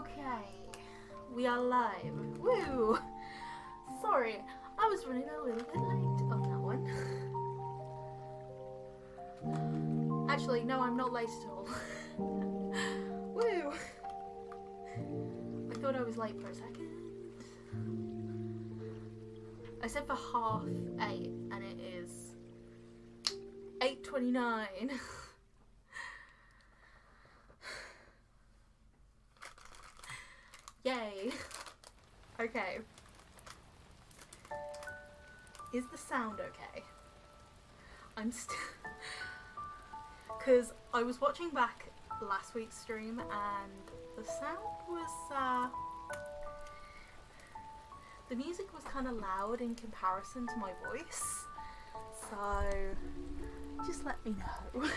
Okay, we are live. Woo! Sorry, I was running a little bit late on that one. Actually, no, I'm not late at all. Woo! I thought I was late for a second. I said for 8:30 and it is 8:29. Yay. Okay. Is the sound okay? I'm still... Because I was watching back last week's stream and the sound was... the music was kind of loud in comparison to my voice. So... just let me know.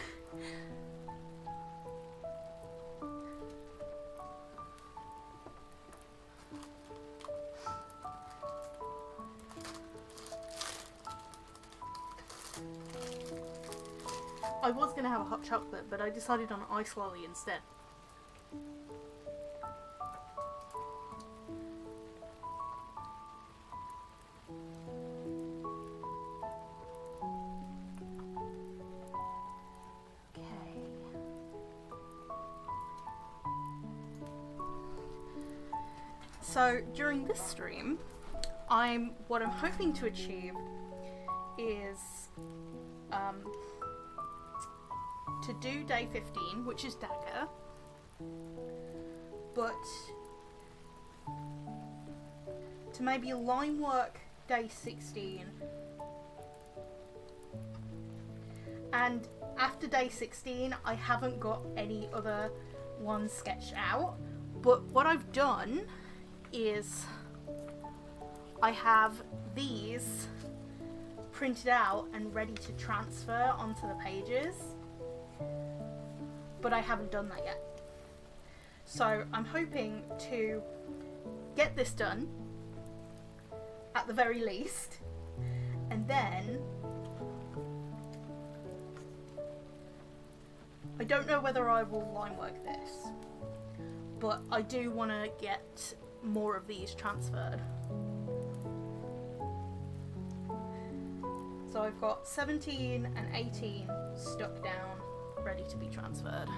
I was going to have a hot chocolate, but I decided on ice lolly instead. Okay. So, during this stream, what I'm hoping to achieve is... to do day 15, which is dagger, but to maybe line work day 16, and after day 16 I haven't got any other ones sketched out, but what I've done is I have these printed out and ready to transfer onto the pages. But I haven't done that yet. So I'm hoping to get this done at the very least, and then I don't know whether I will line work this, but I do want to get more of these transferred. So I've got 17 and 18 stuck down, ready to be transferred.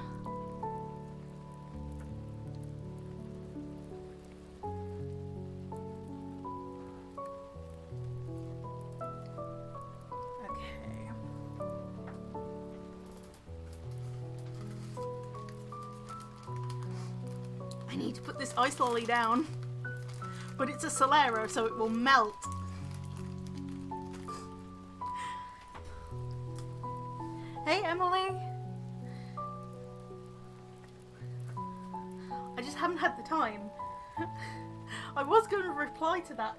Okay. I need to put this ice lolly down, but it's a Solero, so it will melt. Hey, Emily! I just haven't had the time. I was going to reply to that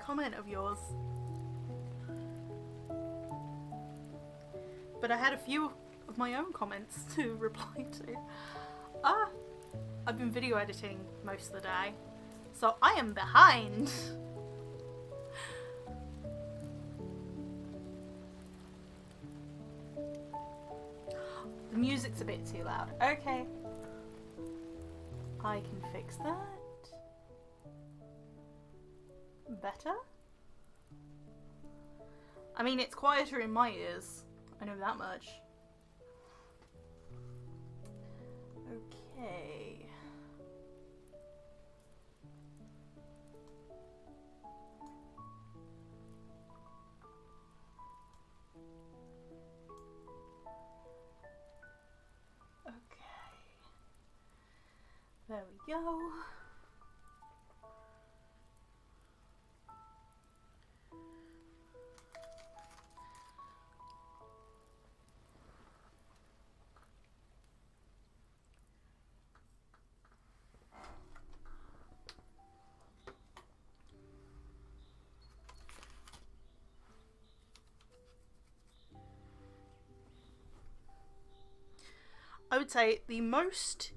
comment of yours, but I had a few of my own comments to reply to. I've been video editing most of the day, so I am behind. The music's a bit too loud. Okay. I can fix that. Better? I mean, it's quieter in my ears. I know that much. Okay. There we go. I would say the most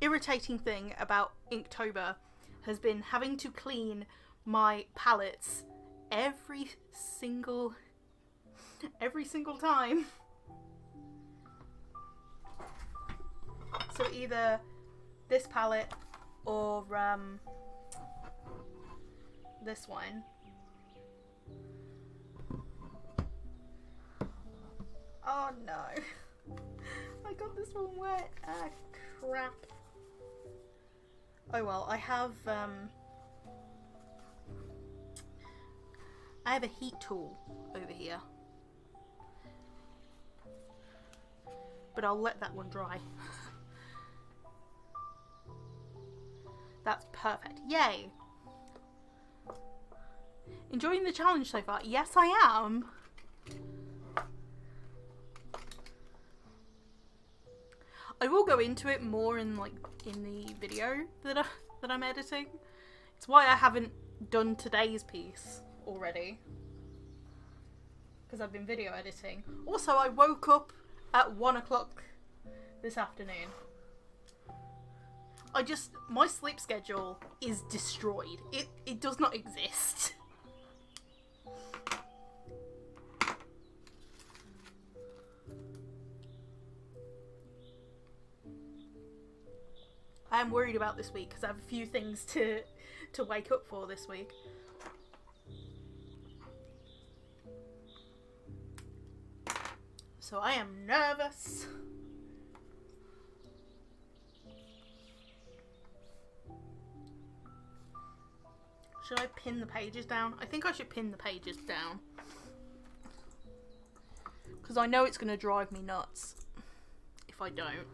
irritating thing about Inktober has been having to clean my palettes every single time. So either this palette or this one. Oh no. I got this one wet. Ah, crap. Oh well, I have a heat tool over here. But I'll let that one dry. That's perfect. Yay! Enjoying the challenge so far? Yes, I am. I will go into it more in the video that I'm editing. It's why I haven't done today's piece already, because I've been video editing. Also, I woke up at 1 o'clock this afternoon. My sleep schedule is destroyed. It does not exist. I am worried about this week because I have a few things to wake up for this week. So I am nervous. Should I pin the pages down? I think I should pin the pages down, because I know it's going to drive me nuts if I don't.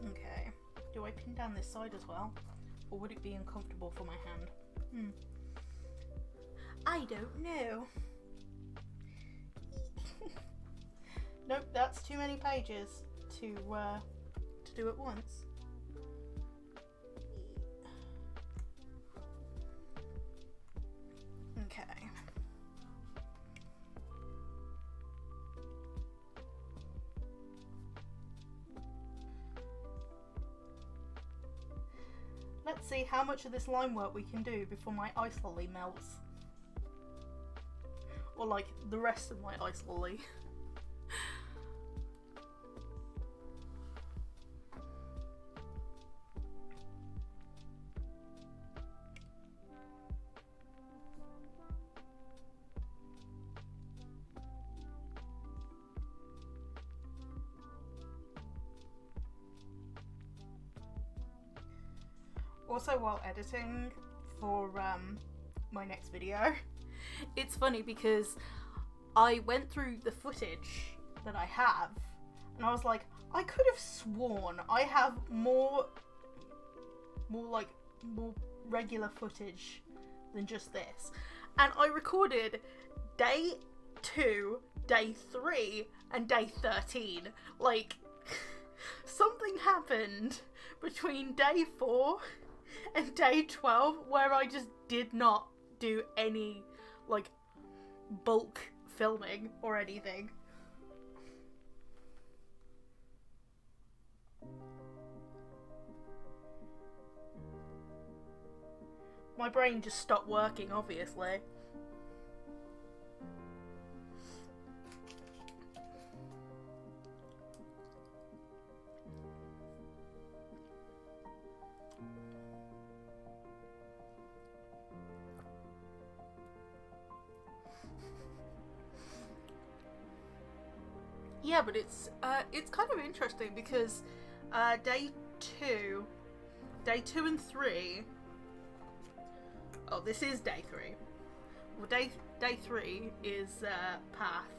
Okay, do I pin down this side as well? Or would it be uncomfortable for my hand? I don't know. Nope, that's too many pages to do at once. Okay. Let's see how much of this line work we can do before my ice lolly melts. Or like the rest of my ice lolly. Also, while editing for my next video, it's funny because I went through the footage that I have and I was like, I could have sworn I have more regular footage than just this. And I recorded day 2, day 3, and day 13. Like, something happened between day 4 and day 12 where I just did not do any like bulk filming or anything. My brain just stopped working, obviously. Yeah, but it's kind of interesting because day 2 and 3. Oh, this is day 3. Well, day 3 is path,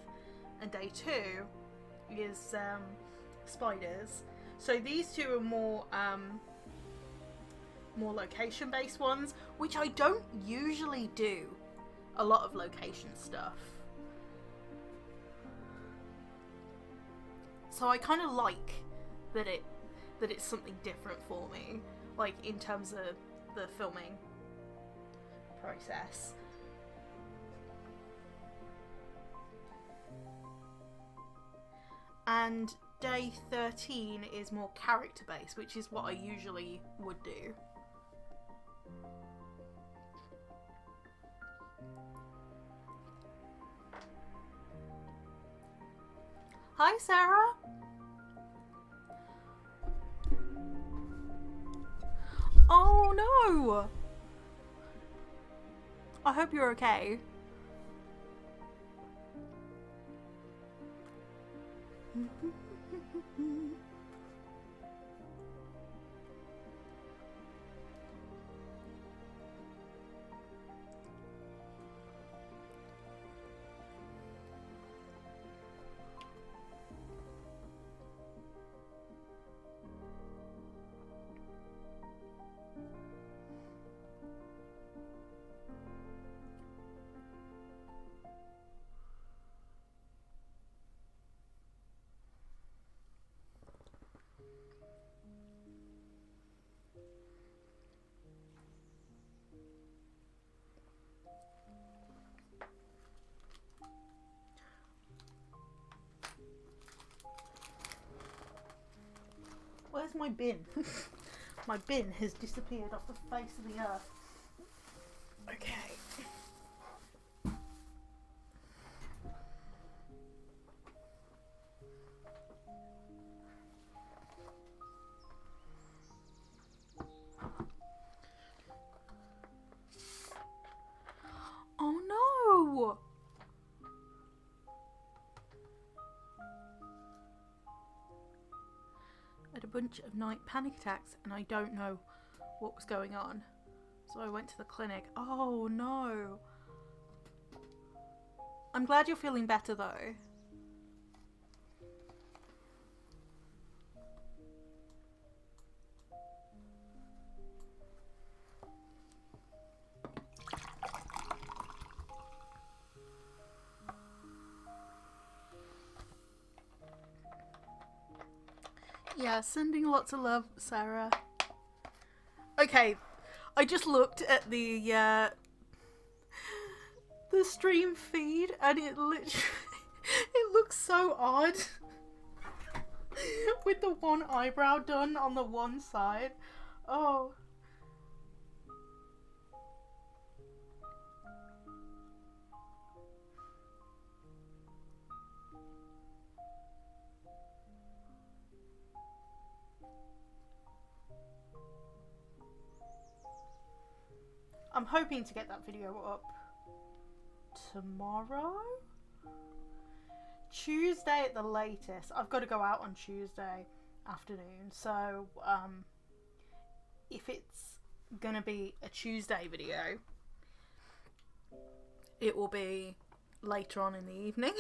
and day 2 is spiders. So these two are more location-based ones, which I don't usually do a lot of location stuff. So I kind of like that it's something different for me, like in terms of the filming process. And day 13 is more character based, which is what I usually would do. Hi, Sarah. Oh no! I hope you're okay. Where's my bin? My bin has disappeared off the face of the earth. Okay. Oh no! I had a bunch of night panic attacks and I don't know what was going on. So I went to the clinic. Oh no! I'm glad you're feeling better though. Yeah, sending lots of love, Sarah. Okay, I just looked at the stream feed and it literally it looks so odd with the one eyebrow done on the one side. Oh. I'm hoping to get that video up tomorrow? Tuesday at the latest. I've got to go out on Tuesday afternoon, so if it's gonna be a Tuesday video, it will be later on in the evening.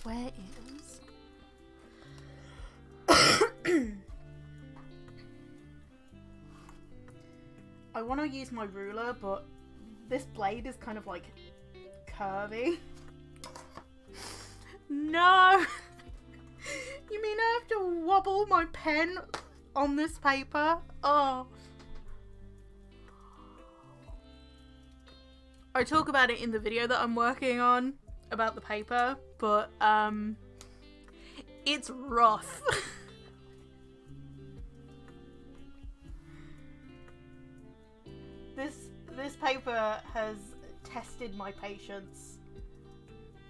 Where is... I want to use my ruler, but this blade is kind of like curvy. No! You mean I have to wobble my pen on this paper? Oh. I talk about it in the video that I'm working on about the paper, but it's rough. This paper has tested my patience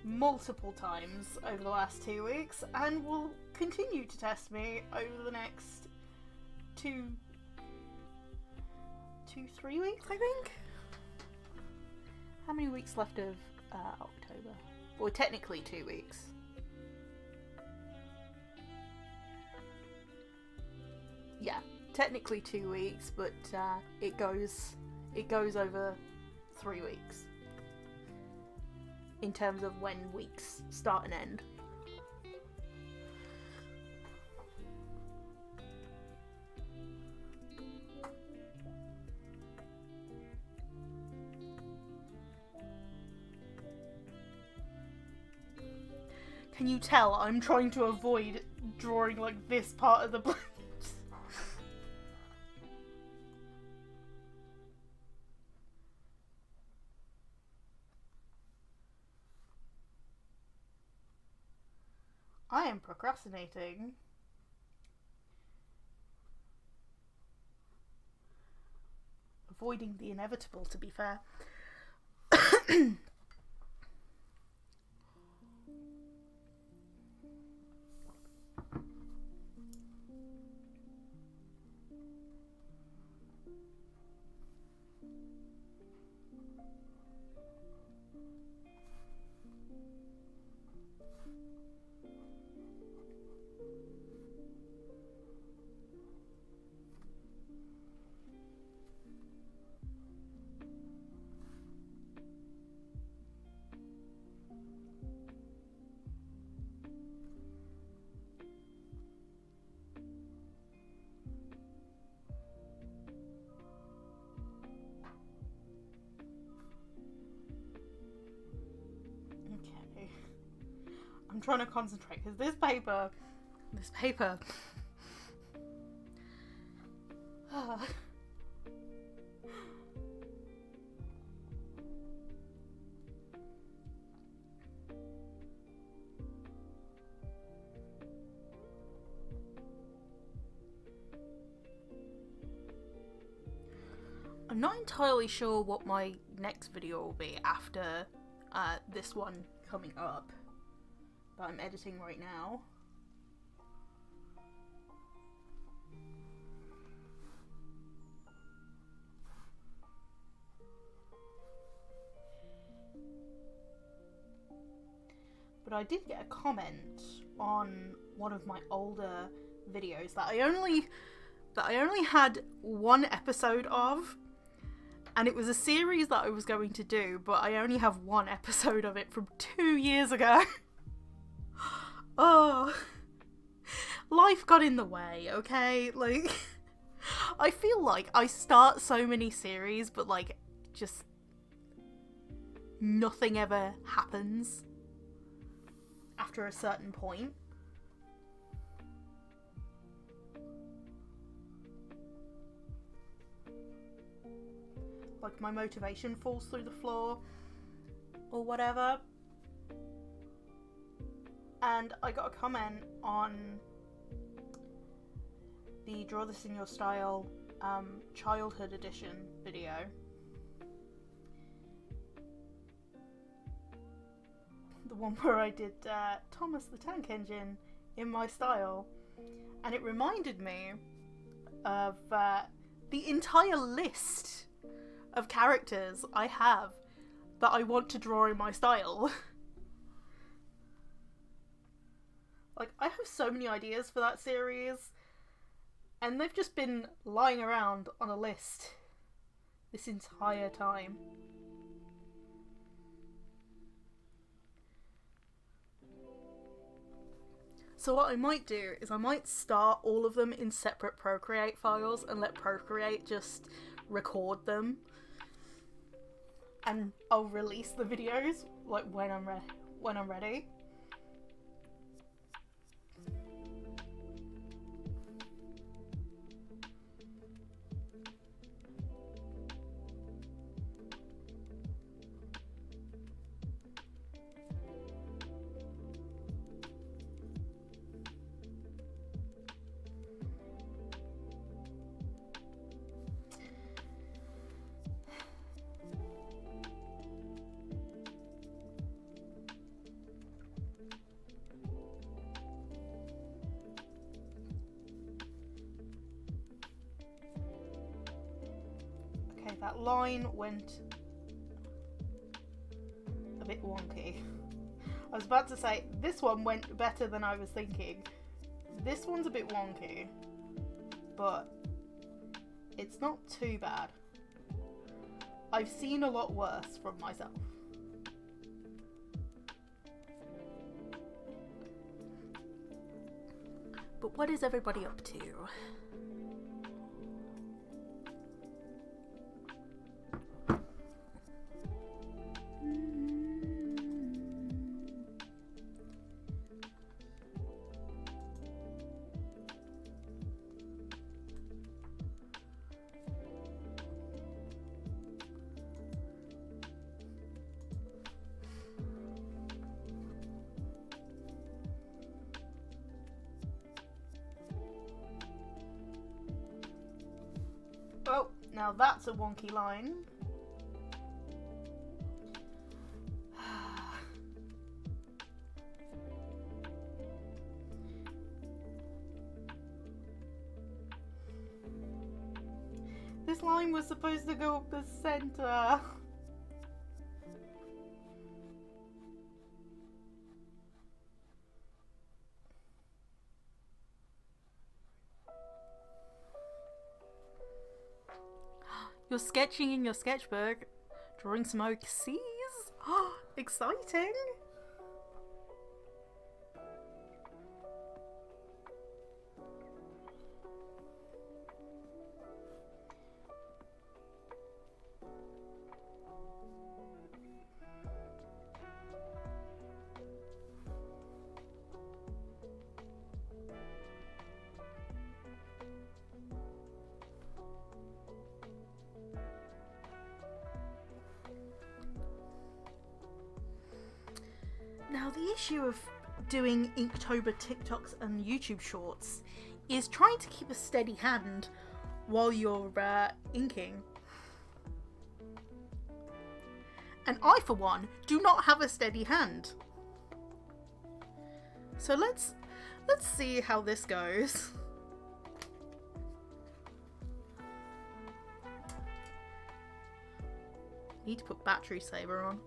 multiple times over the last 2 weeks and will continue to test me over the next 3 weeks, I think. How many weeks left of October? Well, technically 2 weeks. Yeah, technically 2 weeks, but it goes over 3 weeks. in terms of when weeks start and end. Can you tell I'm trying to avoid drawing like this part of the blade? I am procrastinating. Avoiding the inevitable, to be fair. I'm trying to concentrate because this paper I'm not entirely sure what my next video will be after this one coming up that I'm editing right now. But I did get a comment on one of my older videos that I only had one episode of, and it was a series that I was going to do, but I only have one episode of it from 2 years ago. Oh, life got in the way, okay? Like, I feel like I start so many series, but like, just nothing ever happens after a certain point. Like, my motivation falls through the floor or whatever. And I got a comment on the Draw This in Your Style Childhood Edition video. The one where I did Thomas the Tank Engine in my style. And it reminded me of the entire list of characters I have that I want to draw in my style. Like, I have so many ideas for that series, and they've just been lying around on a list this entire time. So what I might do is I might start all of them in separate Procreate files and let Procreate just record them. And I'll release the videos like when I'm ready. That line went a bit wonky. I was about to say, this one went better than I was thinking. This one's a bit wonky, but it's not too bad. I've seen a lot worse from myself. But what is everybody up to? Oh, now that's a wonky line. This line was supposed to go up the center. You're sketching in your sketchbook. Drawing some overseas. Exciting. Now, the issue of doing Inktober TikToks and YouTube shorts is trying to keep a steady hand while you're inking. And I, for one, do not have a steady hand. So let's see how this goes. Need to put battery saver on.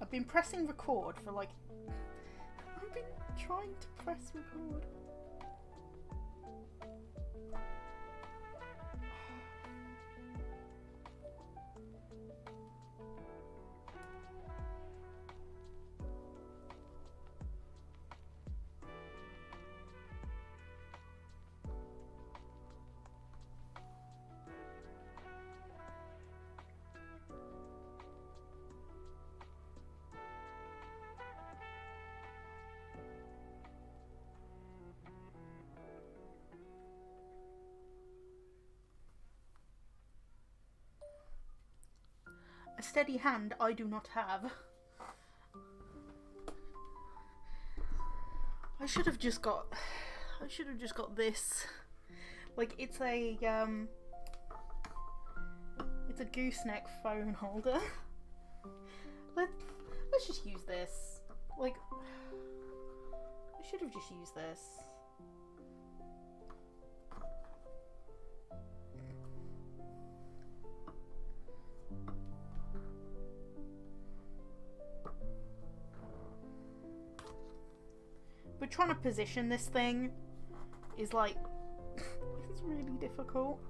I've been pressing record for like... I've been trying to press record. A steady hand I do not have. I should have just got this. Like, it's a gooseneck phone holder. Let's just use this. Like, I should have just used this. But trying to position this thing is like, it's really difficult.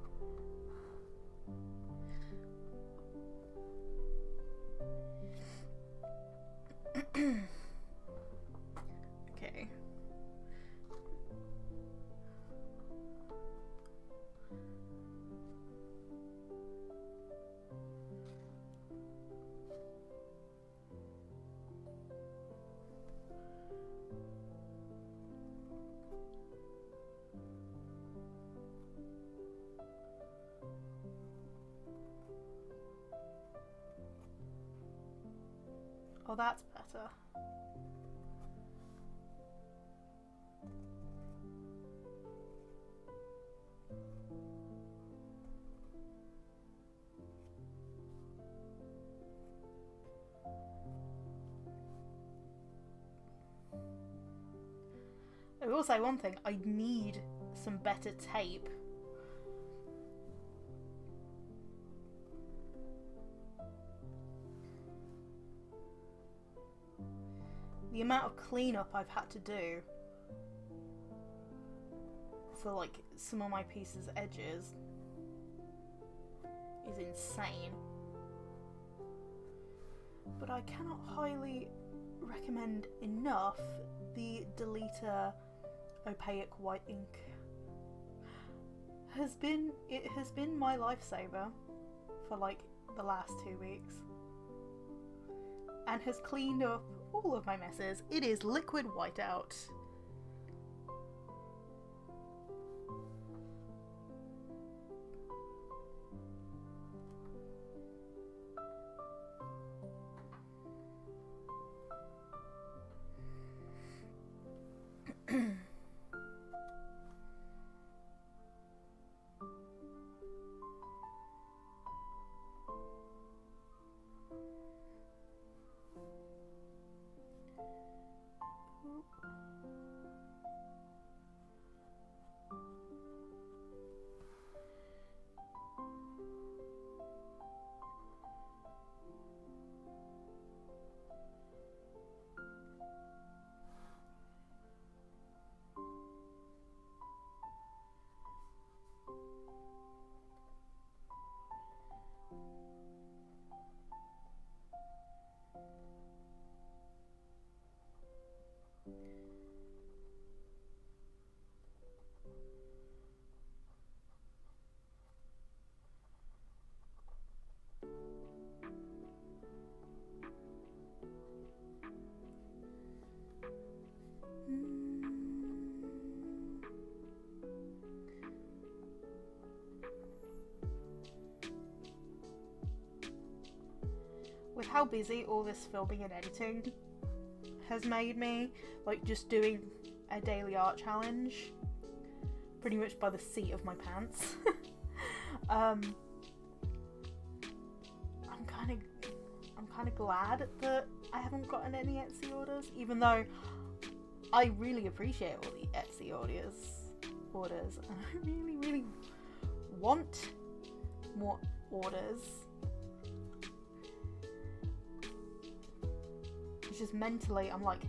Okay. Oh, that's better. I will say one thing, I need some better tape. The amount of cleanup I've had to do for like some of my pieces' edges is insane. But I cannot highly recommend enough the Deleter opaque white ink. It has been my lifesaver for like the last 2 weeks and has cleaned up all of my messes. It is liquid whiteout. With how busy all this filming and editing has made me, like just doing a daily art challenge pretty much by the seat of my pants. I'm kind of glad that I haven't gotten any Etsy orders, even though I really appreciate all the Etsy orders, and I really want more orders. It's just mentally, I'm like,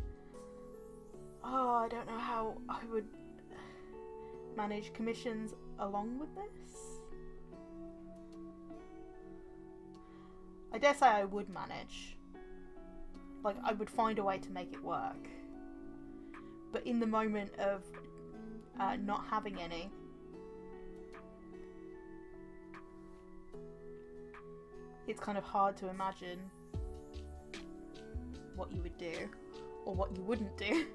oh, I don't know how I would manage commissions along with this. I dare say I would manage. Like, I would find a way to make it work. But in the moment of not having any, it's kind of hard to imagine what you would do or what you wouldn't do.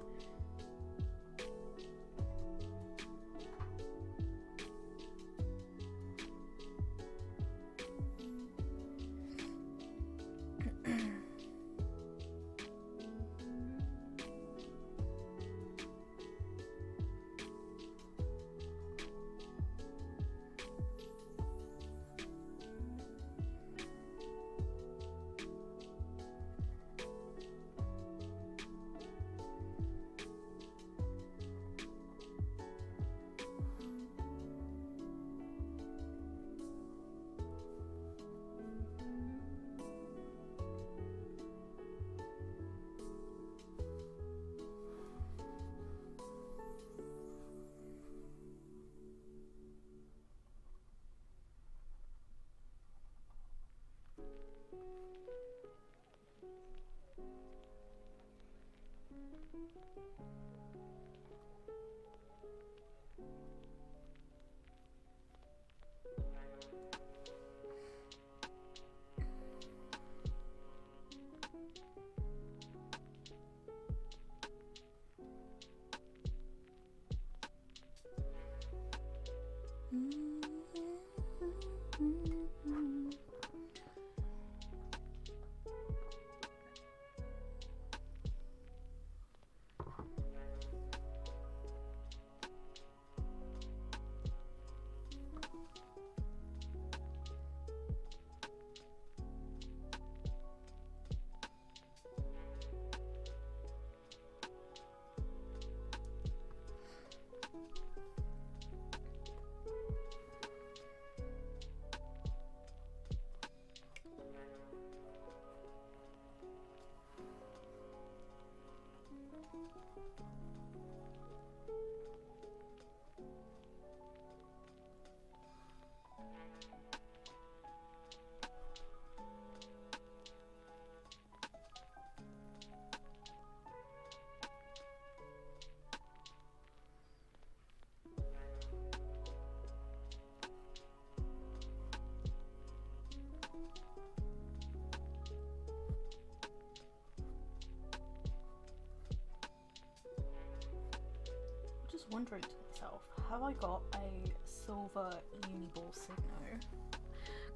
Wondering to myself, have I got a silver uniball Signo?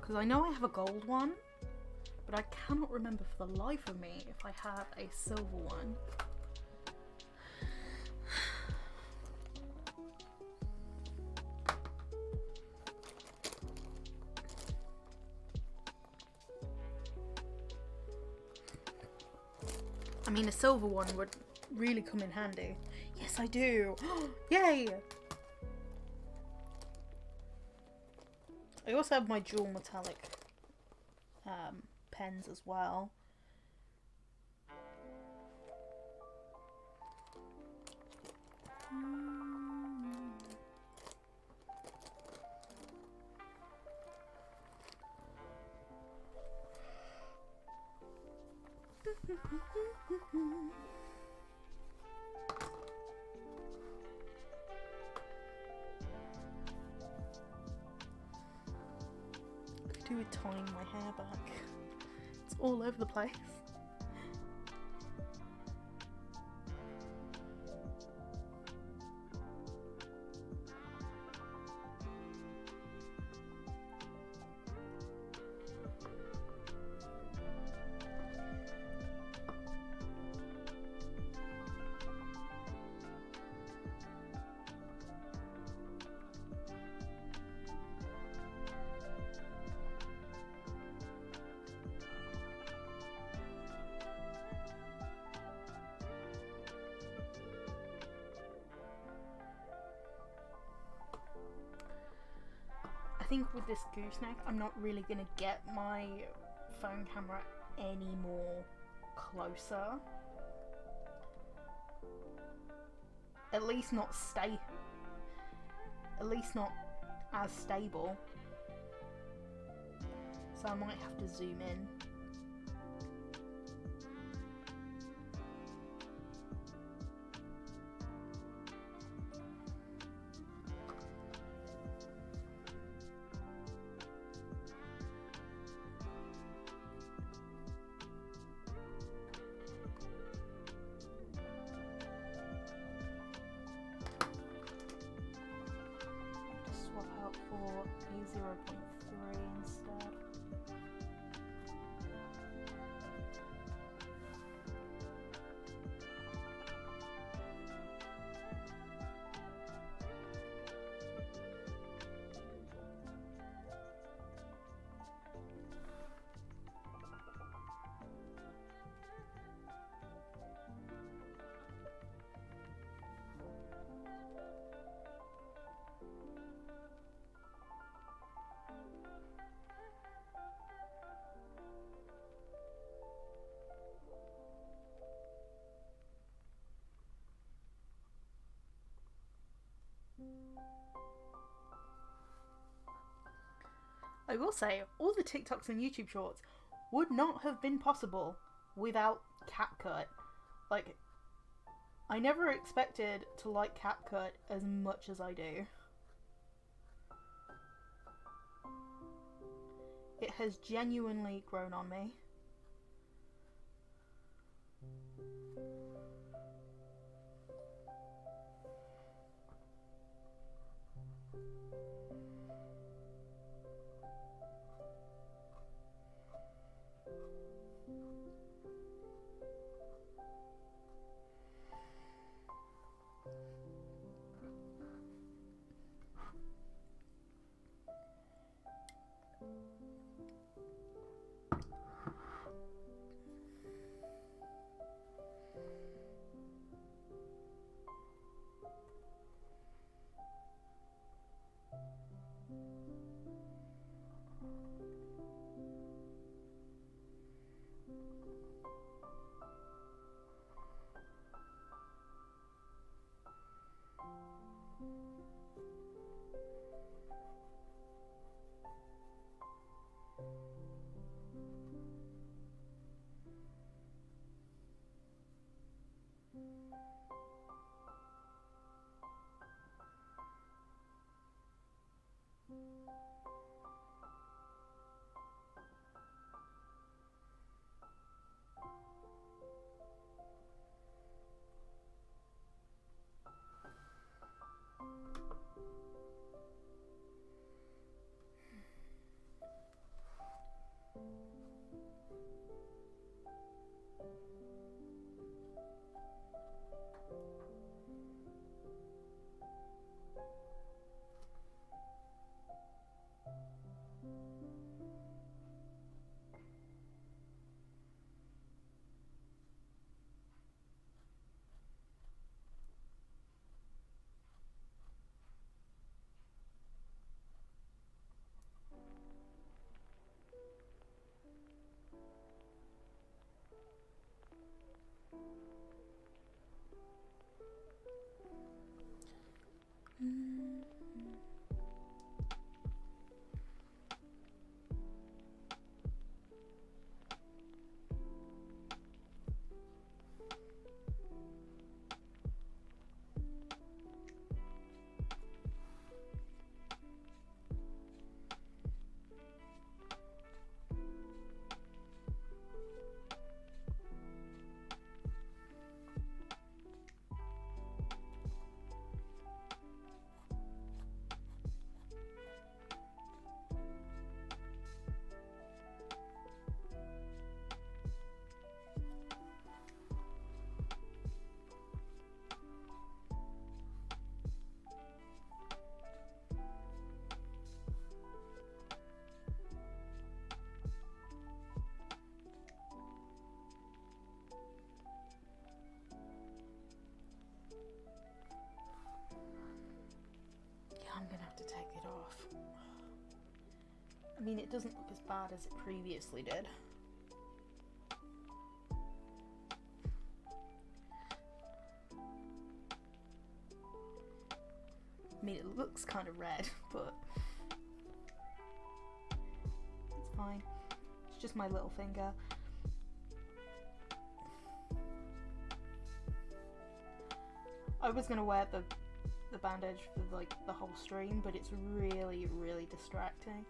Because I know I have a gold one, but I cannot remember for the life of me if I have a silver one. I mean, a silver one would really come in handy. Yes, I do. Yay! I also have my dual metallic pens as well. Could do with tying my hair back. It's all over the place. I think with this gooseneck, I'm not really going to get my phone camera any more closer. At least not as stable. So I might have to zoom in. Swap out for a 0.3 instead. I will say, all the TikToks and YouTube shorts would not have been possible without CapCut. Like, I never expected to like CapCut as much as I do. It has genuinely grown on me. I'm gonna have to take it off. I mean, it doesn't look as bad as it previously did. I mean, it looks kind of red, but it's fine. It's just my little finger. I was gonna wear the bandage for like the whole stream, but it's really, really distracting.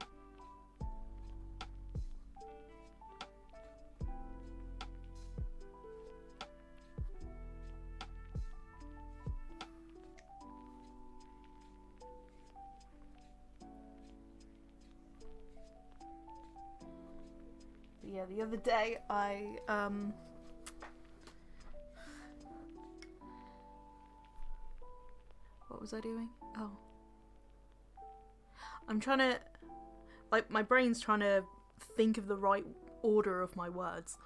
But yeah, the other day I what was I doing? Oh. I'm trying to... like, my brain's trying to think of the right order of my words.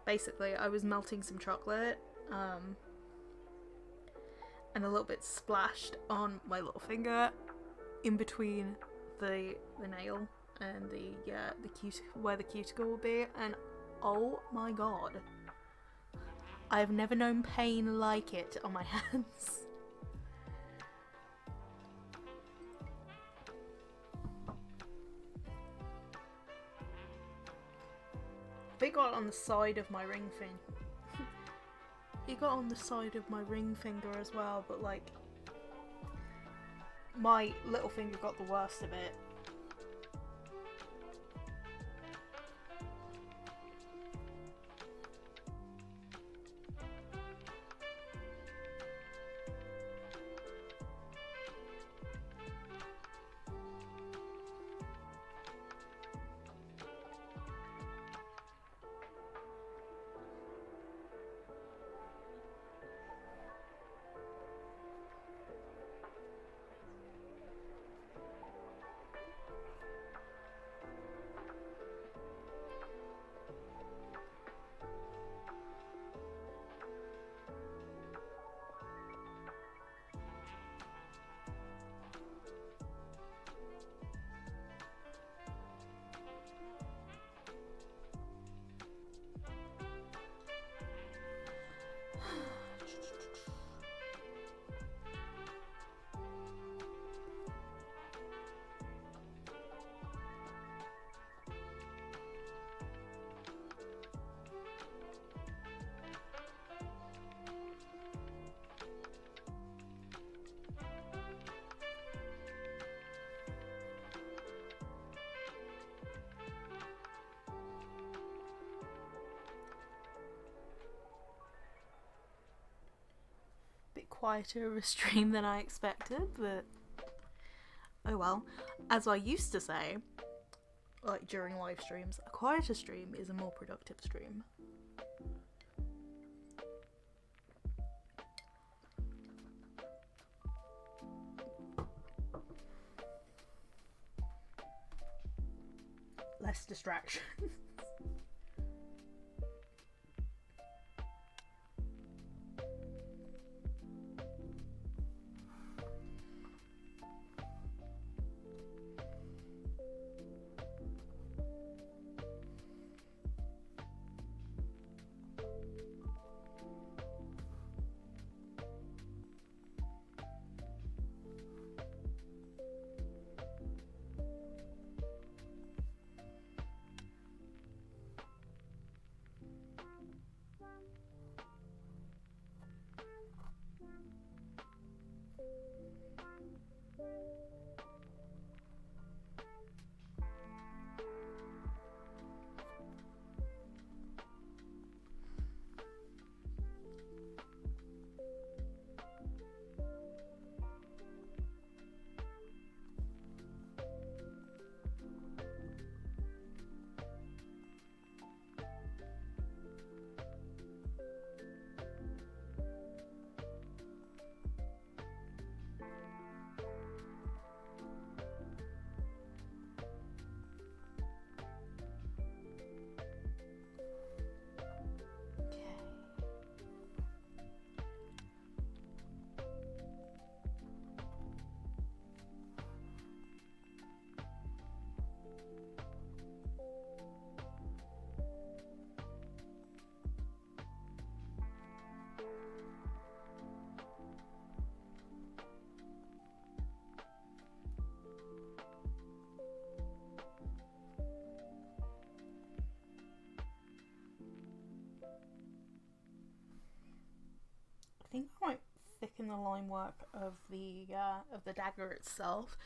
Basically, I was melting some chocolate, and a little bit splashed on my little finger in between the nail and the where the cuticle will be, and oh my god, I've never known pain like it on my hands. It got on the side of my ring finger. It got on the side of my ring finger as well, but like my little finger got the worst of it. bit quieter of a stream than I expected, but oh well. As I used to say, like during live streams, a quieter stream is a more productive stream. Less distractions. I think I might thicken the line work of the dagger itself.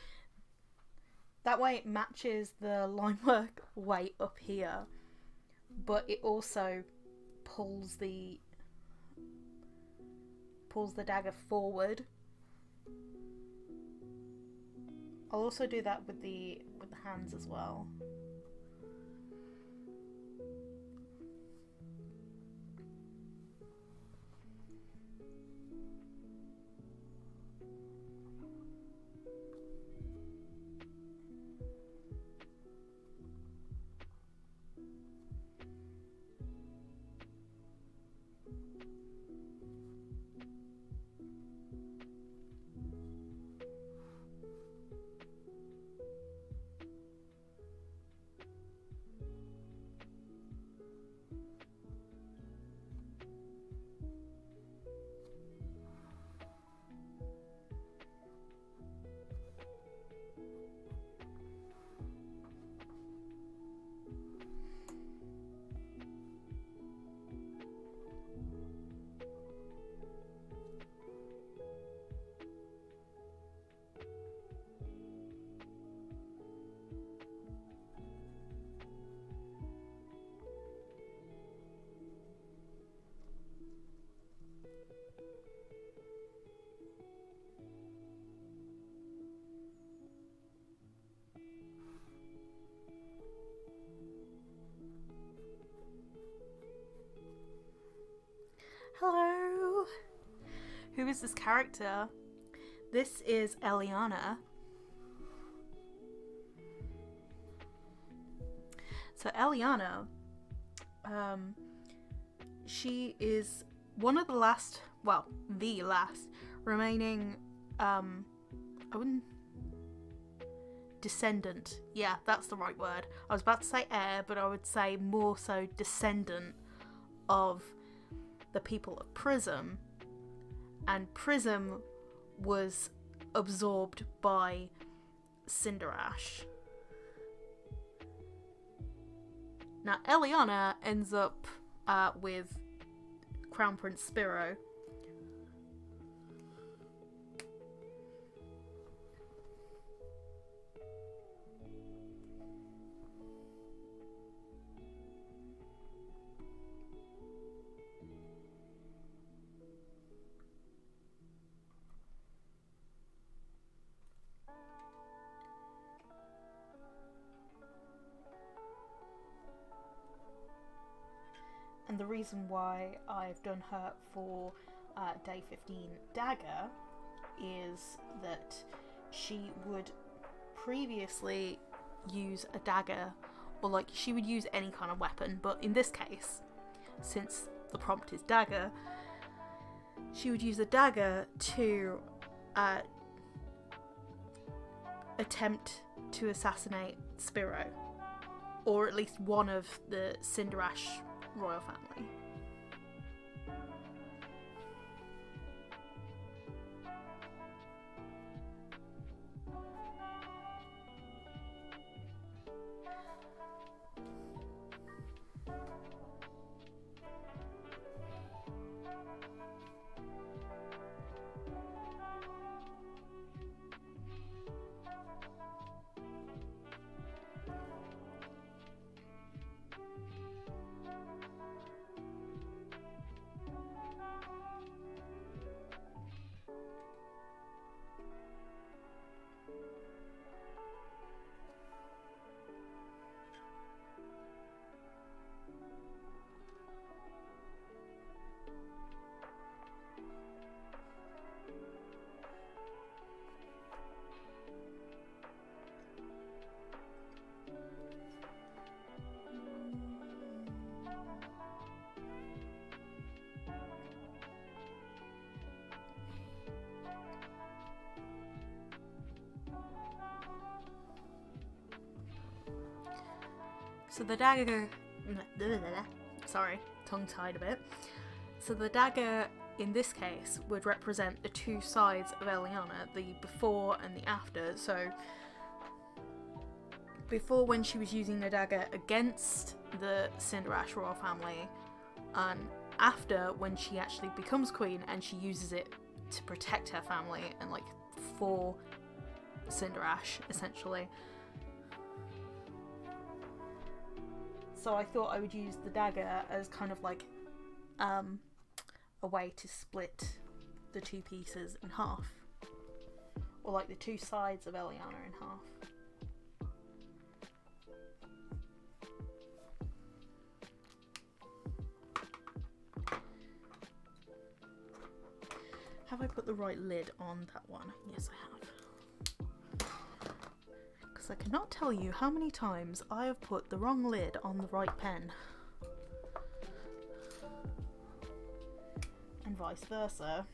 That way it matches the line work way up here, but it also pulls the dagger forward. I'll also do that with the hands as well. Hello! Who is this character? This is Eliana. So Eliana, she is one of the last, well, the last remaining, descendant. Yeah, that's the right word. I was about to say heir, but I would say more so descendant of the people of Prism. And Prism was absorbed by Cinderash. Now, Eliana ends up with Crown Prince Spiro. And the reason why I've done her for day 15 dagger is that she would previously use a dagger, or like she would use any kind of weapon, but in this case, since the prompt is dagger, she would use a dagger to attempt to assassinate Spiro, or at least one of the Cinderash royal family. So the dagger... Sorry, tongue-tied a bit. So the dagger, in this case, would represent the two sides of Eliana, the before and the after. So, before, when she was using the dagger against the Cinderash royal family, and after, when she actually becomes queen and she uses it to protect her family and, like, for Cinderash, essentially. So I thought I would use the dagger as kind of like a way to split the two pieces in half. Or like the two sides of Eliana in half. Have I put the right lid on that one? Yes, I have. I cannot tell you how many times I have put the wrong lid on the right pen. And vice versa.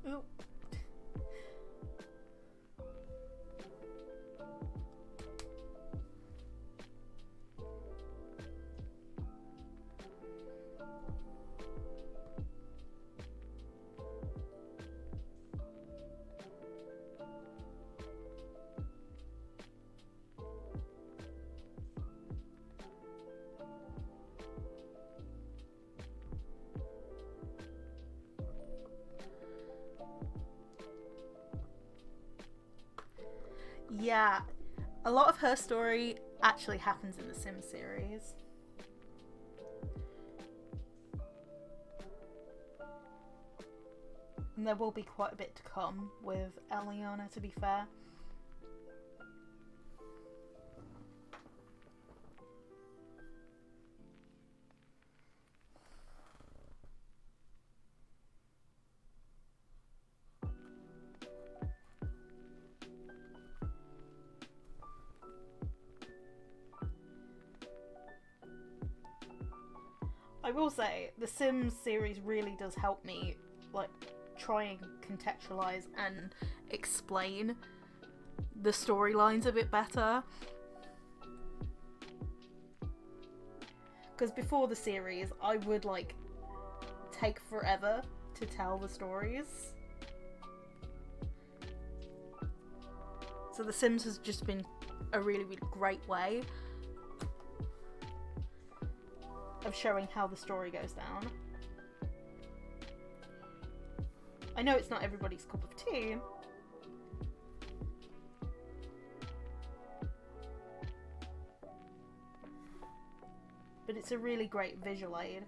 Ooh. Yeah, a lot of her story actually happens in the Sims series. And there will be quite a bit to come with Eliana, to be fair. I will say, the Sims series really does help me, like, try and contextualise and explain the storylines a bit better. Because before the series, I would, like, take forever to tell the stories. So The Sims has just been a really, really great way of showing how the story goes down. I know it's not everybody's cup of tea, but it's a really great visual aid.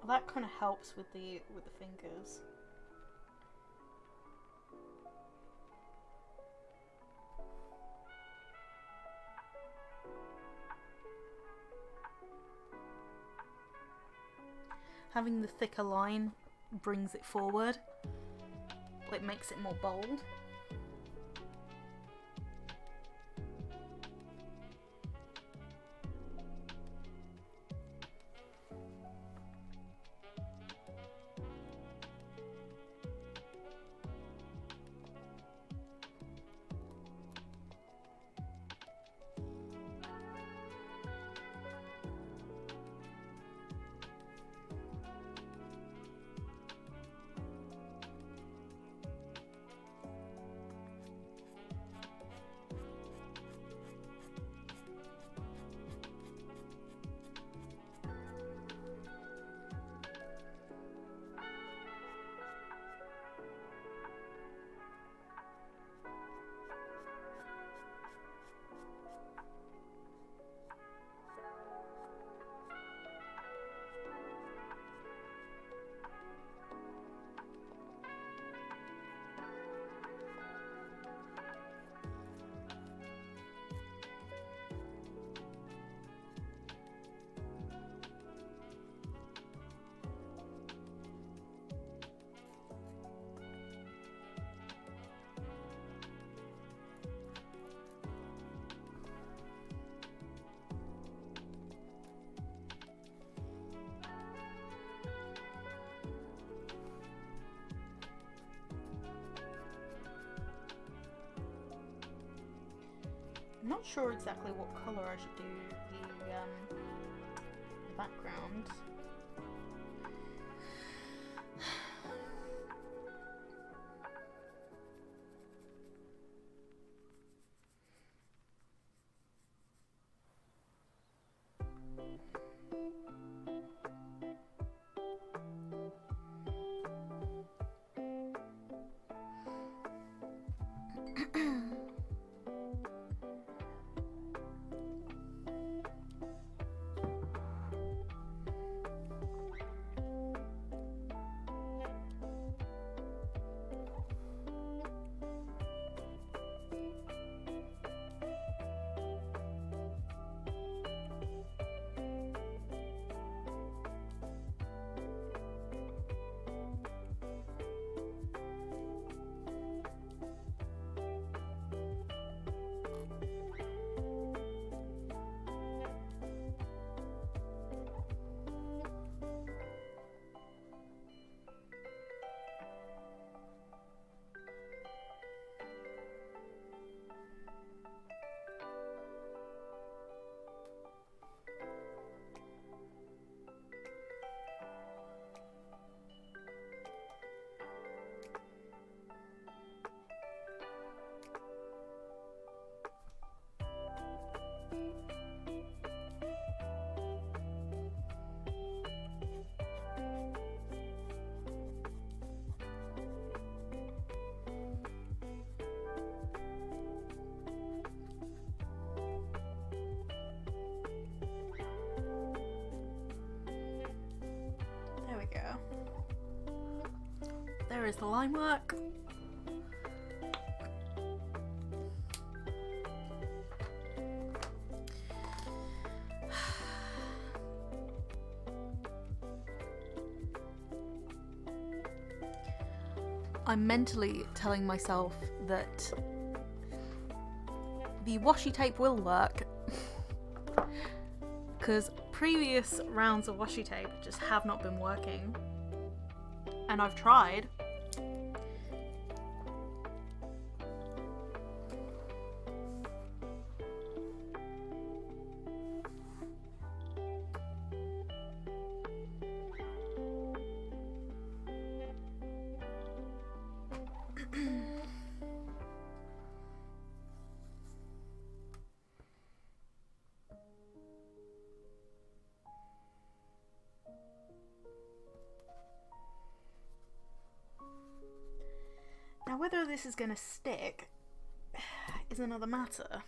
Well, that kind of helps with the fingers. Having the thicker line brings it forward. It makes it more bold. I'm not sure exactly what colour I should do the background. Where is the line work? I'm mentally telling myself that the washi tape will work because previous rounds of washi tape just have not been working, and I've tried. Now, whether this is going to stick is another matter.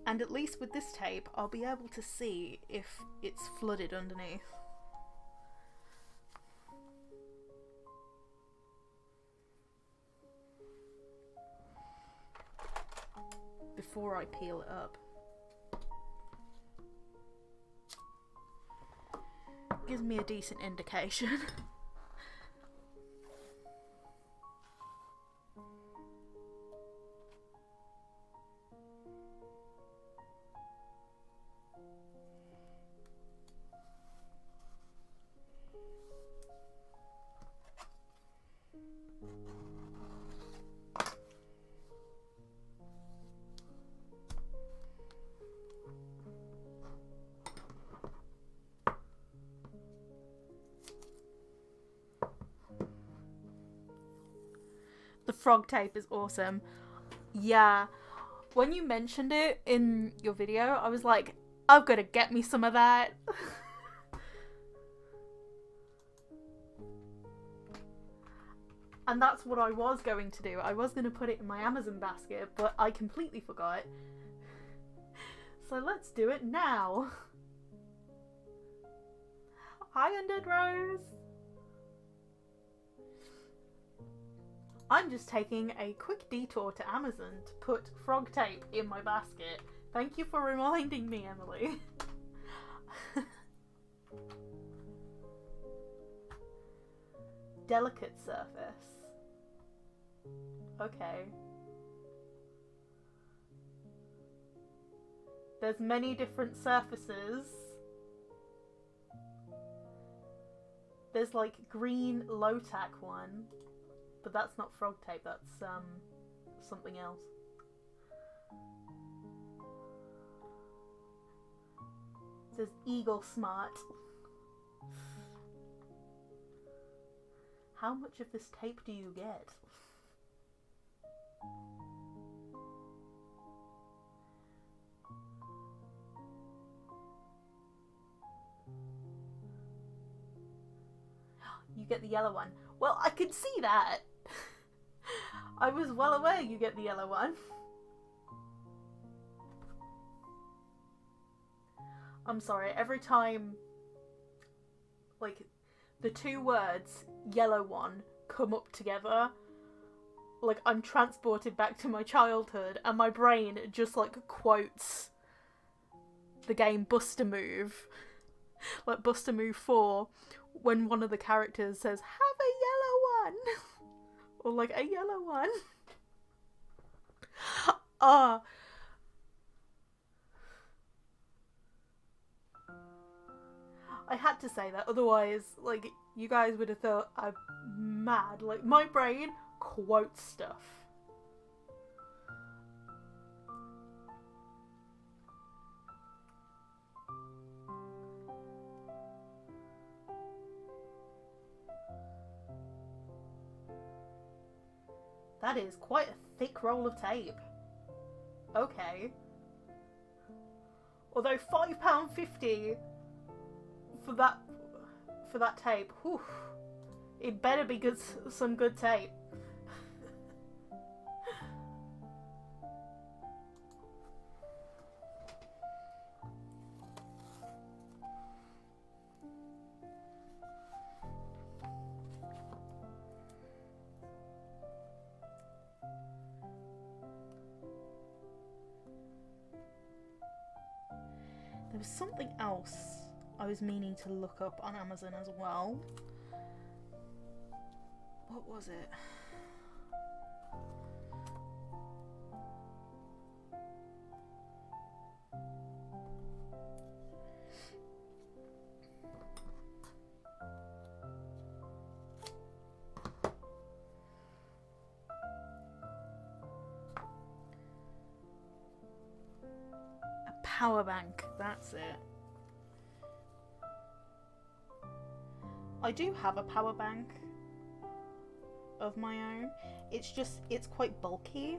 And at least with this tape, I'll be able to see if it's flooded underneath. Before I peel it up. Gives me a decent indication. The frog tape is awesome. Yeah, when you mentioned it in your video, I was like, I've got to get me some of that. And that's what I was going to do. I was going to put it in my Amazon basket, but I completely forgot. So let's do it now. Hi, Undead Rose. I'm just taking a quick detour to Amazon to put frog tape in my basket. Thank you for reminding me, Emily. Delicate surface. Okay. There's many different surfaces. There's like green low-tack one. But that's not frog tape, that's something else. It says Eagle Smart. How much of this tape do you get? You get the yellow one. Well, I could see that. I was well aware you get the yellow one. I'm sorry, every time, like, the two words, yellow one, come up together, like, I'm transported back to my childhood, and my brain just, like, quotes the game Buster Move. Like, Buster Move 4, when one of the characters says, have a yellow one! Or like a yellow one. Ah. I had to say that, otherwise, like, you guys would have thought I'm mad. Like, my brain quotes stuff. That is quite a thick roll of tape. Okay. Although £5.50 for that tape, whew, it better be good, some good tape. There was something else I was meaning to look up on Amazon as well. What was it? Power bank, that's it. I do have a power bank of my own. It's quite bulky.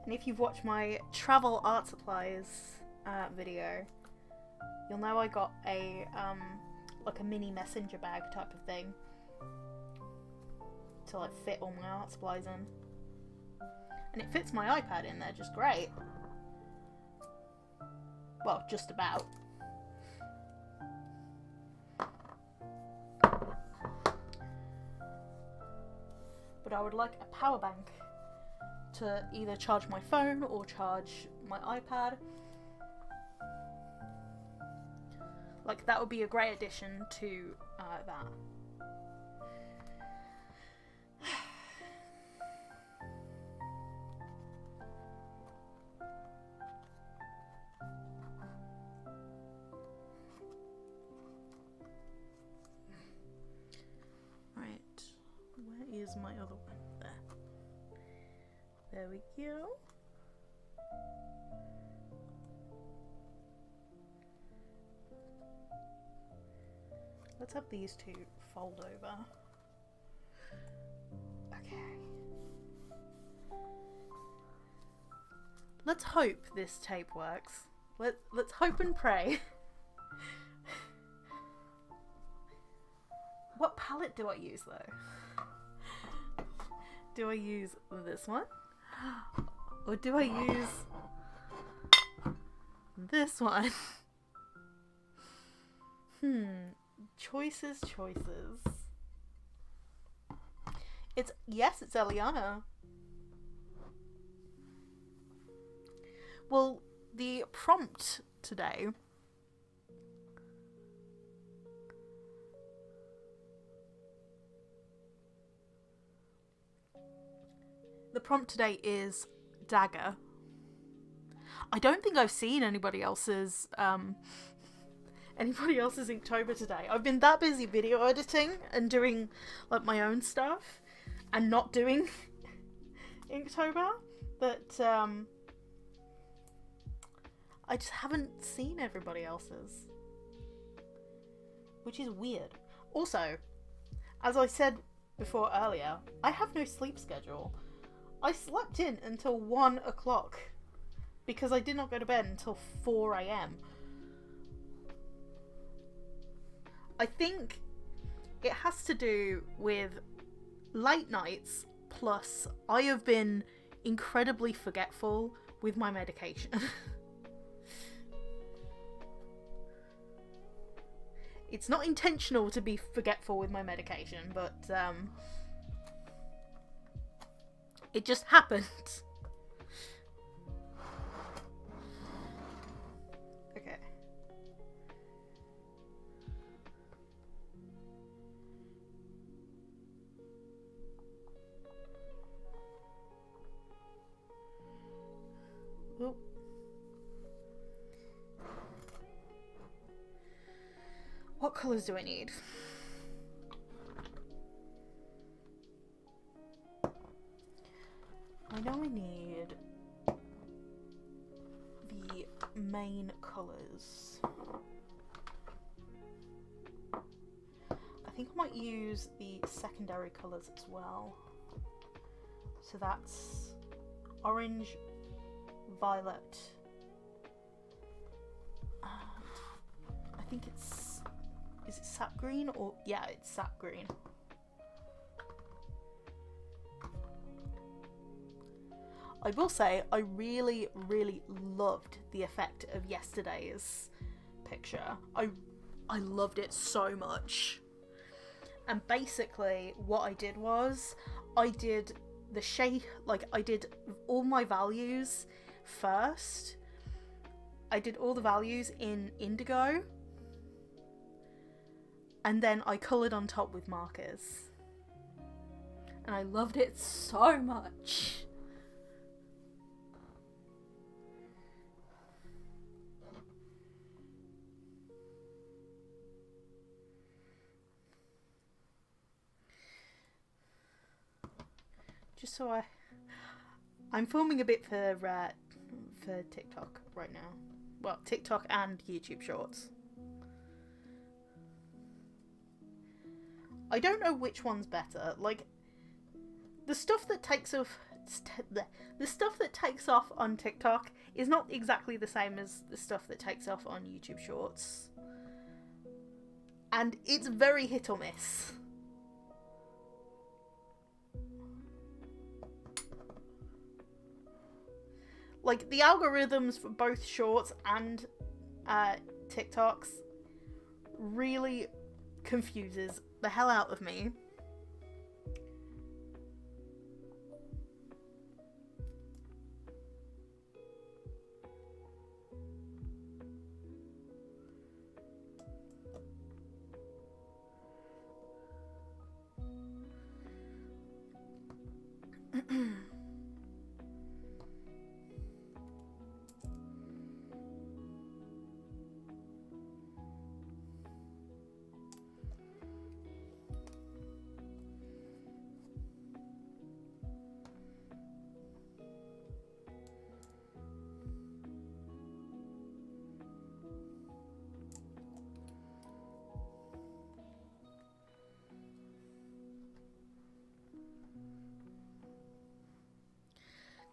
And if you've watched my travel art supplies video, you'll know I got a like a mini messenger bag type of thing to like fit all my art supplies in. And it fits my iPad in there just great. Well, just about. But I would like a power bank to either charge my phone or charge my iPad. Like, that would be a great addition to that. Is my other one there we go. Let's have these two fold over. Okay, let's hope this tape works. Let's hope and pray. What palette do I use though? Do I use this one? Or do I use this one? Choices. It's Eliana. Well, the prompt today is dagger. I don't think I've seen anybody else's Inktober today. I've been that busy video editing and doing like my own stuff and not doing Inktober that I just haven't seen everybody else's, which is weird. Also, as I said before earlier, I have no sleep schedule. I slept in until 1 o'clock because I did not go to bed until 4 a.m. I think it has to do with late nights, plus I have been incredibly forgetful with my medication. It's not intentional to be forgetful with my medication, but it just happened. Okay. Oh. What colours do I need? I know I need the main colours. I think I might use the secondary colours as well. So that's orange, violet, and I think is it sap green or, yeah, it's sap green. I will say, I really, really loved the effect of yesterday's picture. I loved it so much. And basically, what I did was, I did the shade, like, I did all my values first, I did all the values in indigo, and then I coloured on top with markers. And I loved it so much. Just so I'm filming a bit for TikTok right now. Well, TikTok and YouTube Shorts. I don't know which one's better. Like, the stuff that takes off on TikTok is not exactly the same as the stuff that takes off on YouTube Shorts. And it's very hit or miss. Like, the algorithms for both Shorts and TikToks really confuses the hell out of me.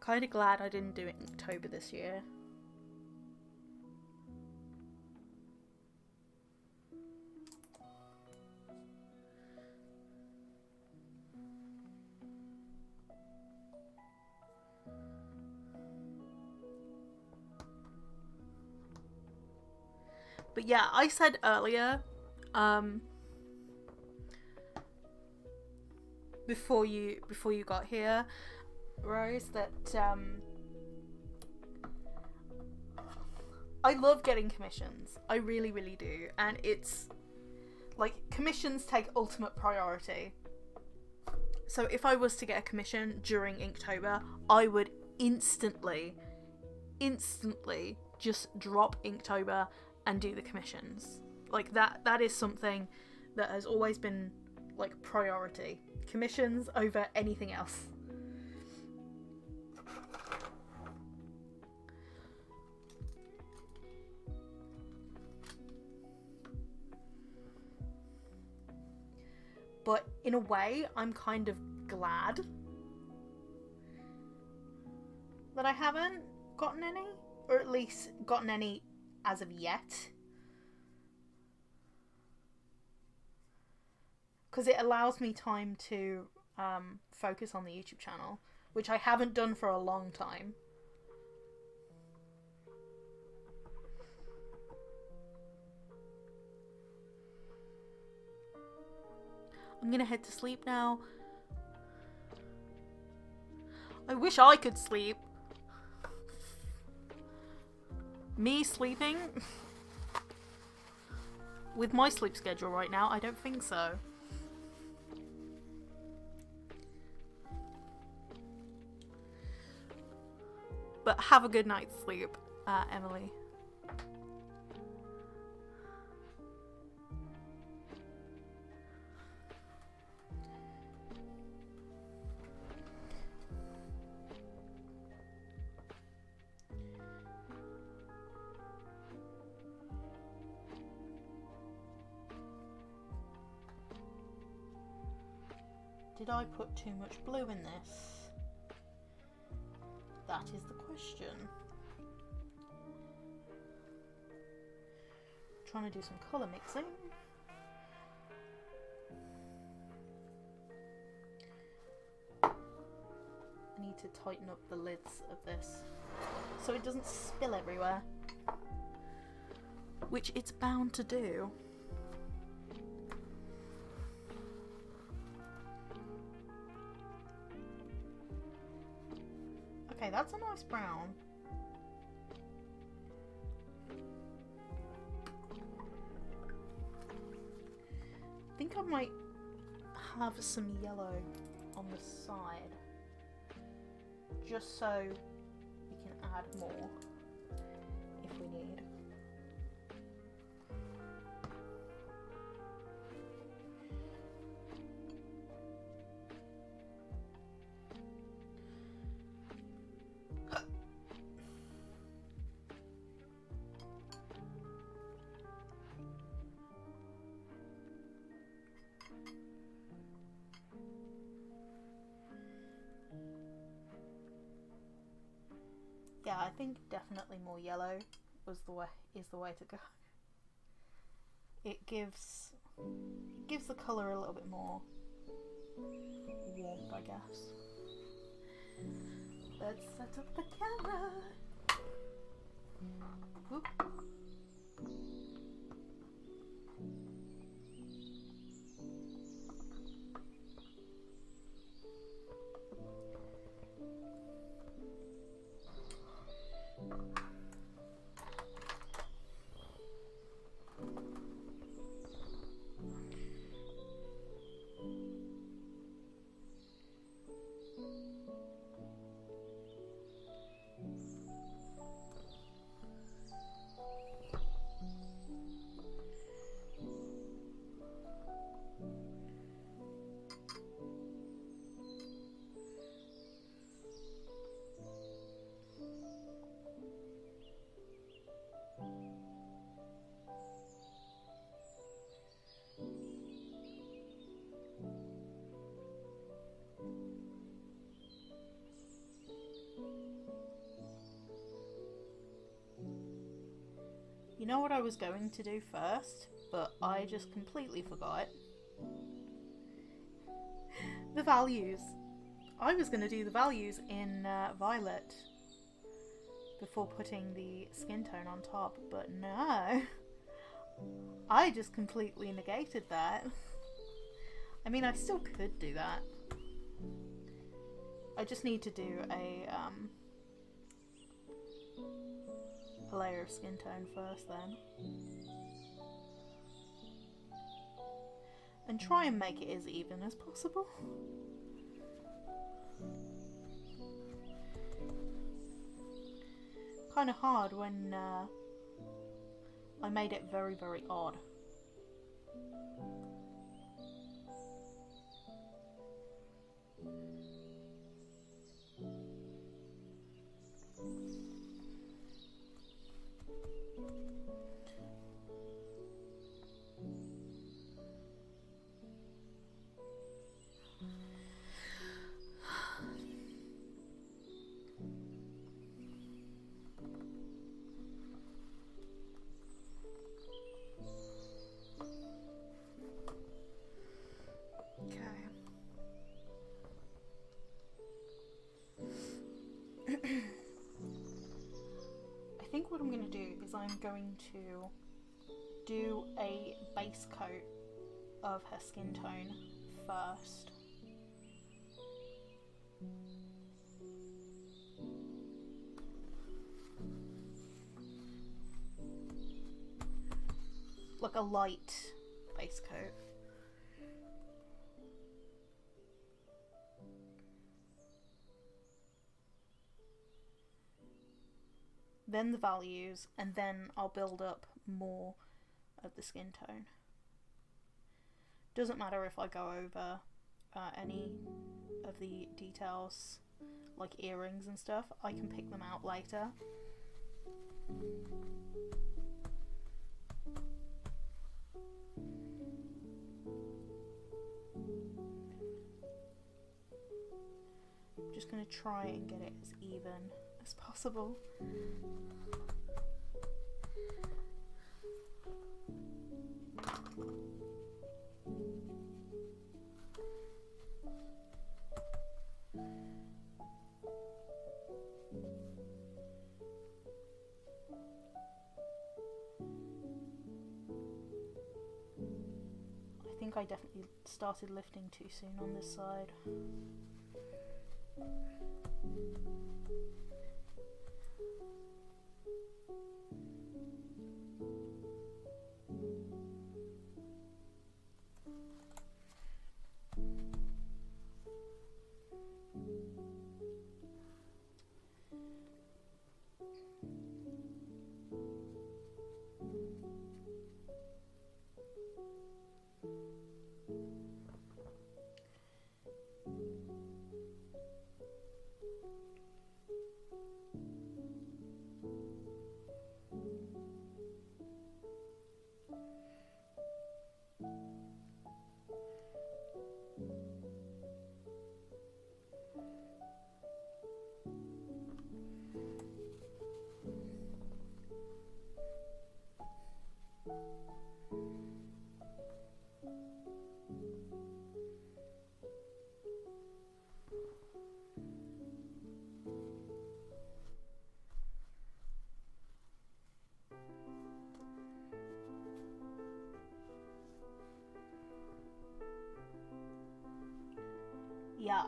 Kind of glad I didn't do Inktober this year. But yeah, I said earlier, before you got here, Rose, that I love getting commissions. I really, really do. And it's like, commissions take ultimate priority. So if I was to get a commission during Inktober, I would instantly just drop Inktober and do the commissions. Like, that is something that has always been like priority. Commissions over anything else. But in a way, I'm kind of glad that I haven't gotten any, or at least gotten any as of yet. Because it allows me time to focus on the YouTube channel, which I haven't done for a long time. I'm gonna head to sleep now. I wish I could sleep. Me sleeping? With my sleep schedule right now, I don't think so. But have a good night's sleep, Emily. Did I put too much blue in this? That is the question. Trying to do some colour mixing. I need to tighten up the lids of this so it doesn't spill everywhere, which it's bound to do. Okay, that's a nice brown. think I might have some yellow on the side, just so we can add more if we need. Yeah, I think definitely more yellow is the way to go. It gives the colour a little bit more warmth, I guess. Let's set up the camera. Whoop. You know what I was going to do first, but I just completely forgot? The values. I was going to do the values in violet before putting the skin tone on top, but no. I just completely negated that. I mean, I still could do that. I just need to do a layer of skin tone first then. And try and make it as even as possible. Kind of hard when I made it very, very odd. I think what I'm going to do is I'm going to do a base coat of her skin tone first. Like a light base coat. Then the values, and then I'll build up more of the skin tone. Doesn't matter if I go over any of the details, like earrings and stuff, I can pick them out later. I'm just going to try and get it as even as possible. I think I definitely started lifting too soon on this side.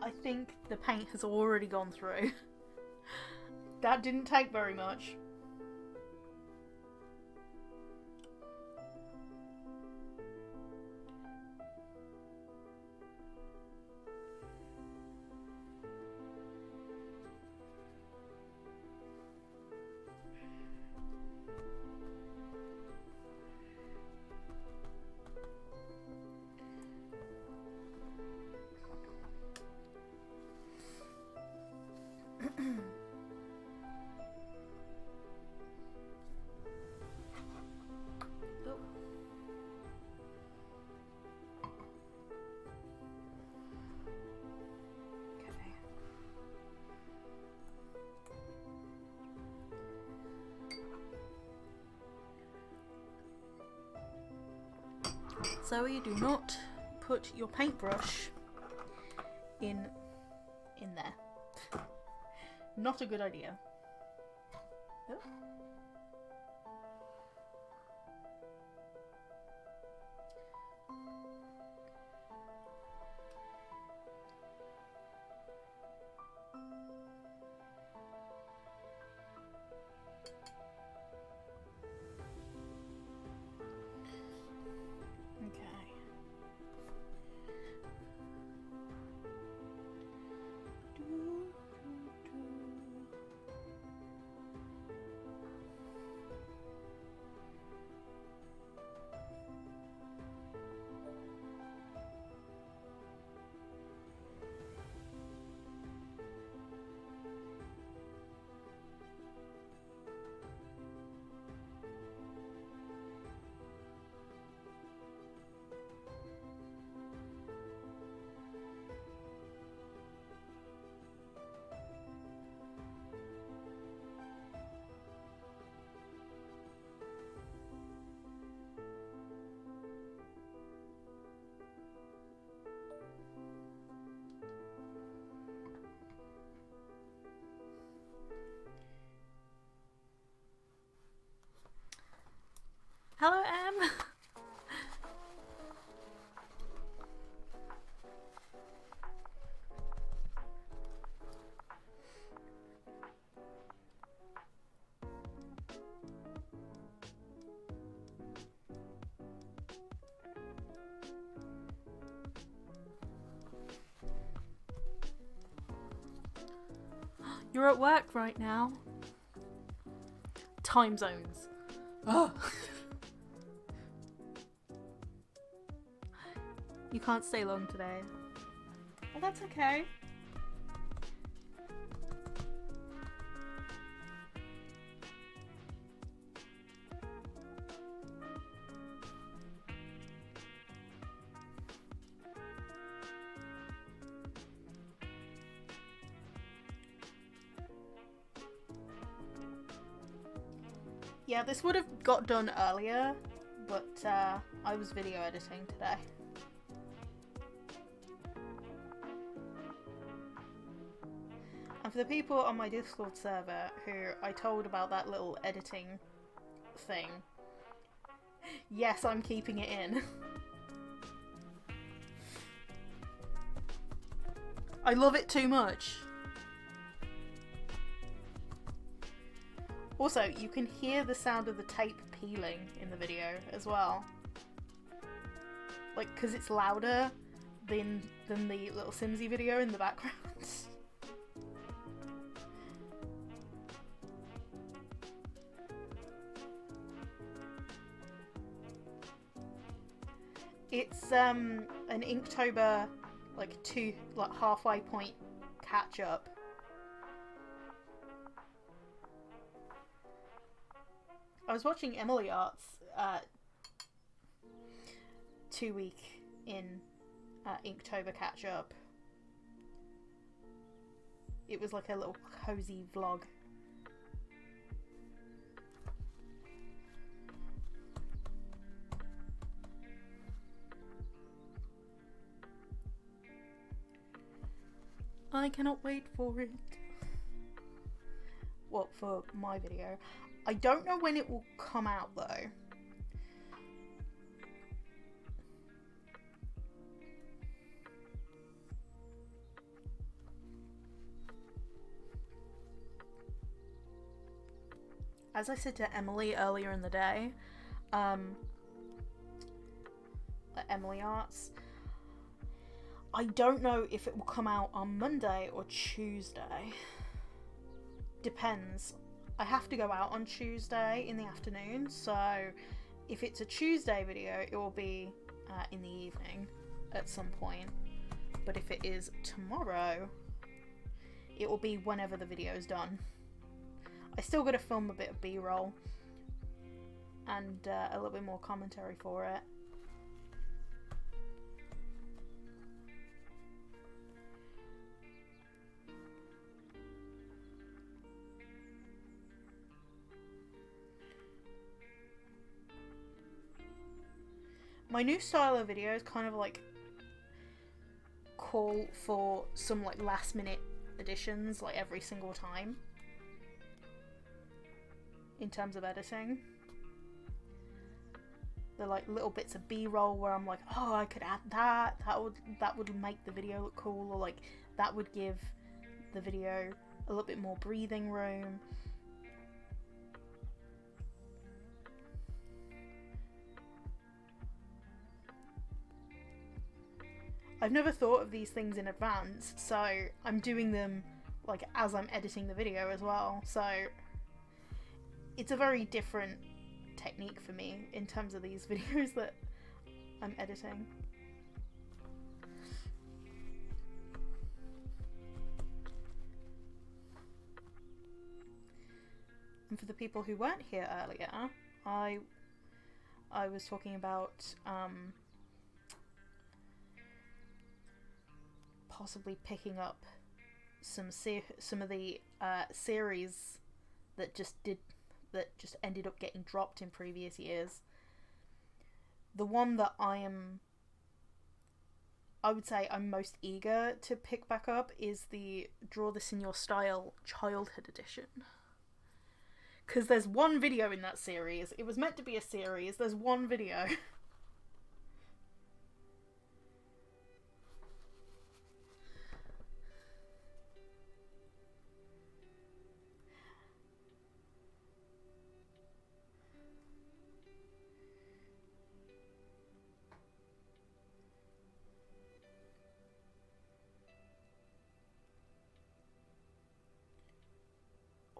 I think the paint has already gone through. That didn't take very much. So you do not put your paintbrush in there. Not a good idea. Oh. Hello, Em. You're at work right now. Time zones. Oh. You can't stay long today. Well, that's okay. Yeah, this would have got done earlier, but I was video editing today. And for the people on my Discord server who I told about that little editing thing, yes, I'm keeping it in. I love it too much. Also, you can hear the sound of the tape peeling in the video as well. Like, because it's louder than the little Simsy video in the background. It's an Inktober like halfway point catch up. I was watching Emily Art's 2-week in Inktober catch up. It was like a little cozy vlog. I cannot wait for it. What, for my video? I don't know when it will come out though. as I said to Emily earlier in the day, at Emily Arts, I don't know if it will come out on Monday or Tuesday. Depends. I have to go out on Tuesday in the afternoon, so if it's a Tuesday video, it will be in the evening at some point. But if it is tomorrow, it will be whenever the video is done. I still got to film a bit of B-roll and a little bit more commentary for it. My new style of videos kind of like call for some like last minute additions like every single time in terms of editing. They're like little bits of B-roll where I'm like, oh, I could add that would make the video look cool, or like that would give the video a little bit more breathing room. I've never thought of these things in advance, so I'm doing them like as I'm editing the video as well. So it's a very different technique for me in terms of these videos that I'm editing. And for the people who weren't here earlier, I was talking about possibly picking up some of the series that just ended up getting dropped in previous years. The one that I would say I'm most eager to pick back up is the Draw This in Your Style Childhood Edition. Because there's one video in that series. It was meant to be a series. There's one video.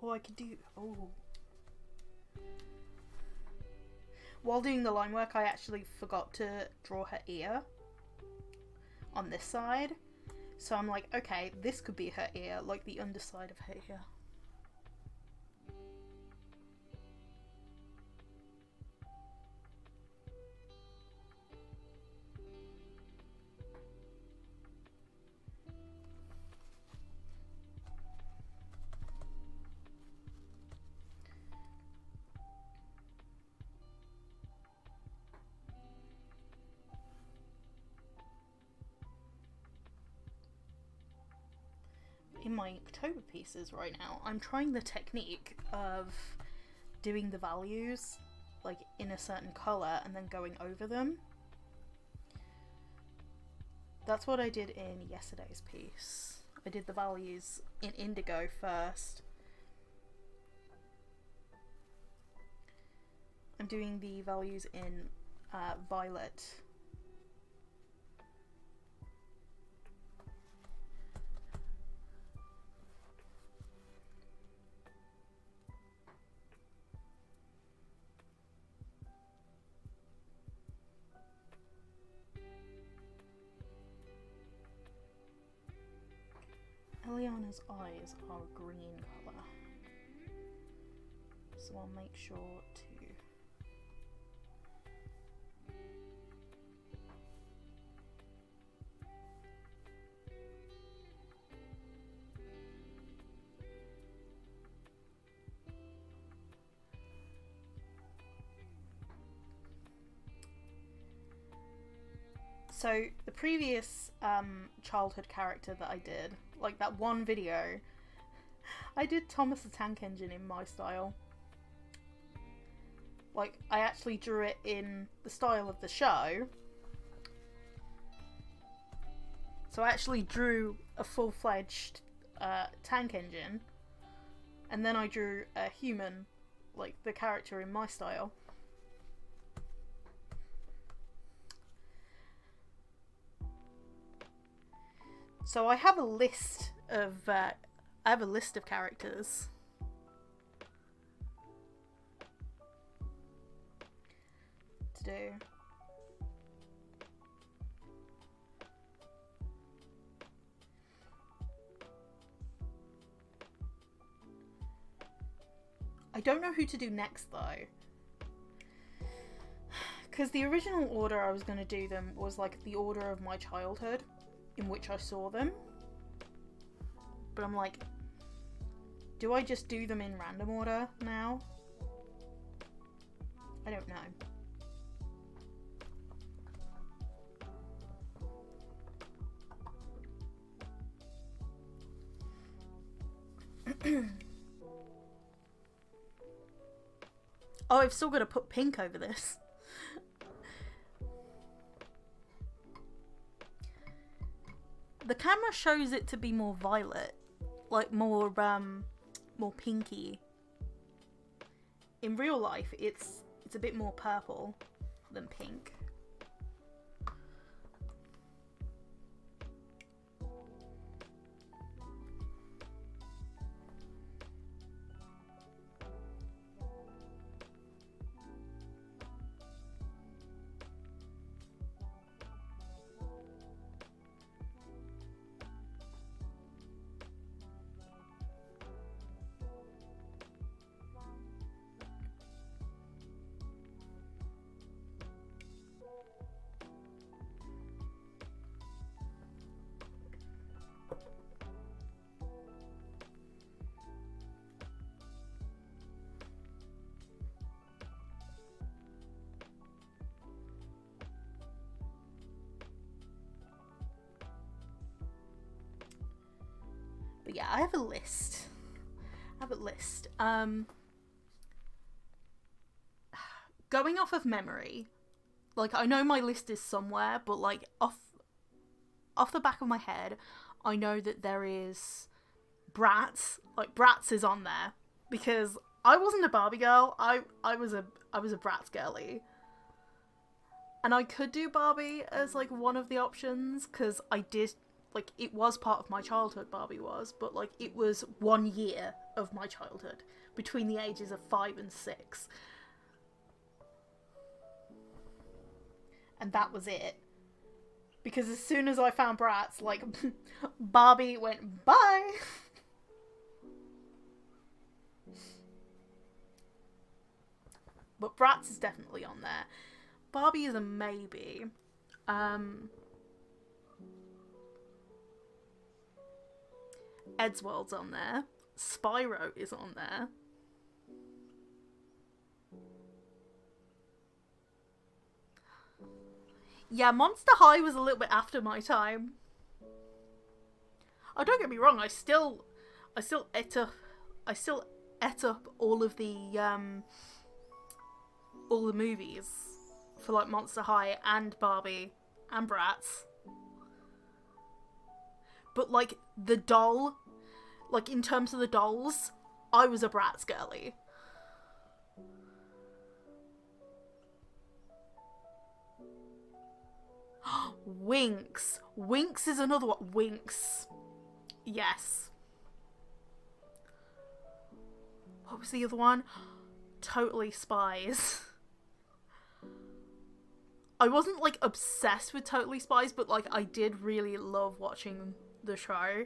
Or I could do... Oh. While doing the line work, I actually forgot to draw her ear on this side. So I'm like, okay, this could be her ear, like the underside of her ear. In my Inktober pieces right now, I'm trying the technique of doing the values like in a certain colour and then going over them. That's what I did in yesterday's piece. I did the values in indigo first. I'm doing the values in violet. Eliana's eyes are a green colour, so I'll make sure to So the previous childhood character that I did, like that one video, I did Thomas the Tank Engine in my style. Like, I actually drew it in the style of the show. So I actually drew a full-fledged tank engine, and then I drew a human like the character in my style. So I have a list of characters. To do. I don't know who to do next though. Because the original order I was going to do them was like the order of my childhood in which I saw them. But I'm like, do I just do them in random order now? I don't know. Oh, I've still got to put pink over this. The camera shows it to be more violet, like more pinky. In real life, it's a bit more purple than pink. But yeah, I have a list. Going off of memory, like I know my list is somewhere, but like off the back of my head, I know that there is Bratz. Like Bratz is on there because I wasn't a Barbie girl. I was a Bratz girly. And I could do Barbie as like one of the options because I did. Like, it was part of my childhood, Barbie was, but, like, it was 1 year of my childhood, between the ages of 5 and 6. And that was it. Because as soon as I found Bratz, like, Barbie went, bye! But Bratz is definitely on there. Barbie is a maybe. Eddsworld's on there. Spyro is on there. Yeah, Monster High was a little bit after my time. Oh, don't get me wrong, I still ate up all of the movies for like Monster High and Barbie and Bratz. But like the doll, like in terms of the dolls, I was a Bratz girly. Winx. Winx is another one. Winx. Yes. What was the other one? Totally Spies. I wasn't like obsessed with Totally Spies, but like I did really love watching the show.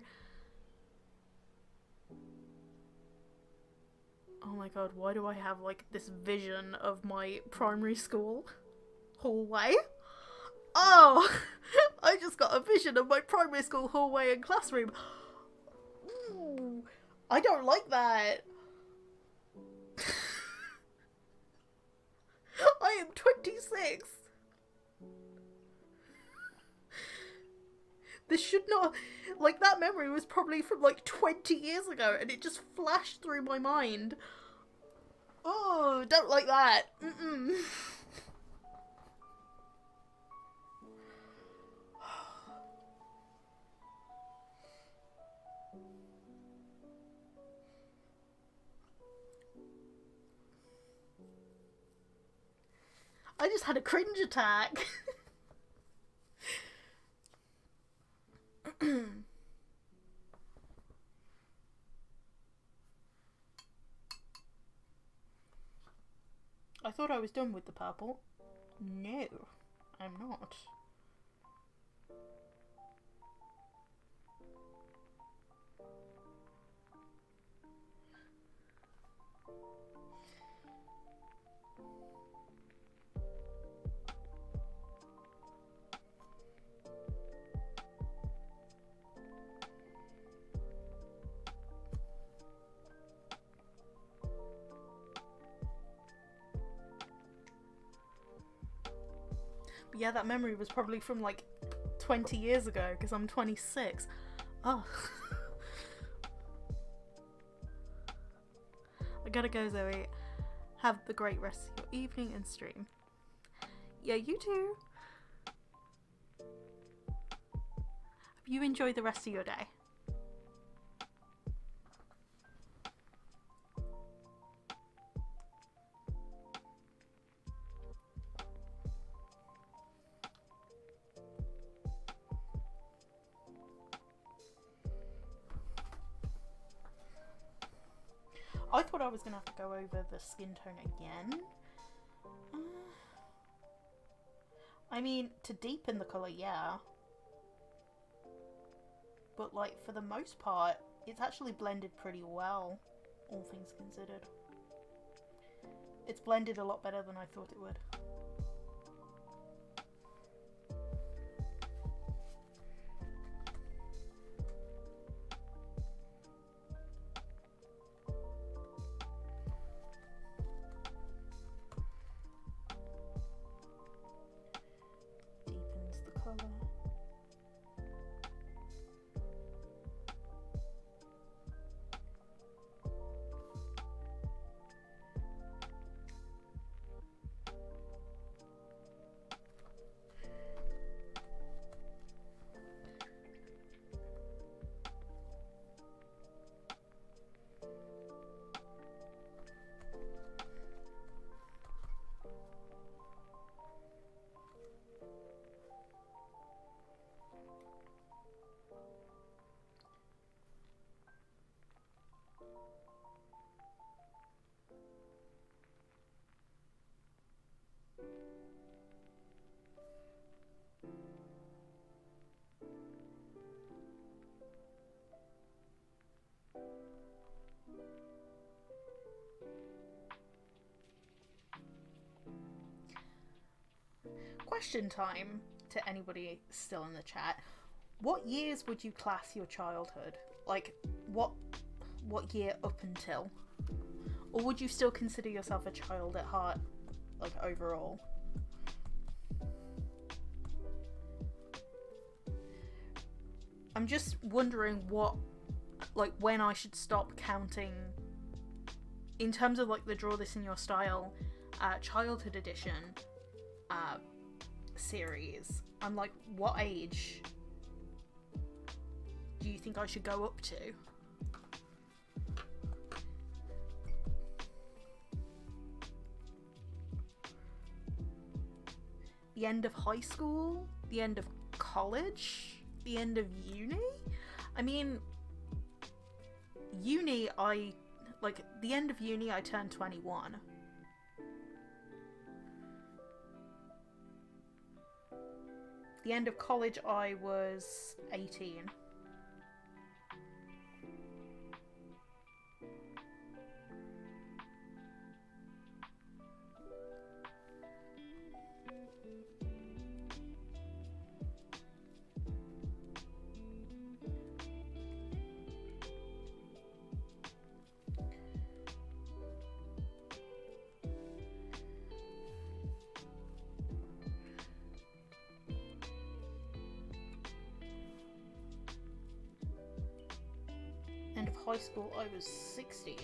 Oh my god, why do I have like this vision of my primary school hallway? Oh, I just got a vision of my primary school hallway and classroom. Ooh, I don't like that. I am 26. This should not... Like, that memory was probably from, like, 20 years ago, and it just flashed through my mind. Oh, don't like that. Mm-mm. I just had a cringe attack. I thought I was done with the purple. No, I'm not. But yeah, that memory was probably from like 20 years ago because I'm 26. Oh. I gotta go, Zoe. Have the great rest of your evening and stream. Yeah, you too. Hope you enjoy the rest of your day. I thought I was going to have to go over the skin tone again. I mean, to deepen the colour, yeah. But, like, for the most part, it's actually blended pretty well, all things considered. It's blended a lot better than I thought it would. Question time to anybody still in the chat. What years would you class your childhood? Like, what year up until? Or would you still consider yourself a child at heart, like, overall? I'm just wondering when I should stop counting in terms of, like, the Draw This in Your Style childhood edition series. I'm like, what age do you think I should go up to? The end of high school? The end of college? The end of uni? I mean, the end of uni I turned 21. The end of college I was 18. End of high school I was 16.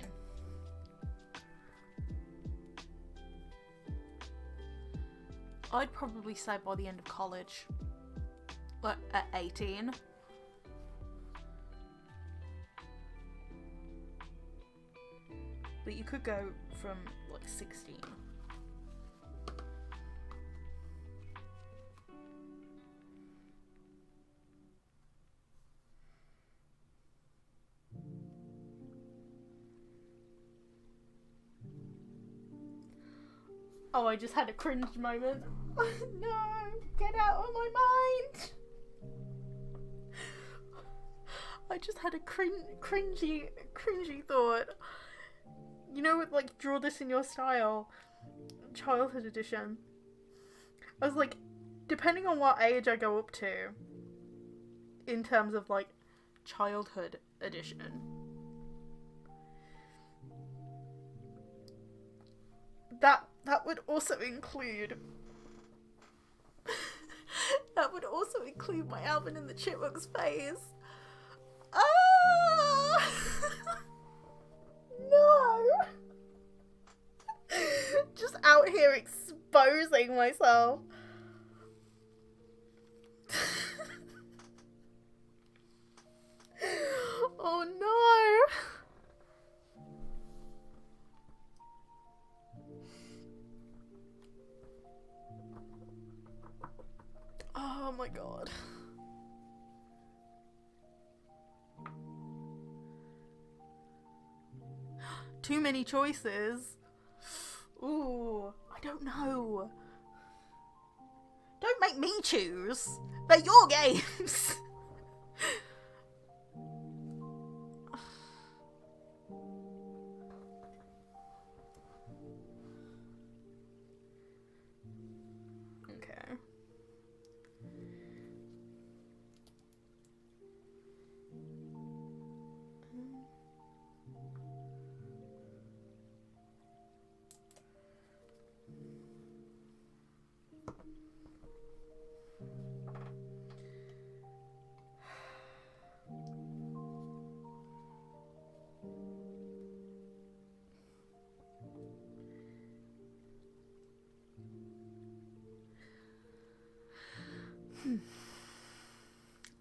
I'd probably say by the end of college, like at 18. But you could go from like 16. Oh, I just had a cringe moment. No, get out of my mind. I just had a cringy thought. You know, with like draw this in your style, childhood edition. I was like, depending on what age I go up to, in terms of like childhood edition, that would also include that would also include my Alvin and the Chipmunks phase. Ah! No! Just out here exposing myself. Oh no! Oh my god. Too many choices. Ooh, I don't know. Don't make me choose. They're your games. Okay.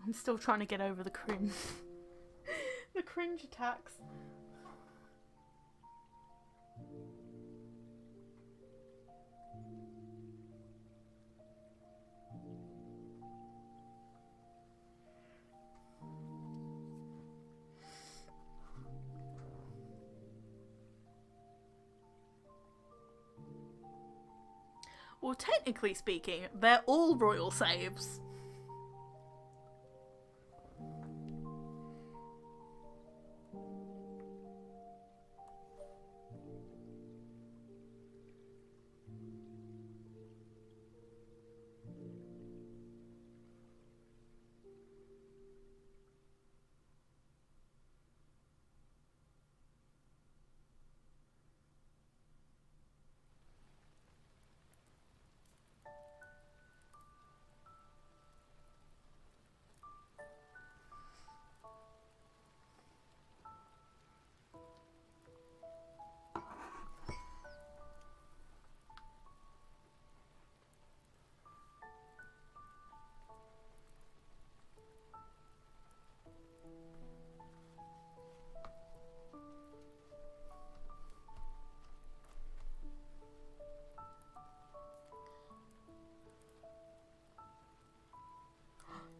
I'm still trying to get over the cringe. The cringe attacks. Well, technically speaking, they're all royal saves.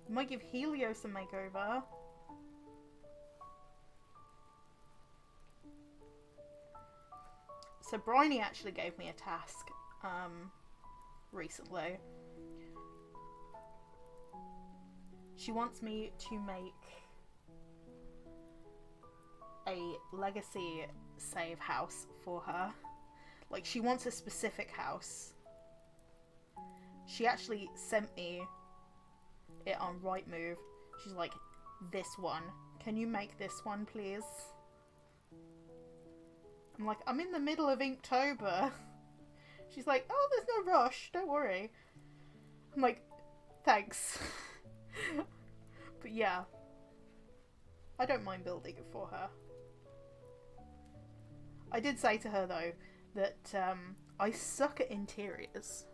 You might give Helios a makeover. So Bryony actually gave me a task recently. She wants me to make a legacy save house for her. Like, she wants a specific house. She actually sent me it on Rightmove. She's like, this one. Can you make this one, please? I'm like, I'm in the middle of Inktober. She's like, oh, there's no rush. Don't worry. I'm like, thanks. But yeah. I don't mind building it for her. I did say to her, though, that I suck at interiors.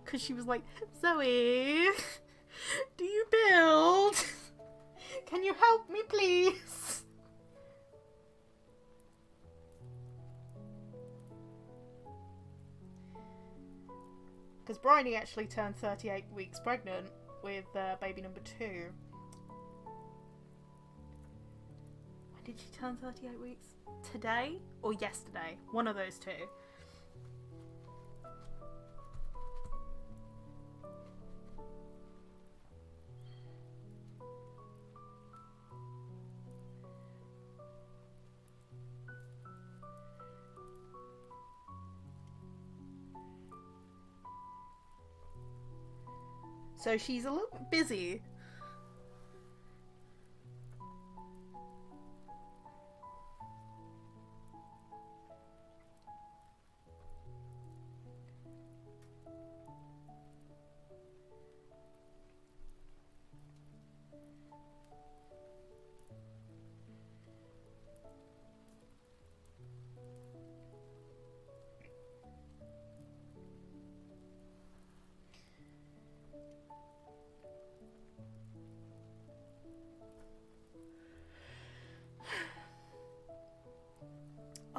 Because she was like, Zoe, do you build? Can you help me, please? Because Bryony actually turned 38 weeks pregnant with baby number 2. When did she turn 38 weeks? Today or yesterday? One of those two. So she's a little bit busy.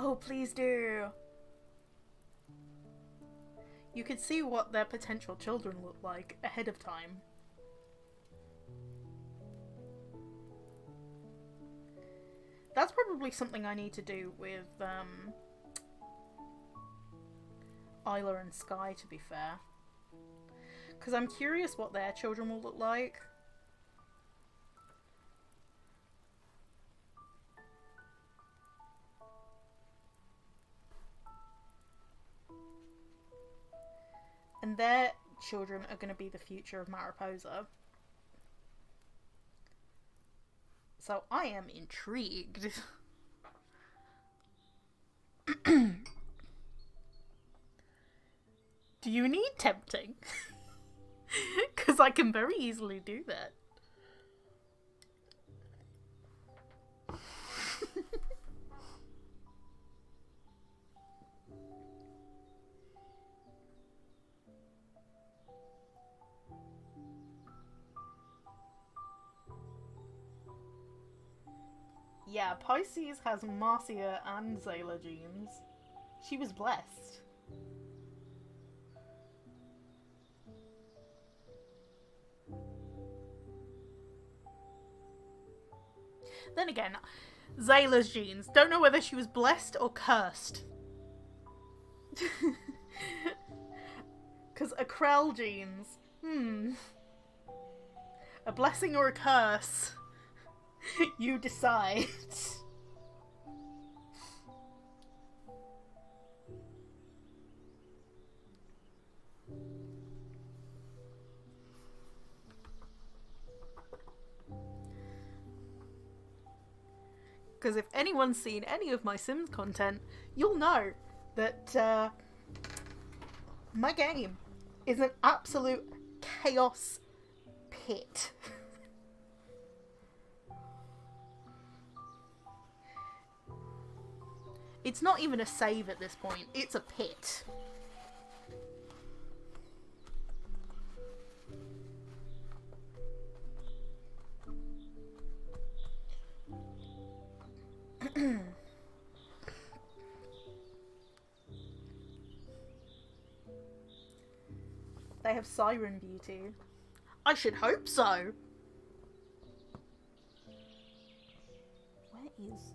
Oh, please do. You could see what their potential children look like ahead of time. That's probably something I need to do with Isla and Sky, to be fair. Because I'm curious what their children will look like. And their children are going to be the future of Mariposa. So I am intrigued. Do you need tempting? Because I can very easily do that. Yeah, Pisces has Marcia and Zayla genes. She was blessed. Then again, Zayla's genes. Don't know whether she was blessed or cursed. Because Akrel genes. A blessing or a curse? You decide. Because if anyone's seen any of my Sims content, you'll know that my game is an absolute chaos pit. It's not even a save at this point, it's a pit. They have siren beauty. I should hope so. Where is...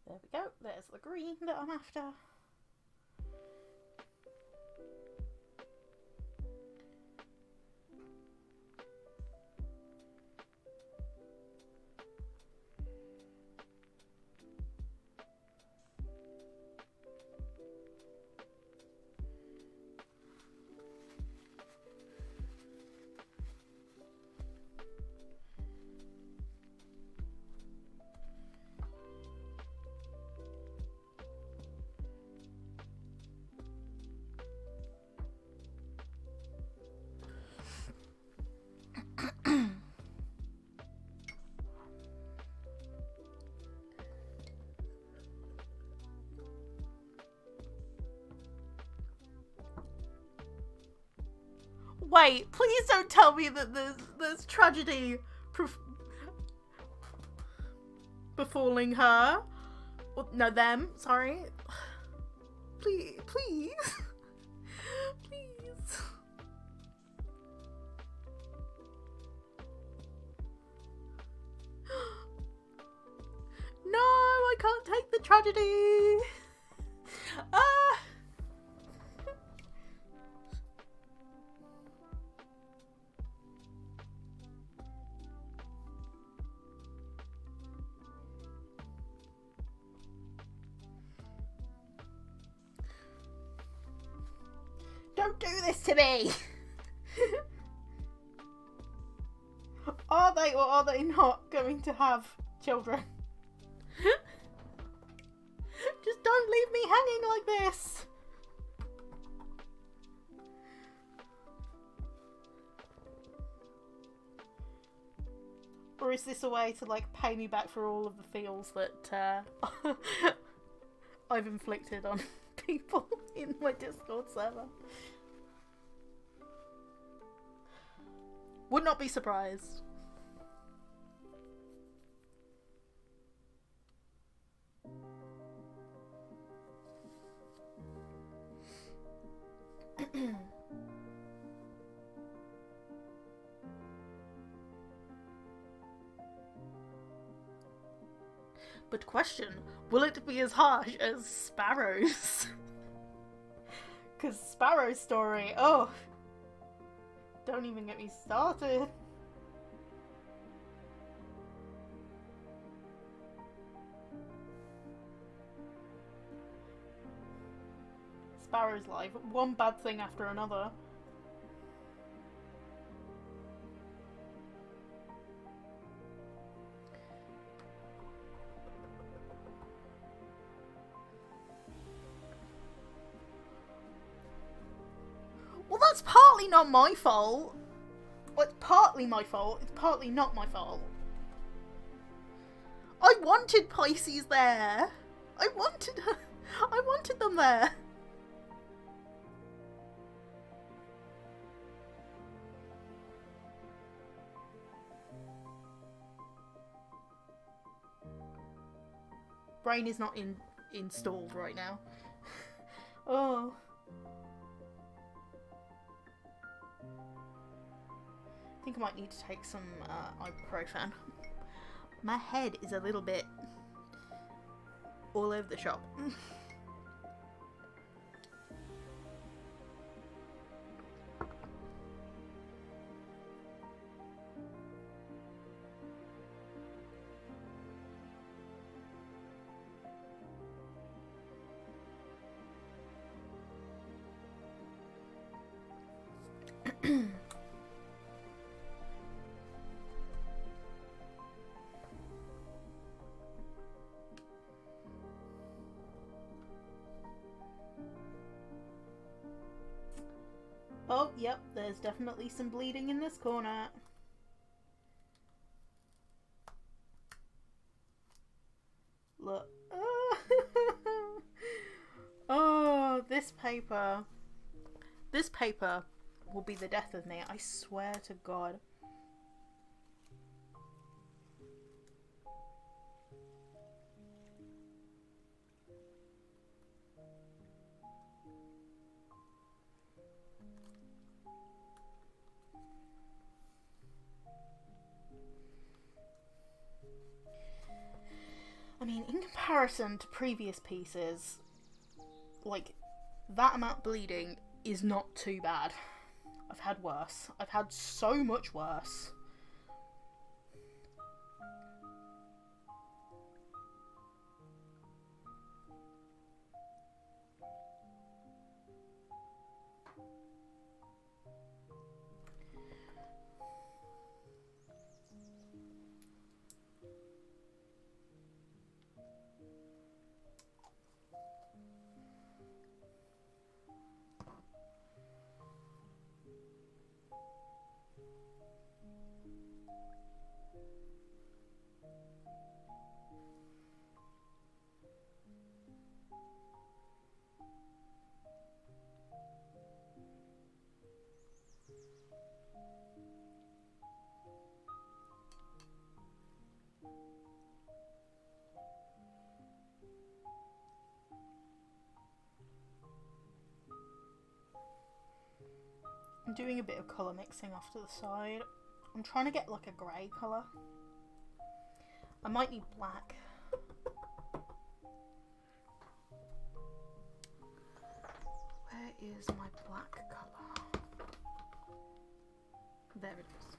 There we go, there's the green that I'm after. Wait, please don't tell me that there's tragedy befalling her. No, them. Sorry. Please. Please. No, I can't take the tragedy. Don't do this to me. Are they or are they not going to have children? Just don't leave me hanging like this. Or is this a way to, like, pay me back for all of the feels that I've inflicted on people in my Discord server? Would not be surprised. But question, will it be as harsh as Sparrow's? Because Sparrow's story, oh, don't even get me started. Sparrow's life, one bad thing after another. Well, that's partly not my fault. Well, it's partly my fault. It's partly not my fault. I wanted Pisces there. I wanted them there. Brain is not installed right now. Oh. I think I might need to take some ibuprofen. My head is a little bit all over the shop. Oh, yep, there's definitely some bleeding in this corner. Look. Oh, this paper. This paper will be the death of me, I swear to God. I mean, in comparison to previous pieces, like, that amount of bleeding is not too bad. I've had worse. I've had so much worse. I'm doing a bit of colour mixing off to the side. I'm trying to get like a grey colour. I might need black. Where is my black colour? There it is.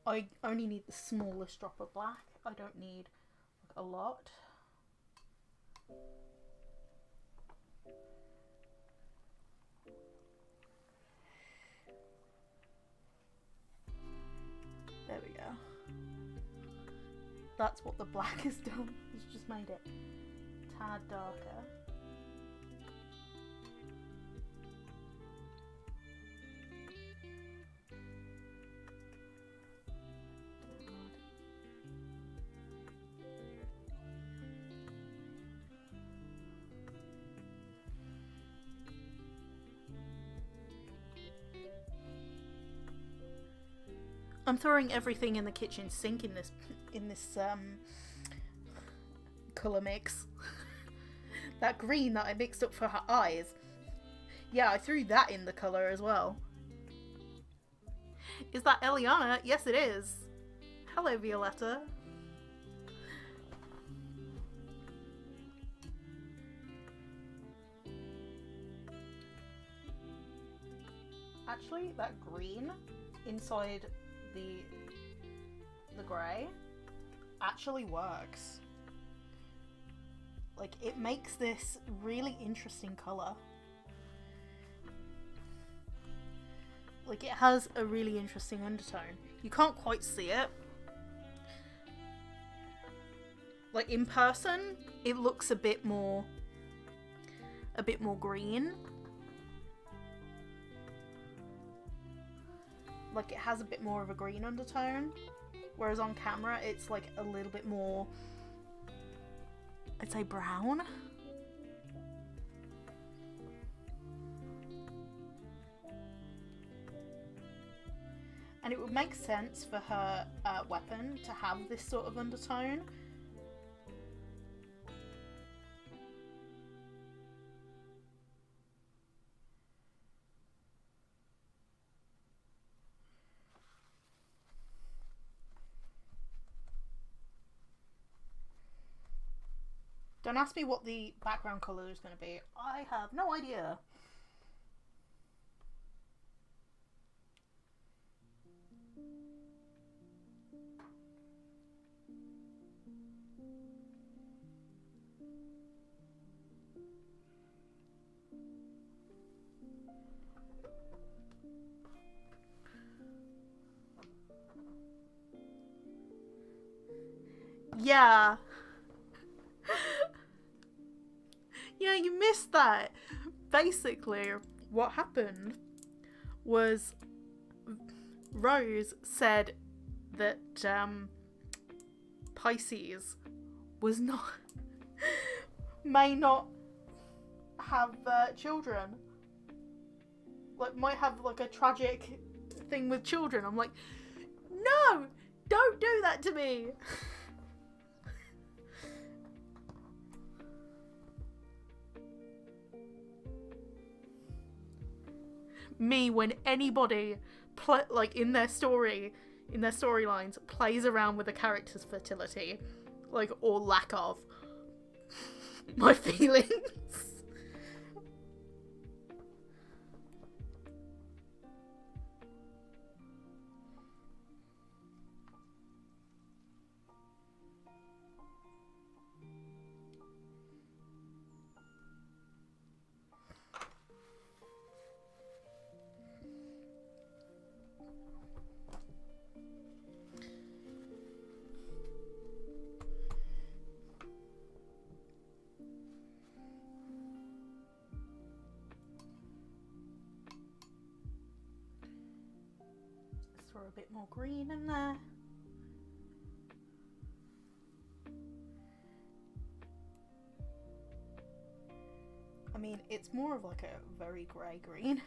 I only need the smallest drop of black. I don't need like, a lot. There we go. That's what the black has done. It's just made it a tad darker. I'm throwing everything in the kitchen sink in this colour mix. That green that I mixed up for her eyes. Yeah, I threw that in the colour as well. Is that Eliana? Yes, it is. Hello, Violetta. Actually, that green inside the grey actually works. Like, it makes this really interesting colour. Like, it has a really interesting undertone. You can't quite see it. Like, in person, it looks a bit more green. Like, it has a bit more of a green undertone, whereas on camera it's like a little bit more, I'd say, brown. And it would make sense for her weapon to have this sort of undertone. Don't ask me what the background colour is going to be. I have no idea. Yeah. Yeah, you missed that. Basically, what happened was Rose said that Pisces was not may not have children. Like, might have like a tragic thing with children. I'm like, no, don't do that to me. Me, when anybody like in their storylines plays around with a character's fertility, like, or lack of, my feelings. Throw a bit more green in there. I mean, it's more of like a very grey green.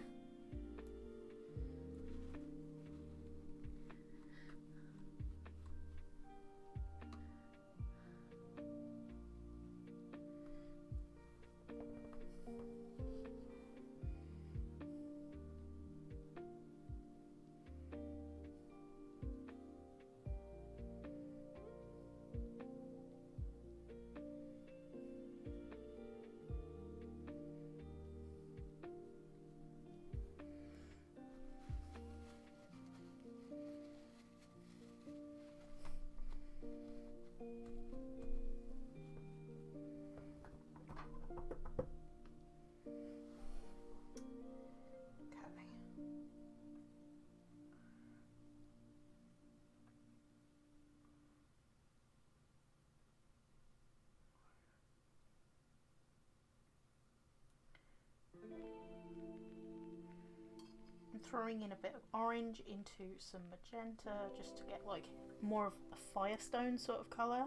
throwing in a bit of orange into some magenta just to get like more of a firestone sort of colour.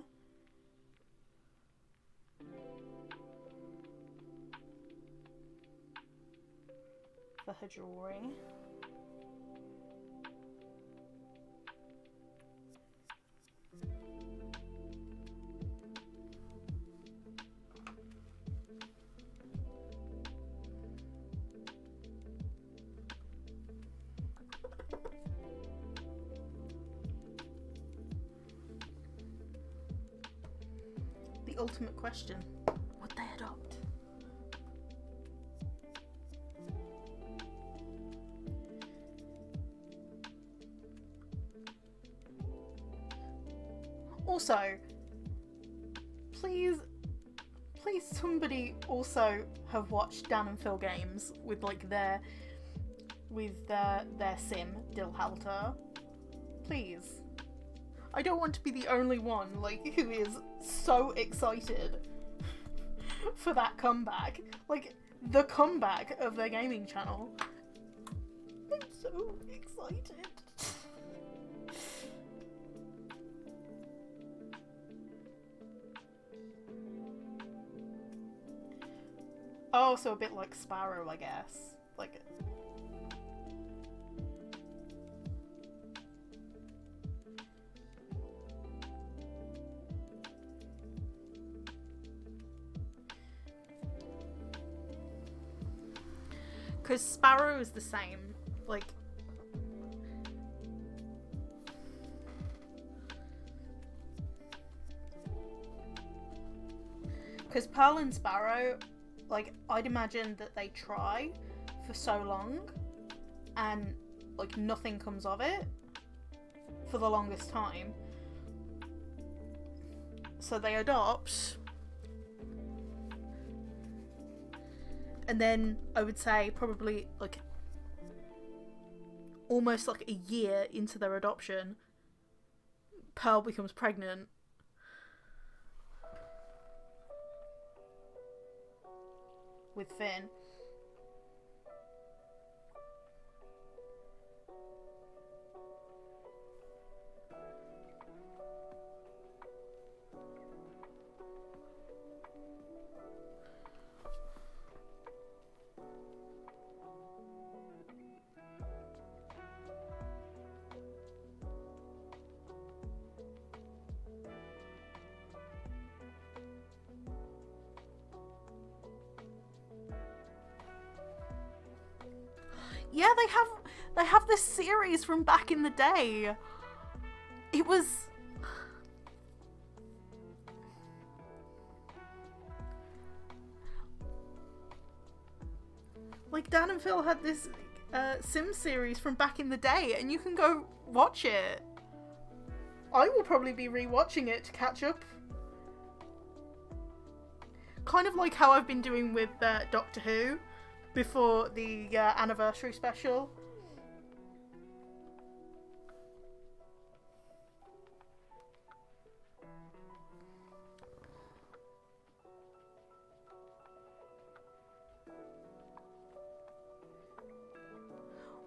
For her jewellery. The ultimate question, would they adopt? Also, please somebody also have watched Dan and Phil games with like their sim, Dillhalter. Please. I don't want to be the only one like who is so excited for that comeback. Like the comeback of their gaming channel. I'm so excited. Oh, so a bit like Sparrow, I guess. Like, because Sparrow is the same. Like, because Pearl and Sparrow, like, I'd imagine that they try for so long and, like, nothing comes of it for the longest time. So they adopt. And then I would say probably, like, almost like a year into their adoption, Pearl becomes pregnant. With Finn. Yeah, they have this series from back in the day. It was like Dan and Phil had this Sim series from back in the day, and you can go watch it. I will probably be rewatching it to catch up. Kind of like how I've been doing with Doctor Who. Before the anniversary special.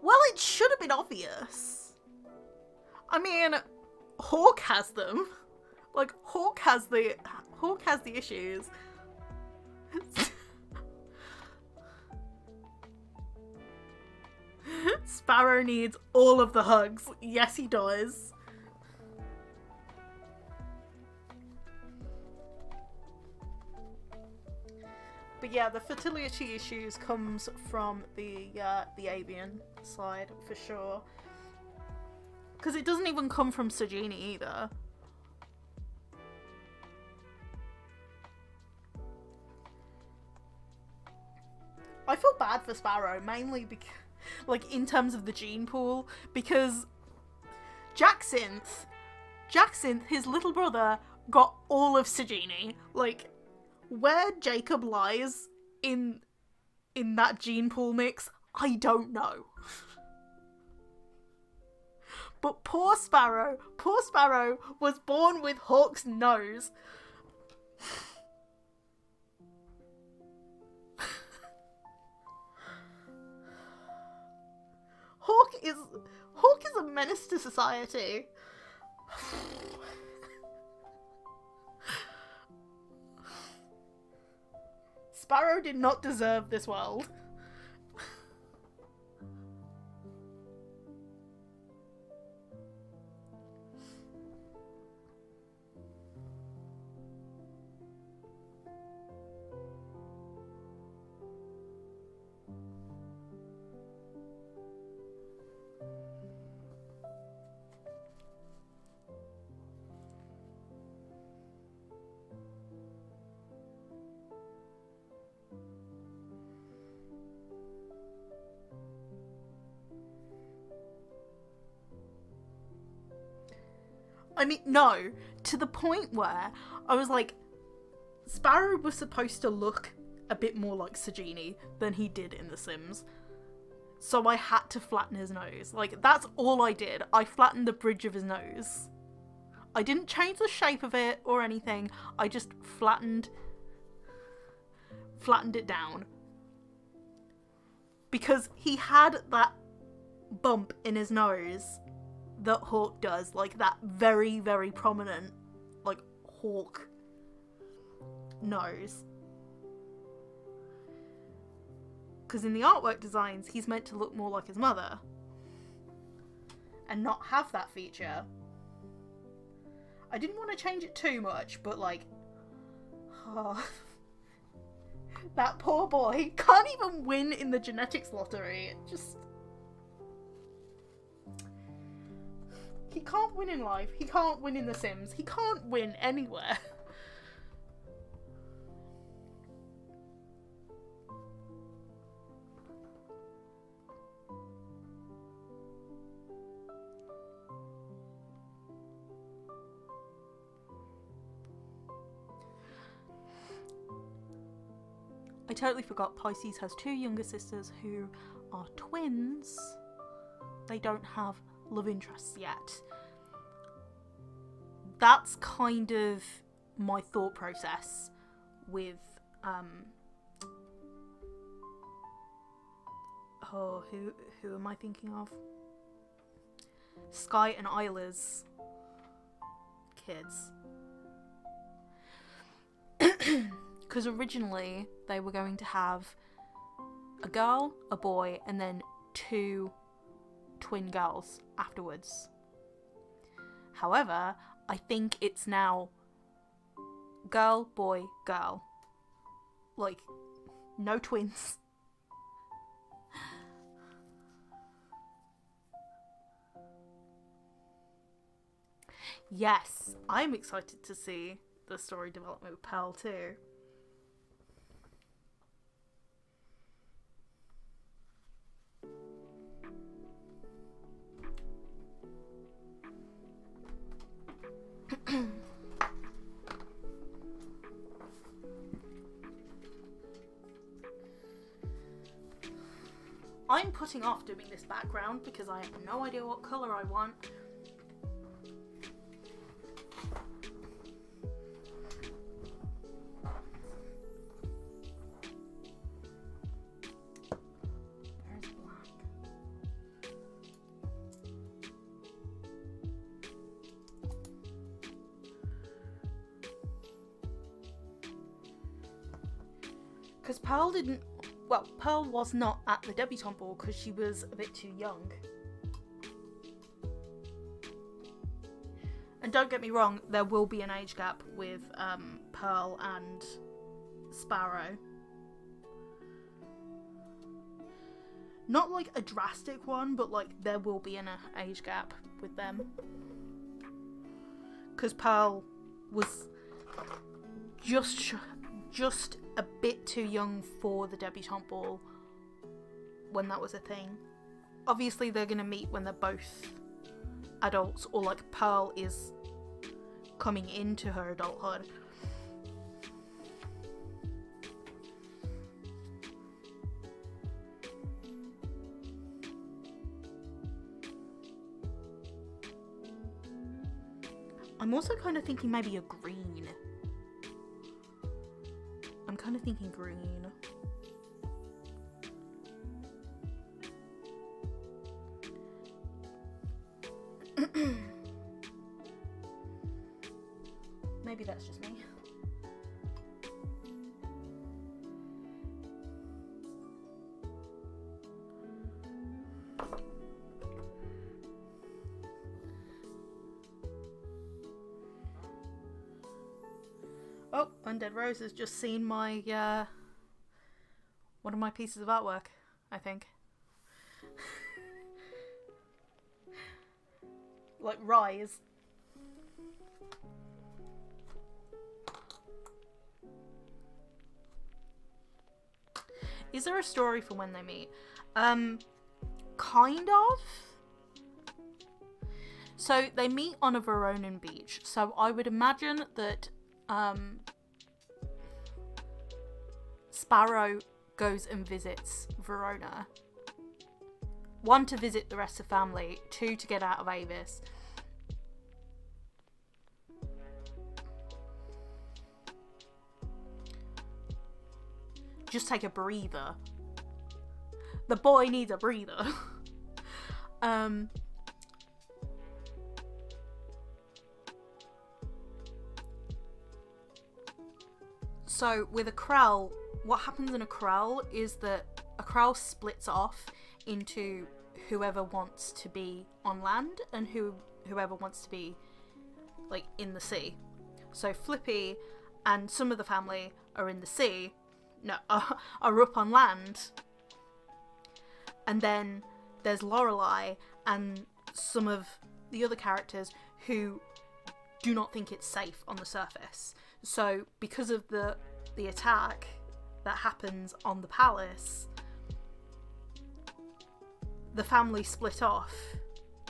Well, it should have been obvious. I mean, Hawk has them. Like, Hawk has the issues. Sparrow needs all of the hugs. Yes, he does. But yeah, the fertility issues comes from the avian side for sure. Because it doesn't even come from Sajini either. I feel bad for Sparrow, mainly because, like, in terms of the gene pool, because Jacinth, his little brother, got all of Sajini. Like, where Jacob lies in that gene pool mix, I don't know. But poor Sparrow was born with Hawk's nose. Hawk is a menace to society. Sparrow did not deserve this world. I mean, no, to the point where I was like, Sparrow was supposed to look a bit more like Sagini than he did in The Sims. So I had to flatten his nose. Like, that's all I did. I flattened the bridge of his nose. I didn't change the shape of it or anything. I just flattened it down. Because he had that bump in his nose that Hawk does, like that very, very prominent, like, Hawk nose. Because in the artwork designs, he's meant to look more like his mother and not have that feature. I didn't want to change it too much, but like, oh, that poor boy can't even win in the genetics lottery. It just... He can't win in life. He can't win in The Sims. He can't win anywhere. I totally forgot Pisces has two younger sisters who are twins. They don't have love interests yet. That's kind of my thought process with who am I thinking of? Sky and Isla's kids. Because originally they were going to have a girl, a boy, and then two twin girls afterwards. However, I think it's now girl, boy, girl. Like, no twins. Yes, I'm excited to see the story development with Pearl too. I'm putting off doing this background because I have no idea what colour I want. Where's black? Because Pearl was not at the debutante ball because she was a bit too young. And don't get me wrong, there will be an age gap with Pearl and Sparrow. Not like a drastic one, but like there will be an age gap with them. Because Pearl was just a bit too young for the debutante ball when that was a thing. Obviously they're gonna meet when they're both adults, or like Pearl is coming into her adulthood. I'm also kind of thinking maybe a green. I'm kind of thinking green. maybe that's just me. Oh, Undead Rose has just seen my, one of my pieces of artwork, I think. Like, Rise. Is there a story for when they meet? Kind of. So, they meet on a Veronan beach. So, I would imagine that, Sparrow goes and visits Verona. 1, to visit the rest of the family. 2, to get out of Avis. Just take a breather. The boy needs a breather. So with a kraal, what happens in a kraal is that a kraal splits off into whoever wants to be on land and whoever wants to be like in the sea. So Flippy and some of the family are in the sea, are up on land. And then there's Lorelei and some of the other characters who do not think it's safe on the surface. So because of the attack that happens on the palace, the family split off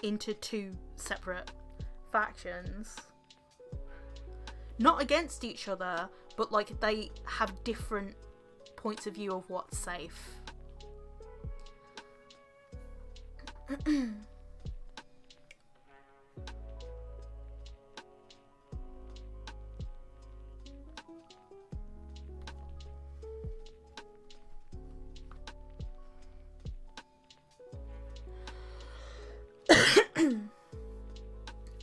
into 2 separate factions. Not against each other, but like they have different points of view of what's safe.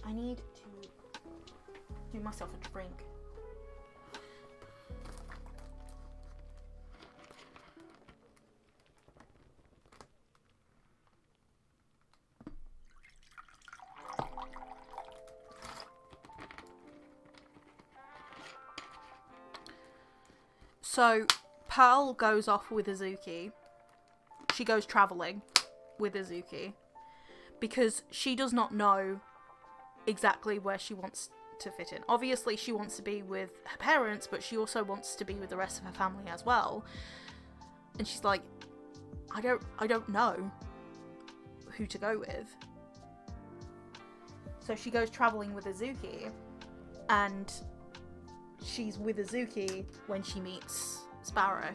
I need to do myself a drink. So, Pearl goes off with Azuki. She goes travelling with Azuki because she does not know exactly where she wants to fit in. Obviously, she wants to be with her parents, but she also wants to be with the rest of her family as well. And she's like, I don't know who to go with. So she goes travelling with Azuki, and she's with Azuki when she meets Sparrow.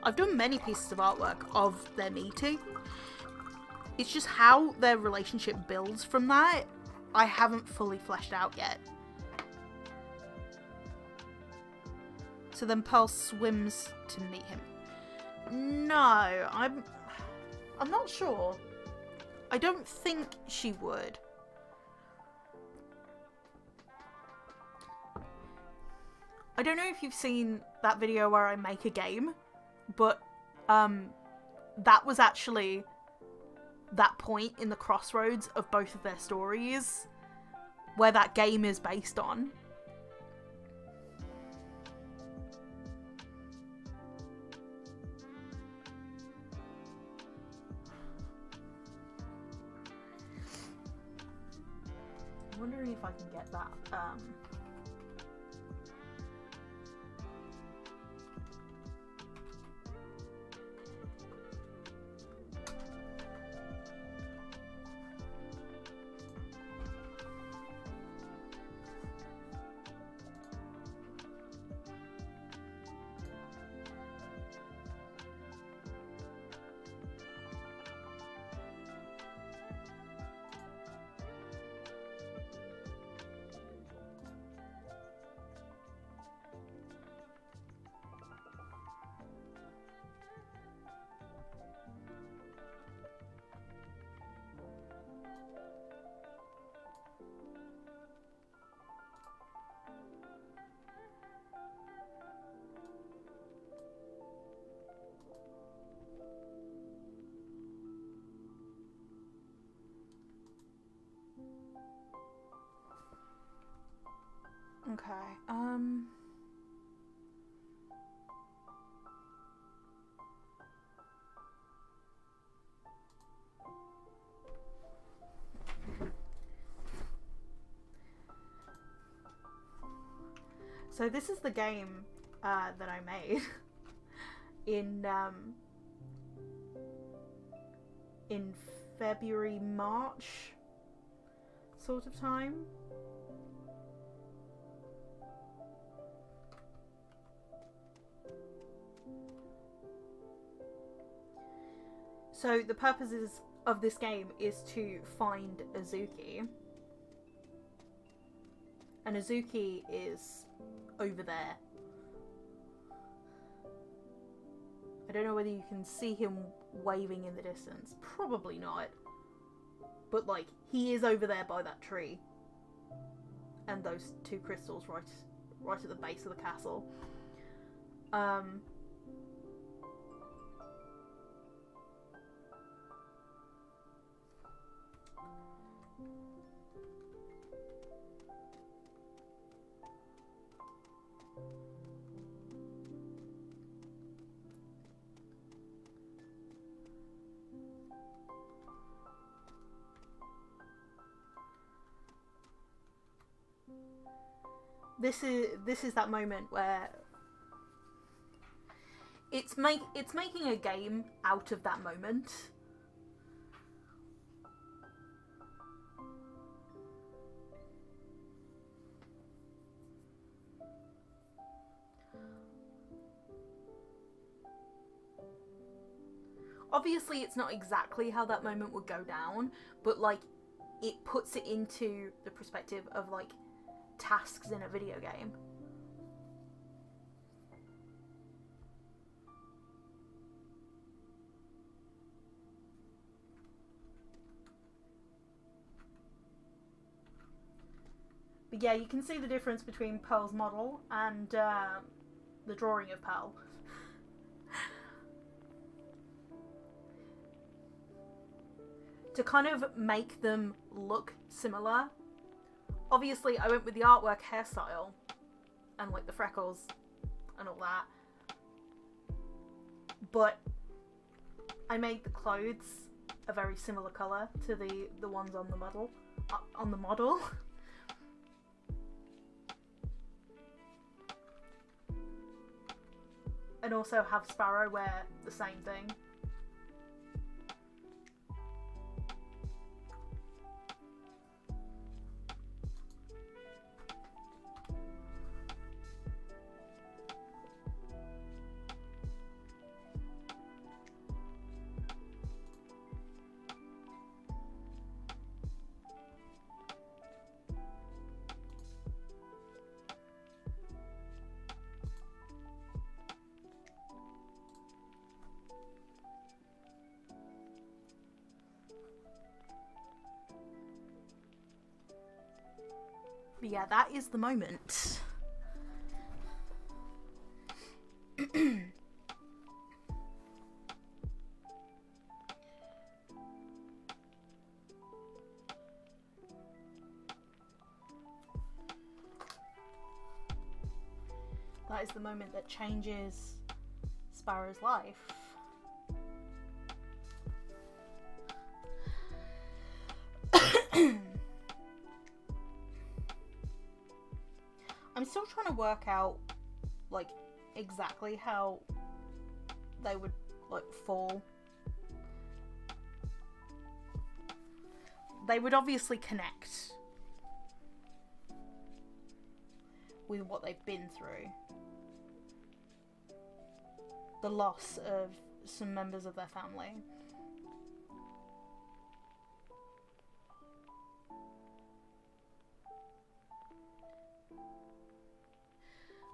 I've done many pieces of artwork of their meeting. It's just how their relationship builds from that, I haven't fully fleshed out yet. So then Pearl swims to meet him. No, I'm not sure. I don't think she would. I don't know if you've seen that video where I make a game, but that was actually that point in the crossroads of both of their stories where that game is based on. I'm wondering if I can get that So this is the game that I made in February, March sort of time. So the purposes of this game is to find Azuki. And Azuki is over there. I don't know whether you can see him waving in the distance. Probably not. But, like, he is over there by that tree. And those two crystals right at the base of the castle. This is that moment where it's making a game out of that moment. Obviously, it's not exactly how that moment would go down, but, like, it puts it into the perspective of, like, tasks in a video game. But yeah, you can see the difference between Pearl's model and the drawing of Pearl. To kind of make them look similar, obviously I went with the artwork hairstyle and, like, the freckles and all that, but I made the clothes a very similar colour to the ones on the model. And also have Sparrow wear the same thing. But yeah, that is the moment. That is the moment that changes Sparrow's life. I'm still trying to work out, like, exactly how they would, like, fall. They would obviously connect with what they've been through. The loss of some members of their family.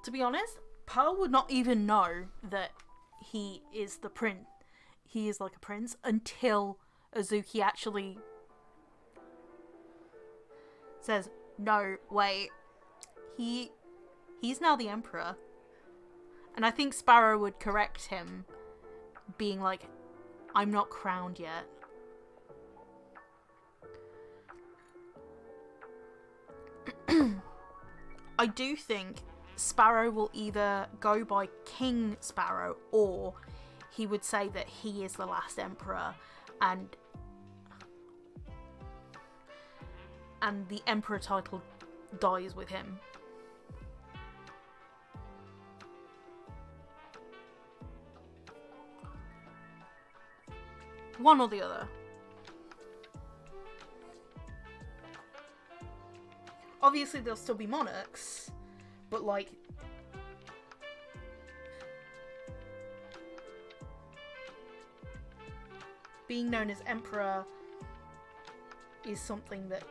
To be honest, Pearl would not even know that he is the prince. He is like a prince until Azuki actually says, "No, wait. He's now the emperor." And I think Sparrow would correct him, being like, "I'm not crowned yet." I do think Sparrow will either go by King Sparrow, or he would say that he is the last emperor, and the emperor title dies with him. One or the other. Obviously there'll still be monarchs, but like, being known as emperor is something that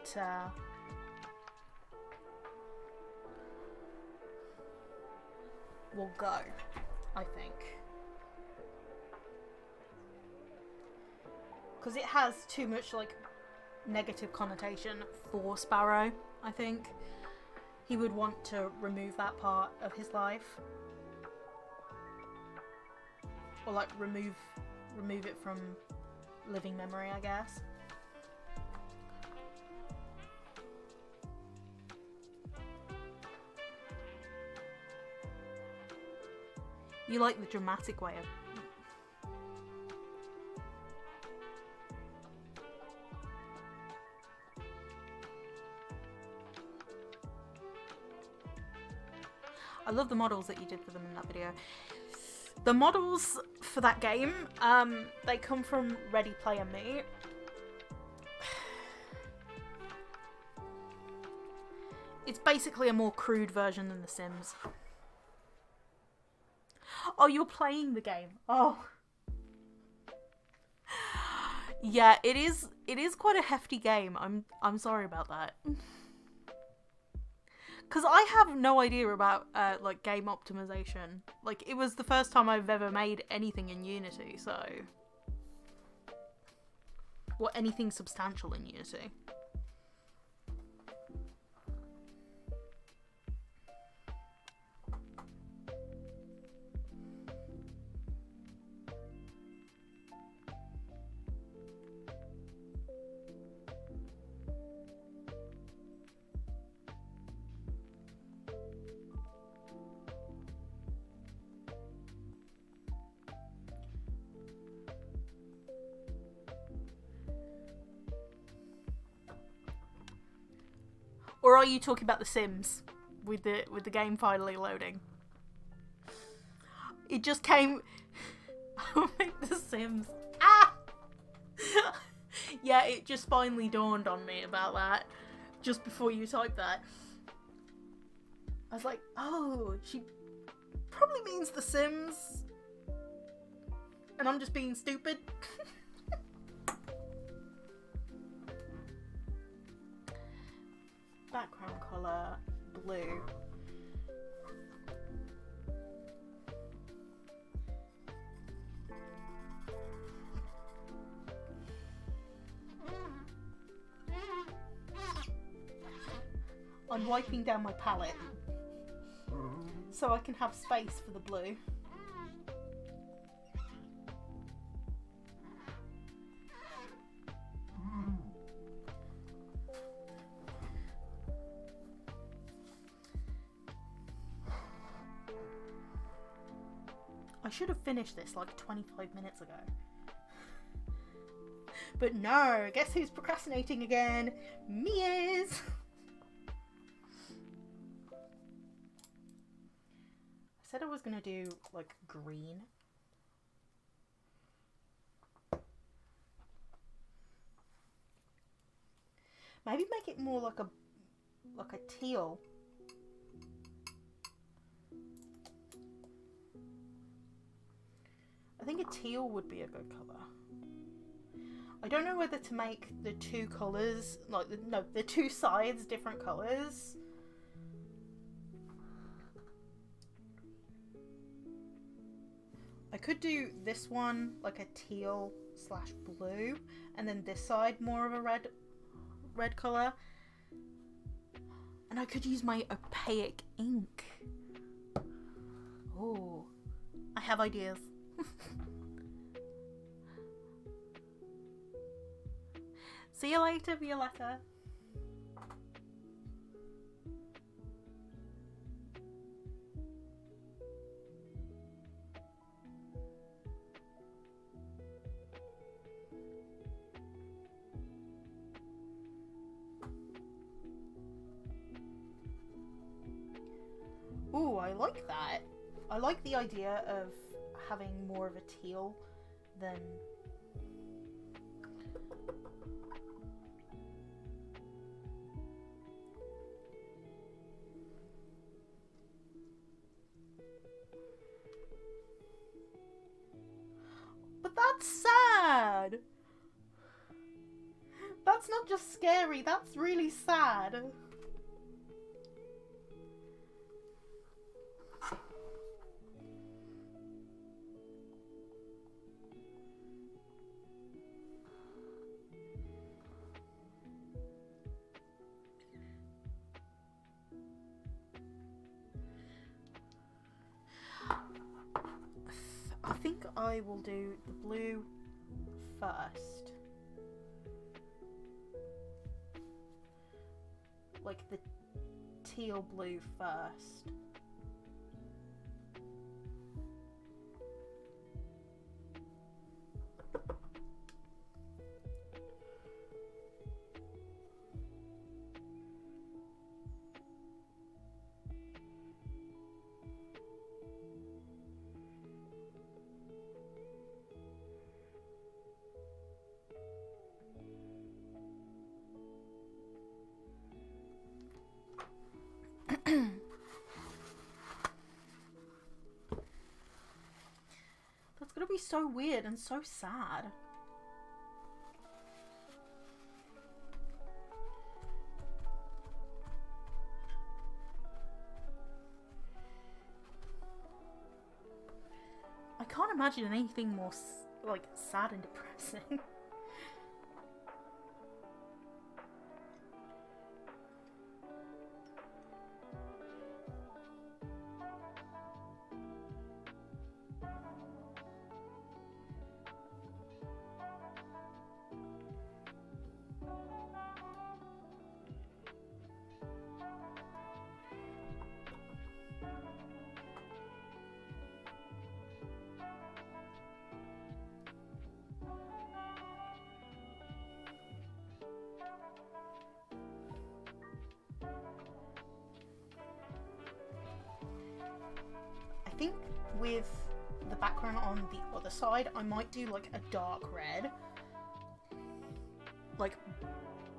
will go, I think. Because it has too much like negative connotation for Sparrow, I think. He would want to remove that part of his life. Or like remove it from living memory, I guess. You like the dramatic way of... I love the models that you did for them in that video. The models for that game, they come from Ready Player Me. It's basically a more crude version than The Sims. Oh, you're playing the game. Oh. Yeah, it is quite a hefty game. I'm sorry about that. Because I have no idea about, like, game optimization. Like, it was the first time I've ever made anything in Unity, so... Or anything substantial in Unity. Or are you talking about The Sims with the game finally loading? It just came. Oh my, The Sims. Ah. Yeah, it just finally dawned on me about that just before you typed that. I was like, oh, she probably means The Sims, and I'm just being stupid. Background colour, blue. I'm wiping down my palette so I can have space for the blue. I should have finished this like 25 minutes ago. But no, guess who's procrastinating again? Me is! I said I was gonna do like green. Maybe make it more like a teal. I think a teal would be a good colour. I don't know whether to make the two colours, like, the two sides different colours. I could do this one like a teal / blue, and then this side more of a red colour. And I could use my opaque ink. Oh, I have ideas. See you later, Violetta. like that. I like the idea of having more of a teal than... But that's sad! That's not just scary, that's really sad. I think I will do the blue first. Like the teal blue first. That's gonna be so weird and so sad. I can't imagine anything more like sad and depressing. I think with the background on the other side, I might do like a dark red. Like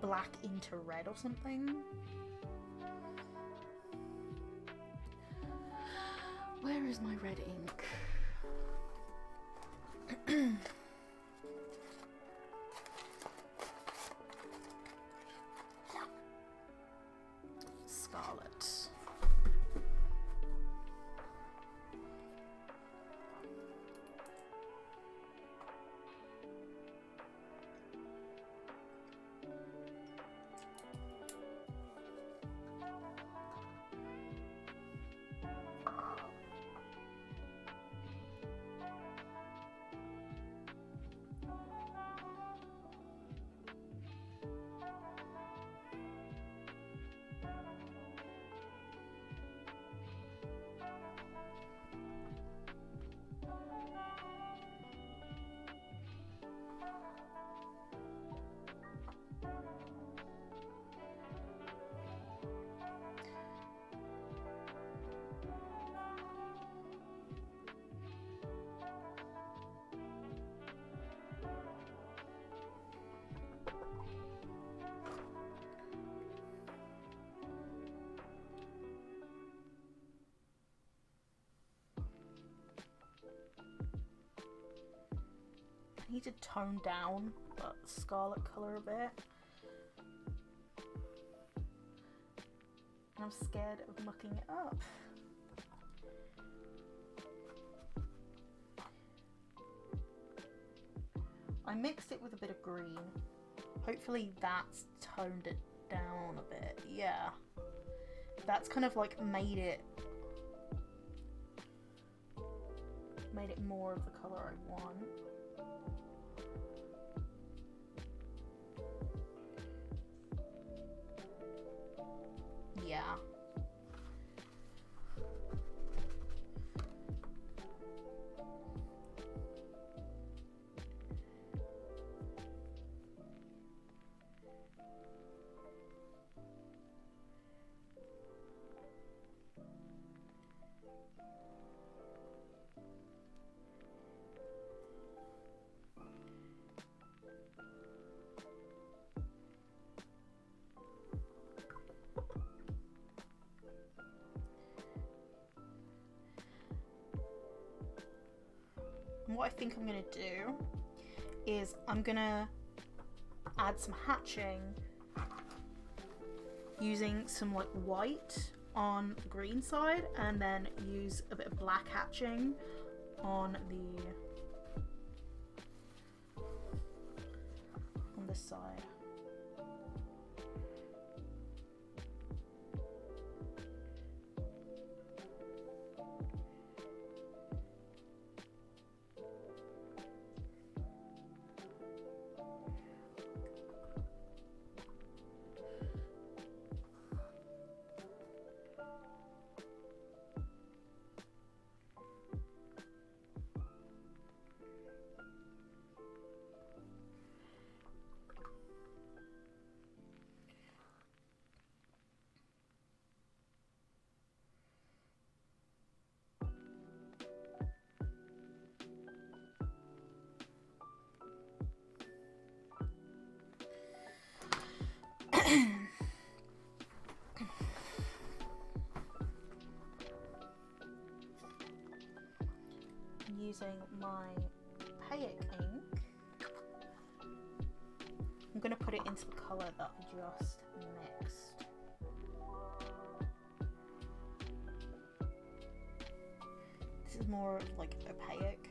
black into red or something. Where is my red ink? Scarlet. I need to tone down that scarlet colour a bit. I'm scared of mucking it up. I mixed it with a bit of green. Hopefully that's toned it down a bit. Yeah. That's kind of like made it more of the colour I want. Yeah. And what I think I'm going to do is I'm going to add some hatching using some like white on the green side, and then use a bit of black hatching on this side. Using my opaque ink, I'm going to put it into the colour that I just mixed. This is more like opaque.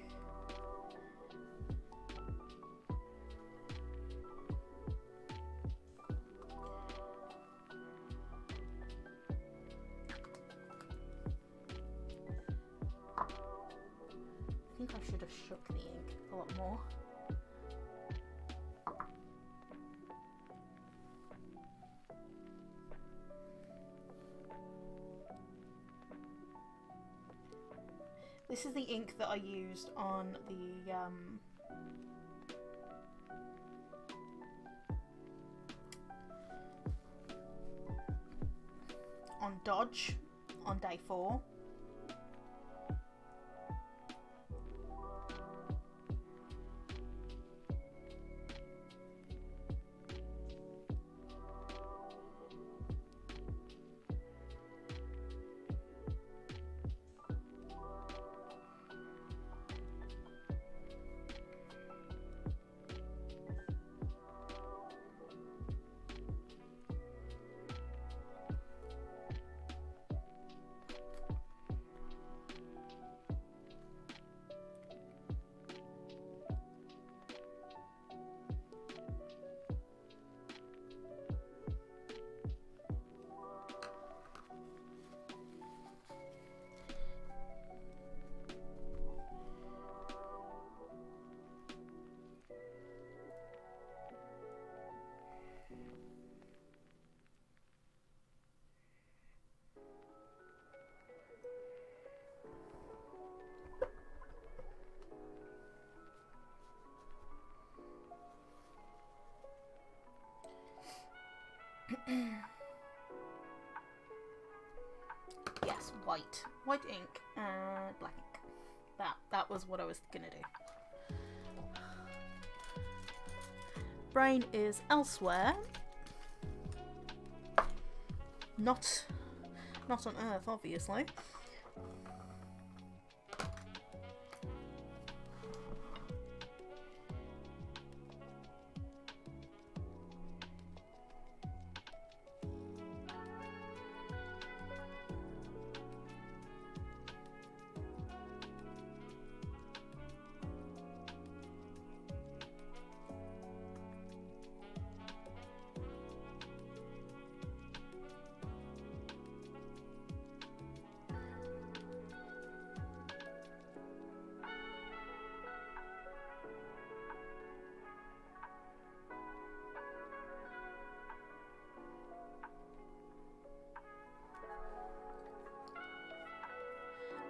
I think I should have shook the ink a lot more. This is the ink that I used on the on Dodge on day 4. Yes, white ink and black ink. That was what I was gonna do. Brain is elsewhere, not on Earth, obviously.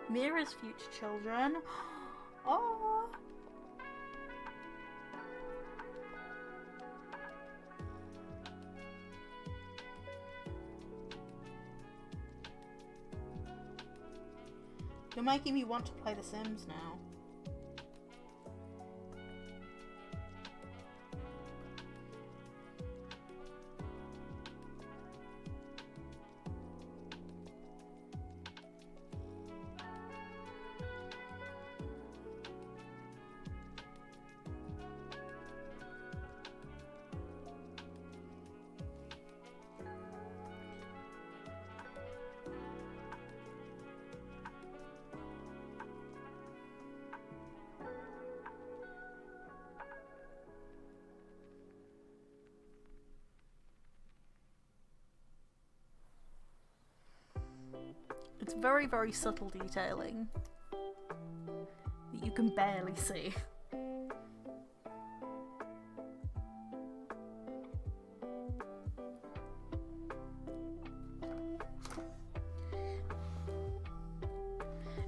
Mira's future children. Oh. You're making me want to play The Sims now. very, very subtle detailing that you can barely see.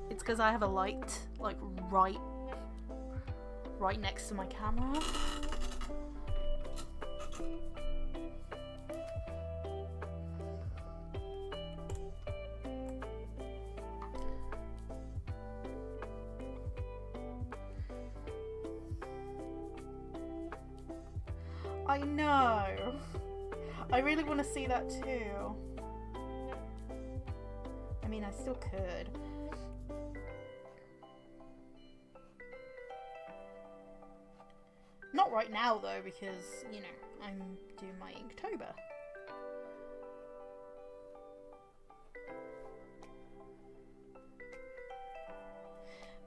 It's because I have a light like right next to my camera. I know. I really want to see that too. I mean, I still could. Not right now though, because, you know, I'm doing my Inktober.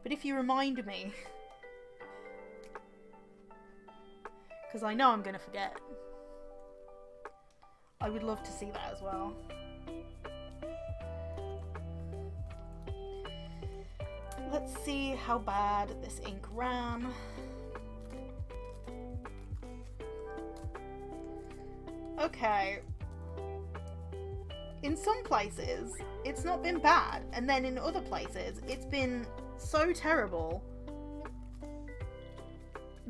But if you remind me, because I know I'm going to forget, I would love to see that as well. Let's see how bad this ink ran. Okay. In some places, it's not been bad, and then in other places, it's been so terrible.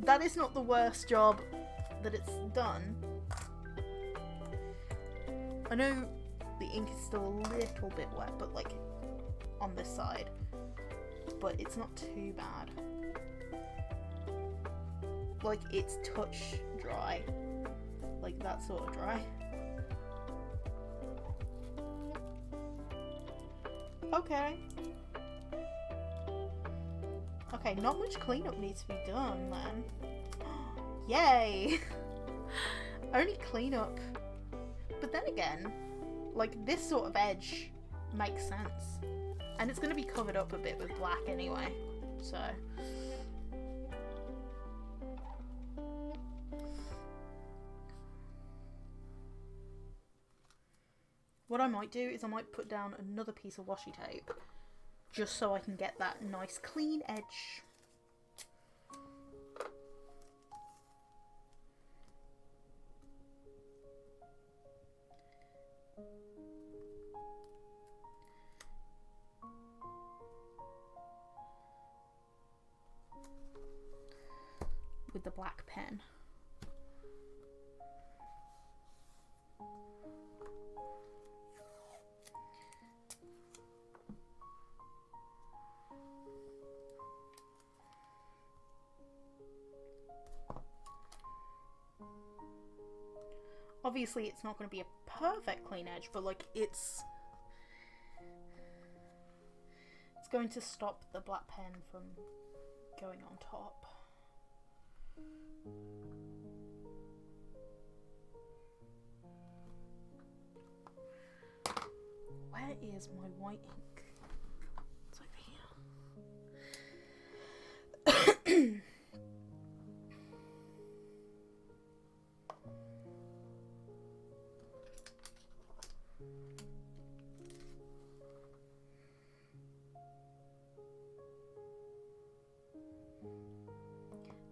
That is not the worst job that it's done. I know the ink is still a little bit wet, but like on this side, but it's not too bad. Like it's touch dry, like that sort of dry. Okay. Okay, not much cleanup needs to be done then. Yay! Only cleanup. But then again, like this sort of edge makes sense. And it's going to be covered up a bit with black anyway, so. What I might do is I might put down another piece of washi tape just so I can get that nice clean edge. With the black pen. Obviously it's not going to be a perfect clean edge, but like it's going to stop the black pen from going on top. Where is my white ink? It's over here.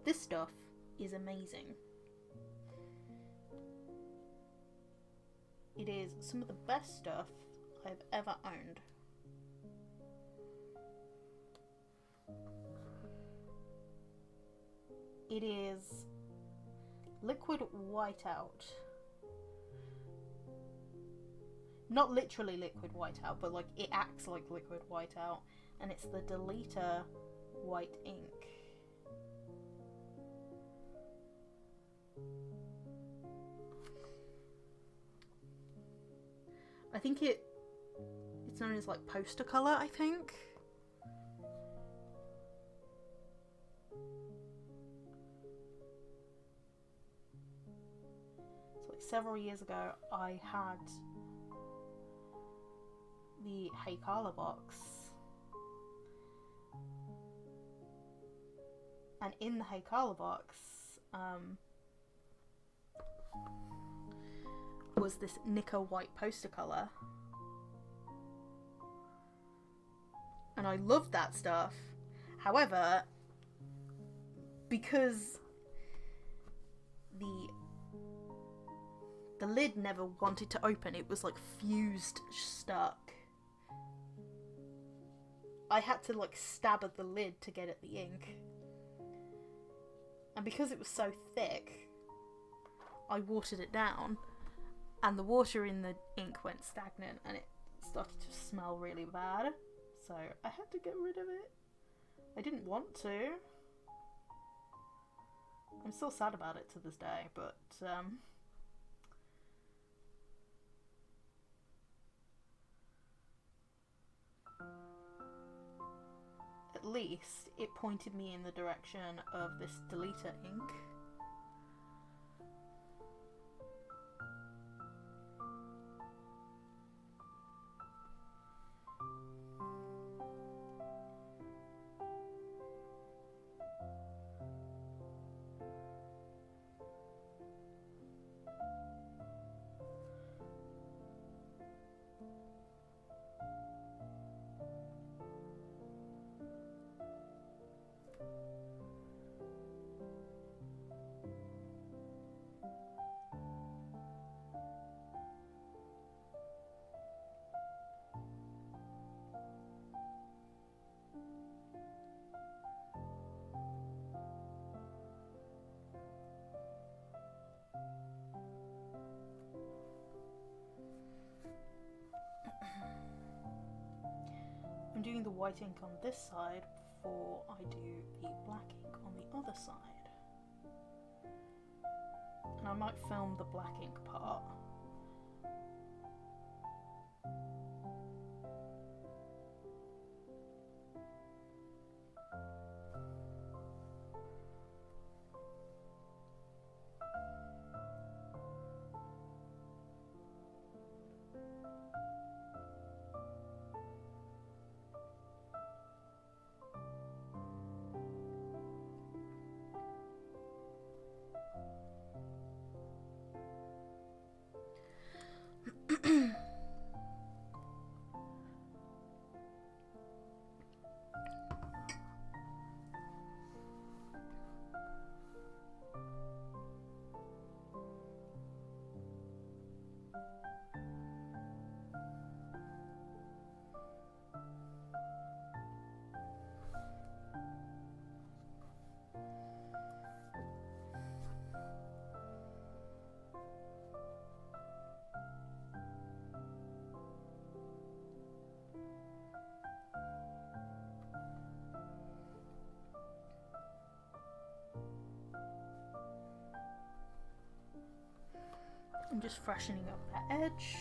This stuff is amazing. It is some of the best stuff I've ever owned. It is liquid whiteout. Not literally liquid whiteout, but like it acts like liquid whiteout, and it's the Deleter white ink. I think it's known as like poster color, I think. So like several years ago I had the Hey Carla box, and in the Hey Carla box was this Nicka white poster colour, and I loved that stuff. However, because the lid never wanted to open, it was like fused stuck. I had to like stab at the lid to get at the ink. And because it was so thick, I watered it down, and the water in the ink went stagnant and it started to smell really bad. So I had to get rid of it. I didn't want to. I'm still sad about it to this day, but at least it pointed me in the direction of this deleter ink. I'm doing the white ink on this side before I do the black ink on the other side. And I might film the black ink part. I'm just freshening up that edge.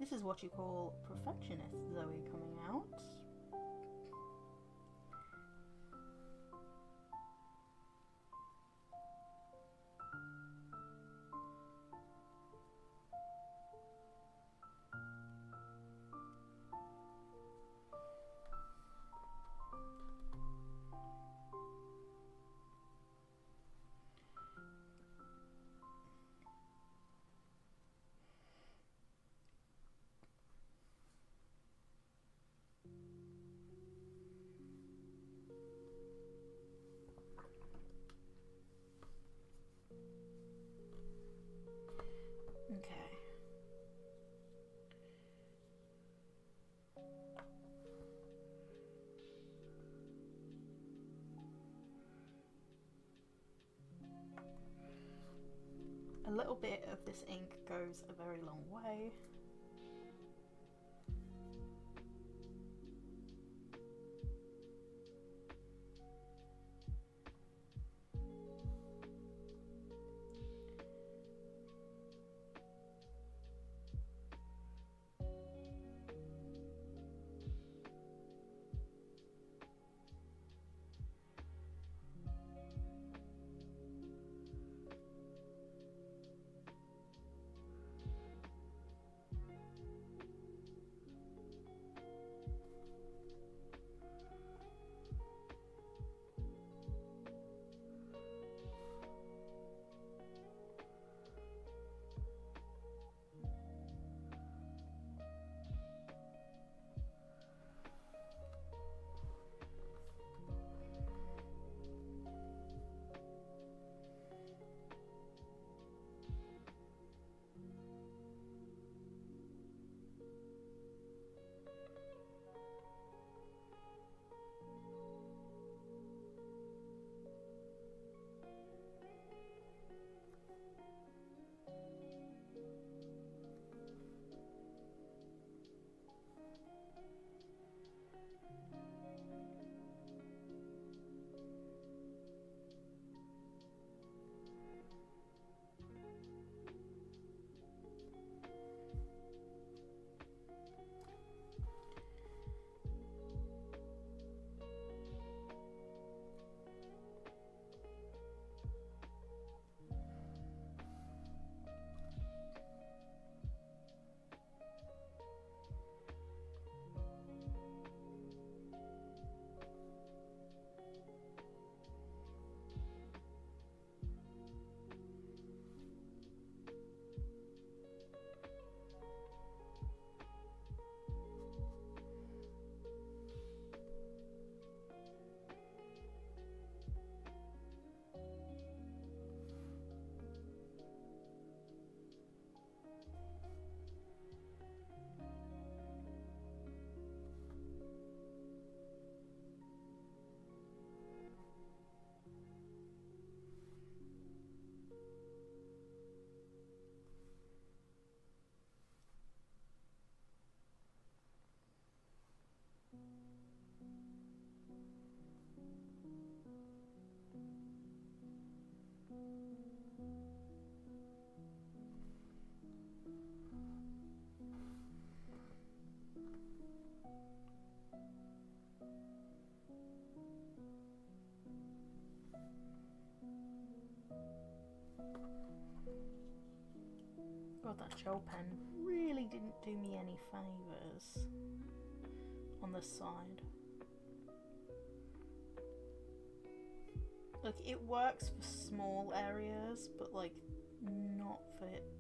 This is what you call perfectionist Zoe coming out. Okay. A little bit of this ink goes a very long way. God, that gel pen really didn't do me any favours on the side. Like, it works for small areas, but like not for huge areas.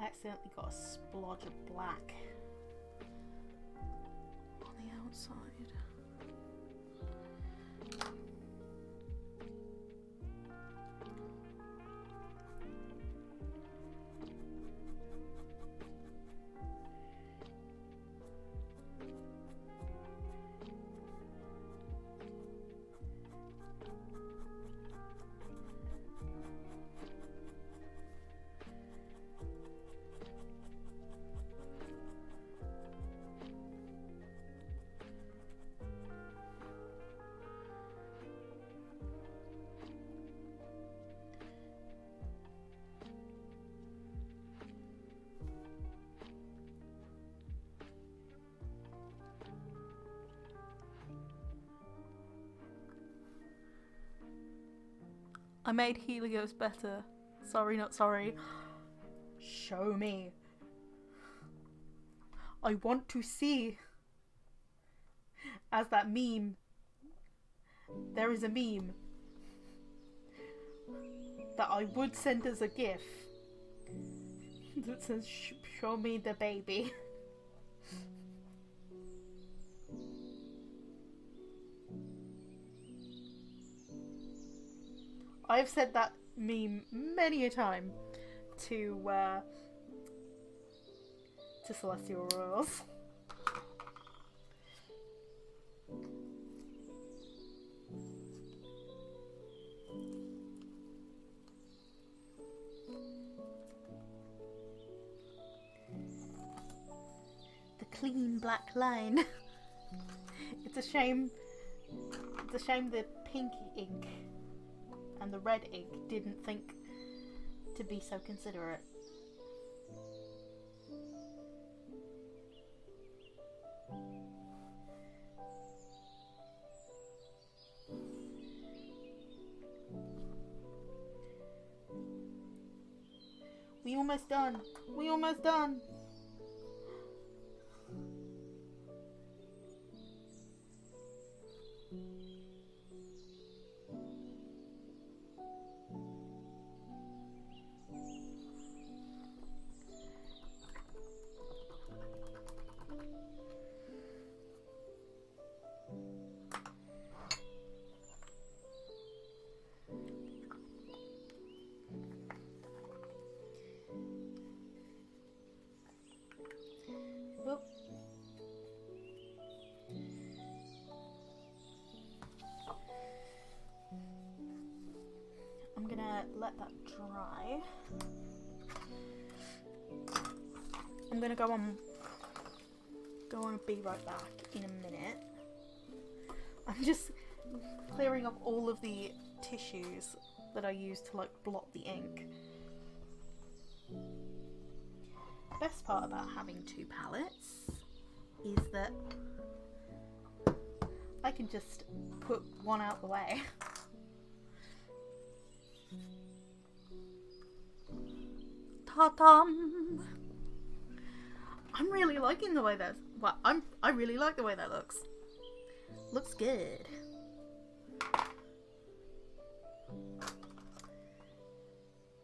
I accidentally got a splodge of black on the outside. I made Helios better. Sorry, not sorry. Show me. I want to see. As that meme there is a meme that I would send as a GIF that says, show me the baby. I've said that meme many a time to Celestial Royals. The clean black line. It's a shame the pink ink and the red ink didn't think to be so considerate. We almost done. We almost done. Oop. I'm gonna let that dry. I'm gonna go on and be right back in a minute. I'm just clearing up all of the tissues that I use to like blot the ink. Best part about having two palettes is that I can just put one out the way. Ta-dum! I'm really liking the way that. Well, I really like the way that looks. Looks good.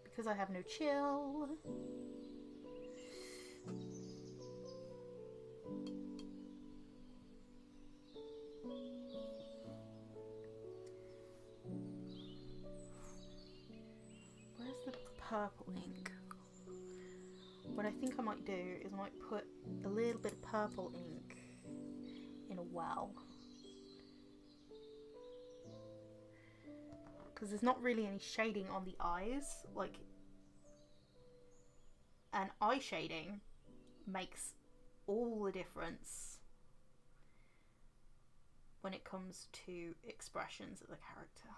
Because I have no chill. Where's the purple ink? What I think I might do is I might put a little bit of purple ink in a well. Because there's not really any shading on the eyes. Like, and eye shading makes all the difference when it comes to expressions of the character.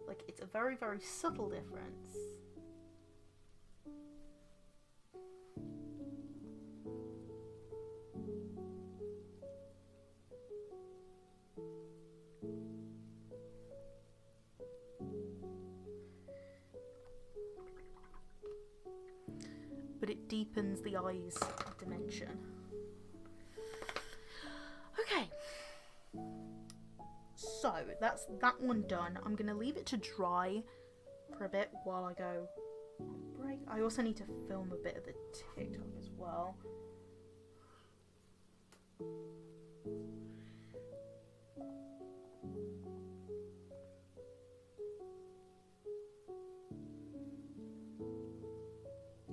Like, it's a very, very subtle difference. But it deepens the eye's dimension. Okay. So, that's that one done. I'm going to leave it to dry for a bit while I go on break. I also need to film a bit of the TikTok as well.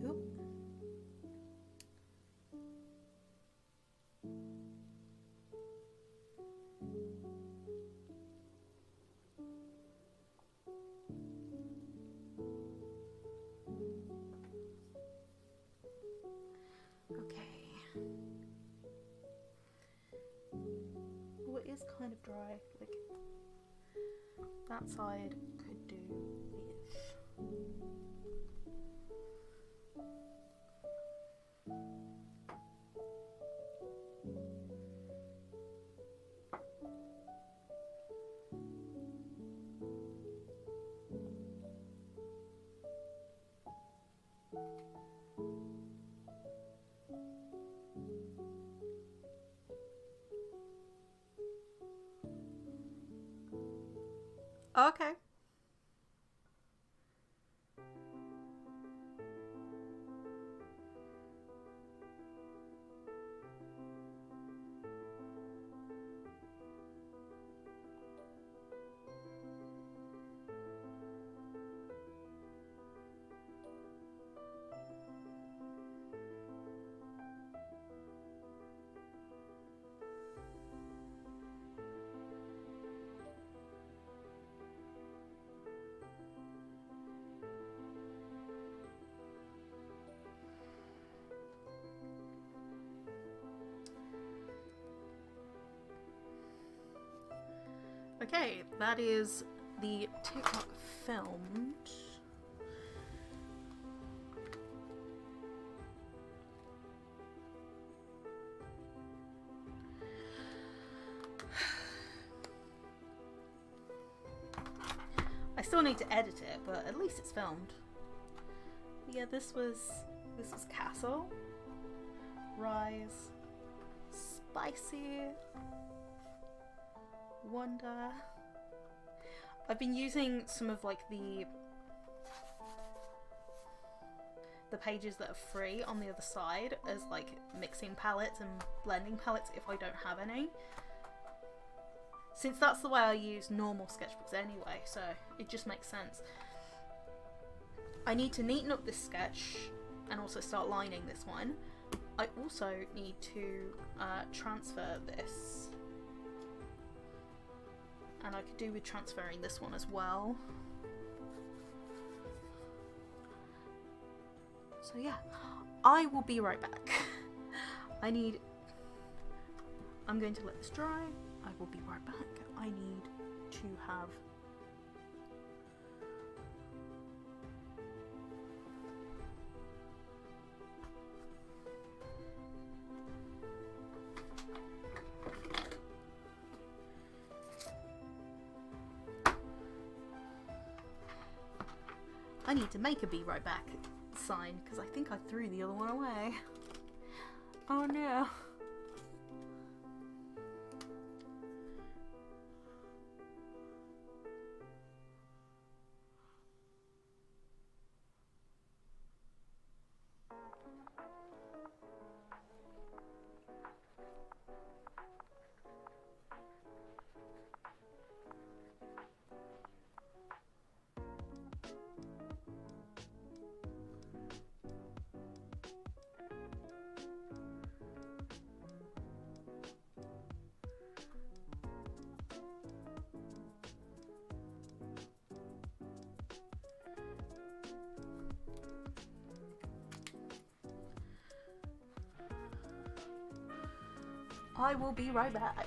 Oop. Is kind of dry, like that side could do with. Oh, okay. Okay, that is the TikTok filmed. I still need to edit it, but at least it's filmed. Yeah, this was Castle, Rise, Spicy, Wonder. I've been using some of like the pages that are free on the other side as like mixing palettes and blending palettes if I don't have any. Since that's the way I use normal sketchbooks anyway, so it just makes sense. I need to neaten up this sketch and also start lining this one. I also need to transfer this. And I could do with transferring this one as well. So yeah, I will be right back. I'm going to let this dry. I will be right back. I need to have I need to make a be right back sign because I think I threw the other one away. Oh no. I will be right back.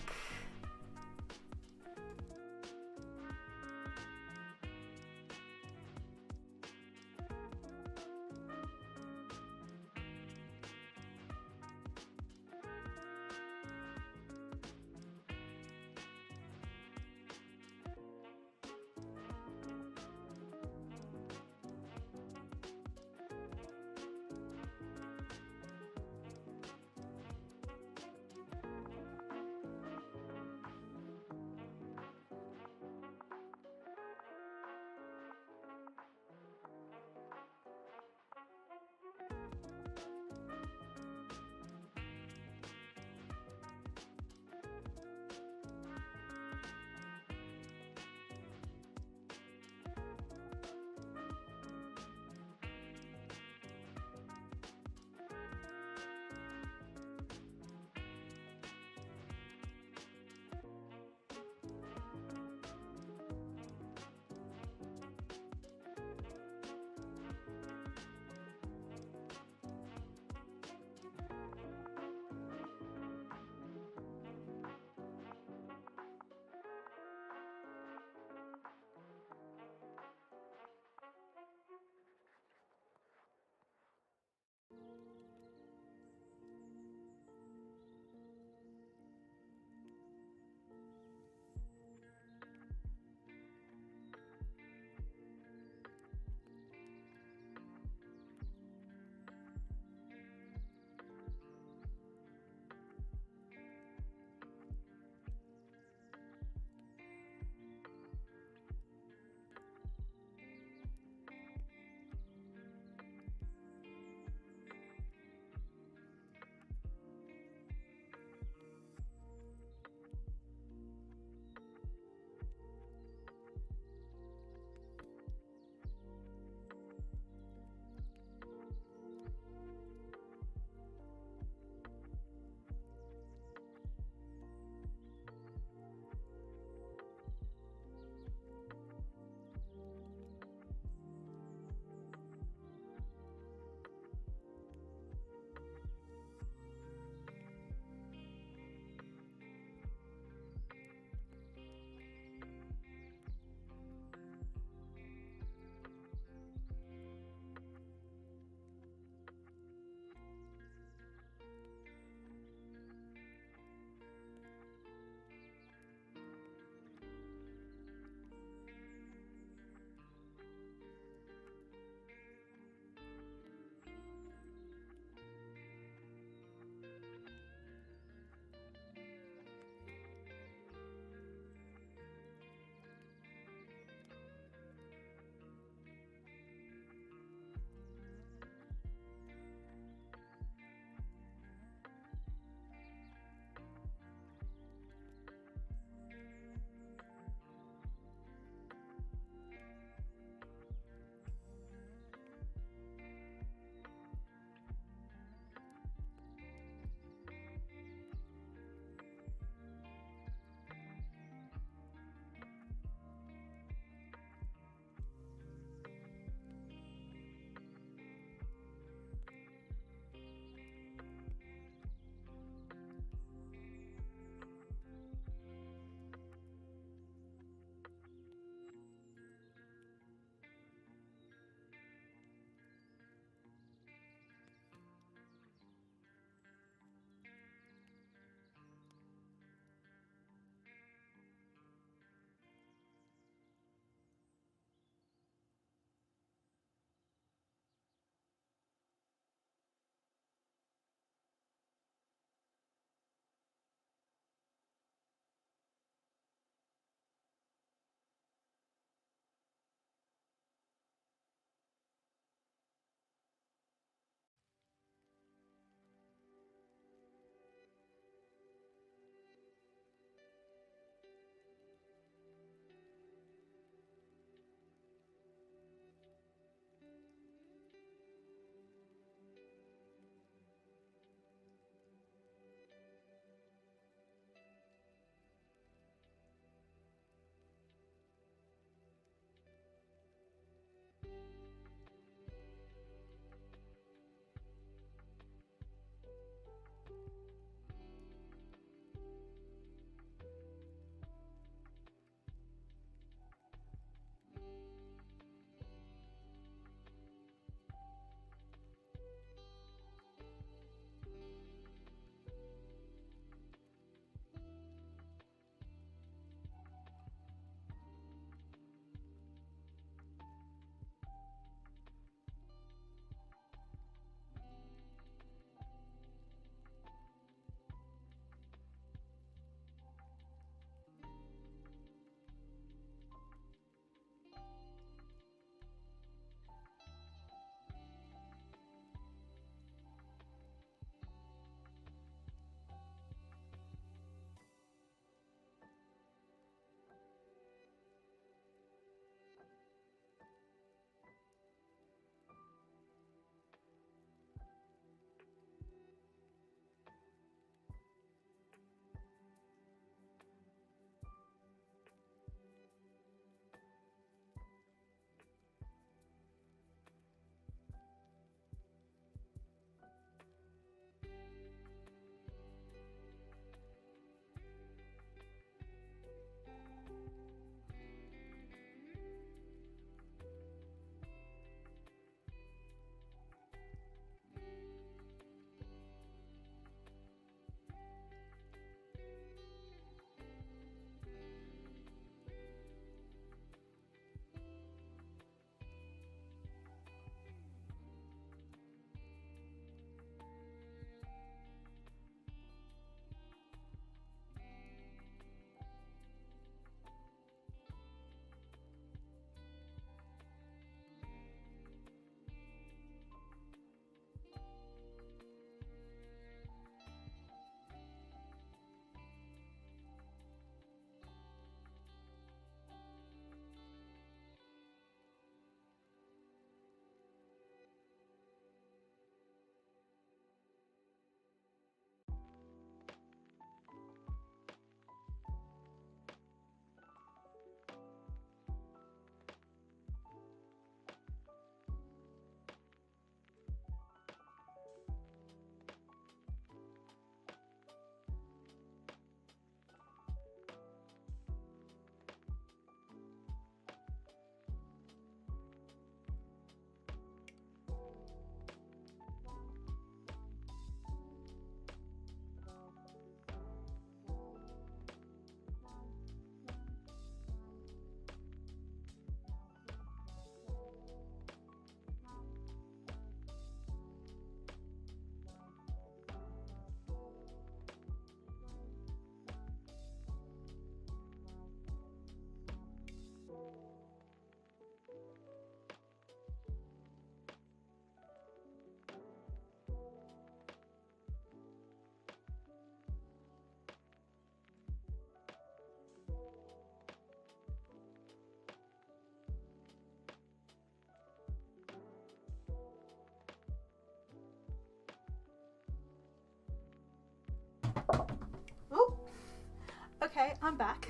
Okay, I'm back.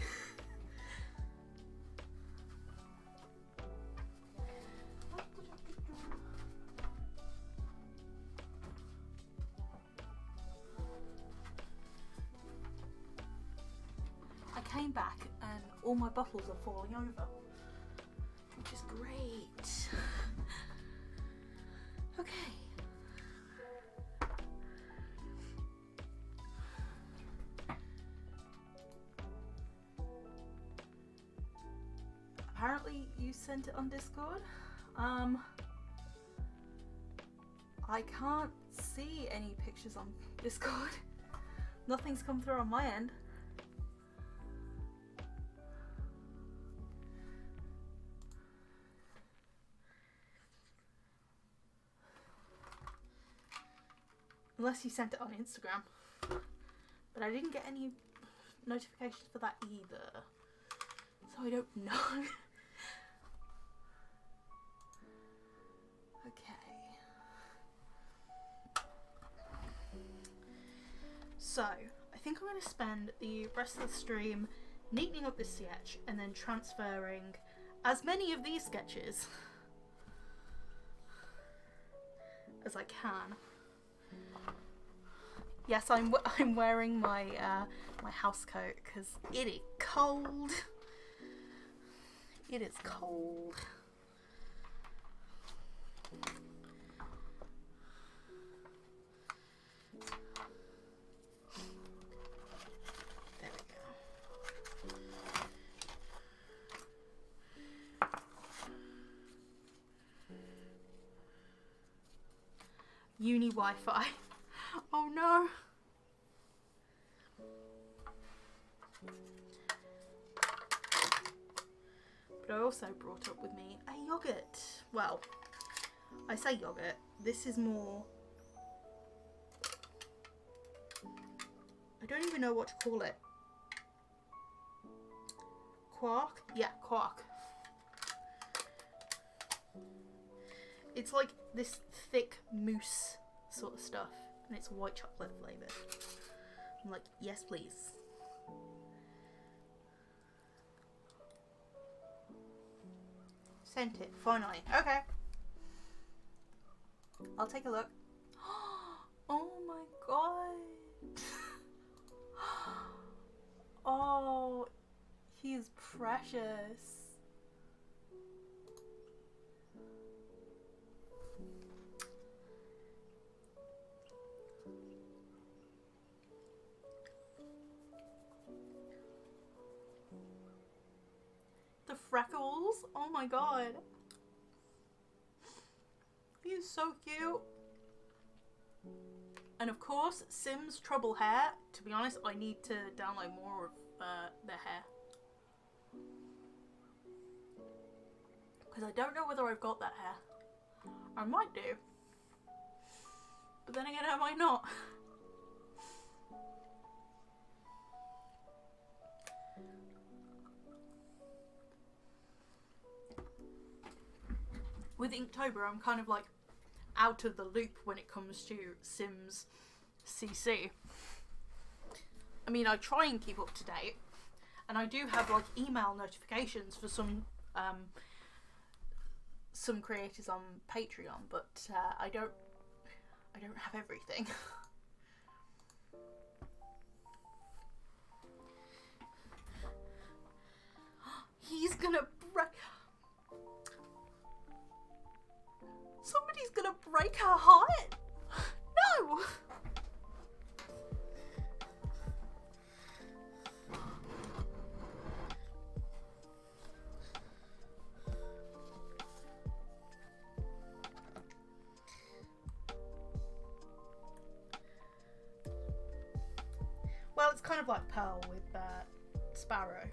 I came back and all my bottles are falling over, which is great. Okay. Apparently you sent it on Discord. I can't see any pictures on Discord. Nothing's come through on my end. Unless you sent it on Instagram. But I didn't get any notifications for that either. So I don't know. Okay. So, I think I'm going to spend the rest of the stream neatening up this sketch and then transferring as many of these sketches as I can. Yes, I'm wearing my my house coat because it is cold. It is cold. There we go. Uni Wi-Fi. Oh no. But I also brought up with me a yogurt. Well, I say yogurt. This is more... I don't even know what to call it. Quark? Yeah, quark. It's like this thick mousse sort of stuff, and it's white chocolate flavoured. I'm like, yes please. Sent it, finally. Okay. I'll take a look. Oh my god. Oh, he's precious. The freckles, oh my god. He's so cute. And of course, Sims Trouble Hair. To be honest, I need to download more of their hair. Because I don't know whether I've got that hair. I might do. But then again, I might not. With Inktober, I'm kind of like out of the loop when it comes to Sims CC. I mean, I try and keep up to date, and I do have like email notifications for some creators on Patreon, but I don't have everything. He's gonna break. Somebody's gonna break her heart. No. Well, it's kind of like Pearl with Sparrow.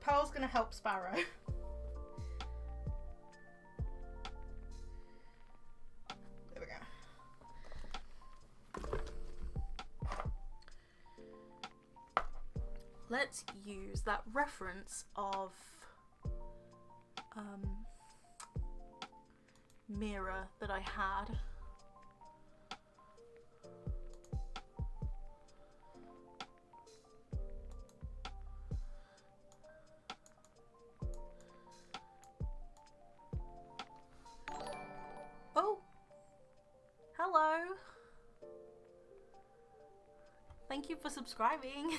Pearl's gonna help Sparrow. There we go. Let's use that reference of mirror that I had. Thank you for subscribing.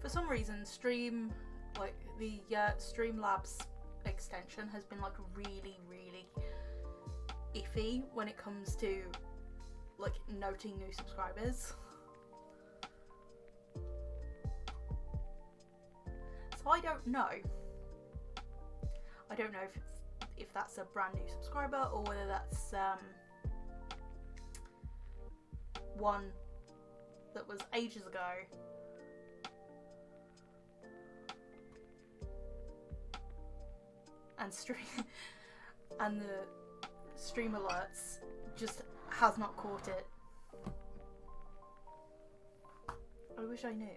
For some reason, the Streamlabs extension has been like really iffy when it comes to like noting new subscribers. So I don't know. I don't know if that's a brand new subscriber or whether that's one that was ages ago. And the stream alerts just has not caught it. I wish I knew.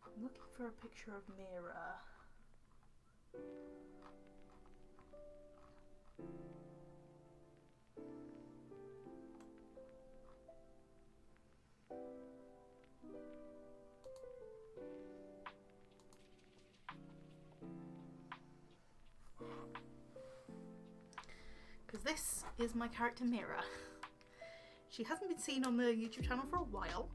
I'm looking for a picture of Mira. Because this is my character Mira. She hasn't been seen on the YouTube channel for a while.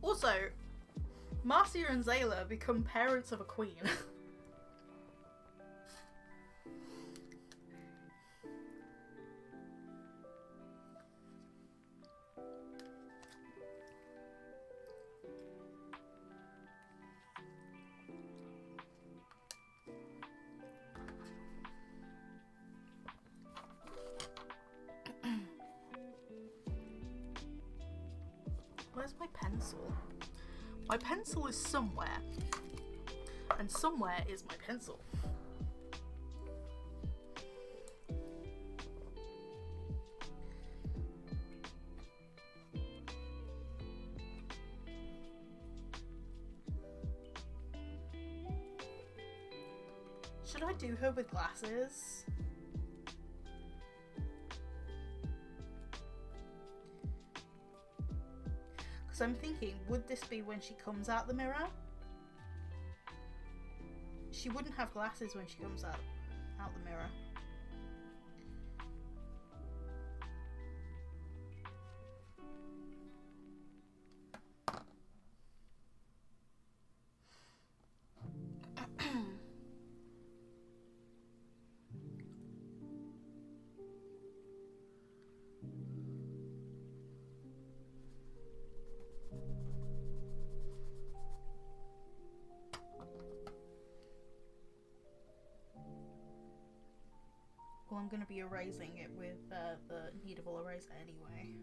Also, Marcia and Zayla become parents of a queen. Where's my pencil? My pencil is somewhere. And somewhere is my pencil. Should I do her with glasses? Because I'm thinking, would this be when she comes out the mirror? She wouldn't have glasses when she comes out the mirror. Well, I'm going to be erasing it with the kneadable eraser anyway.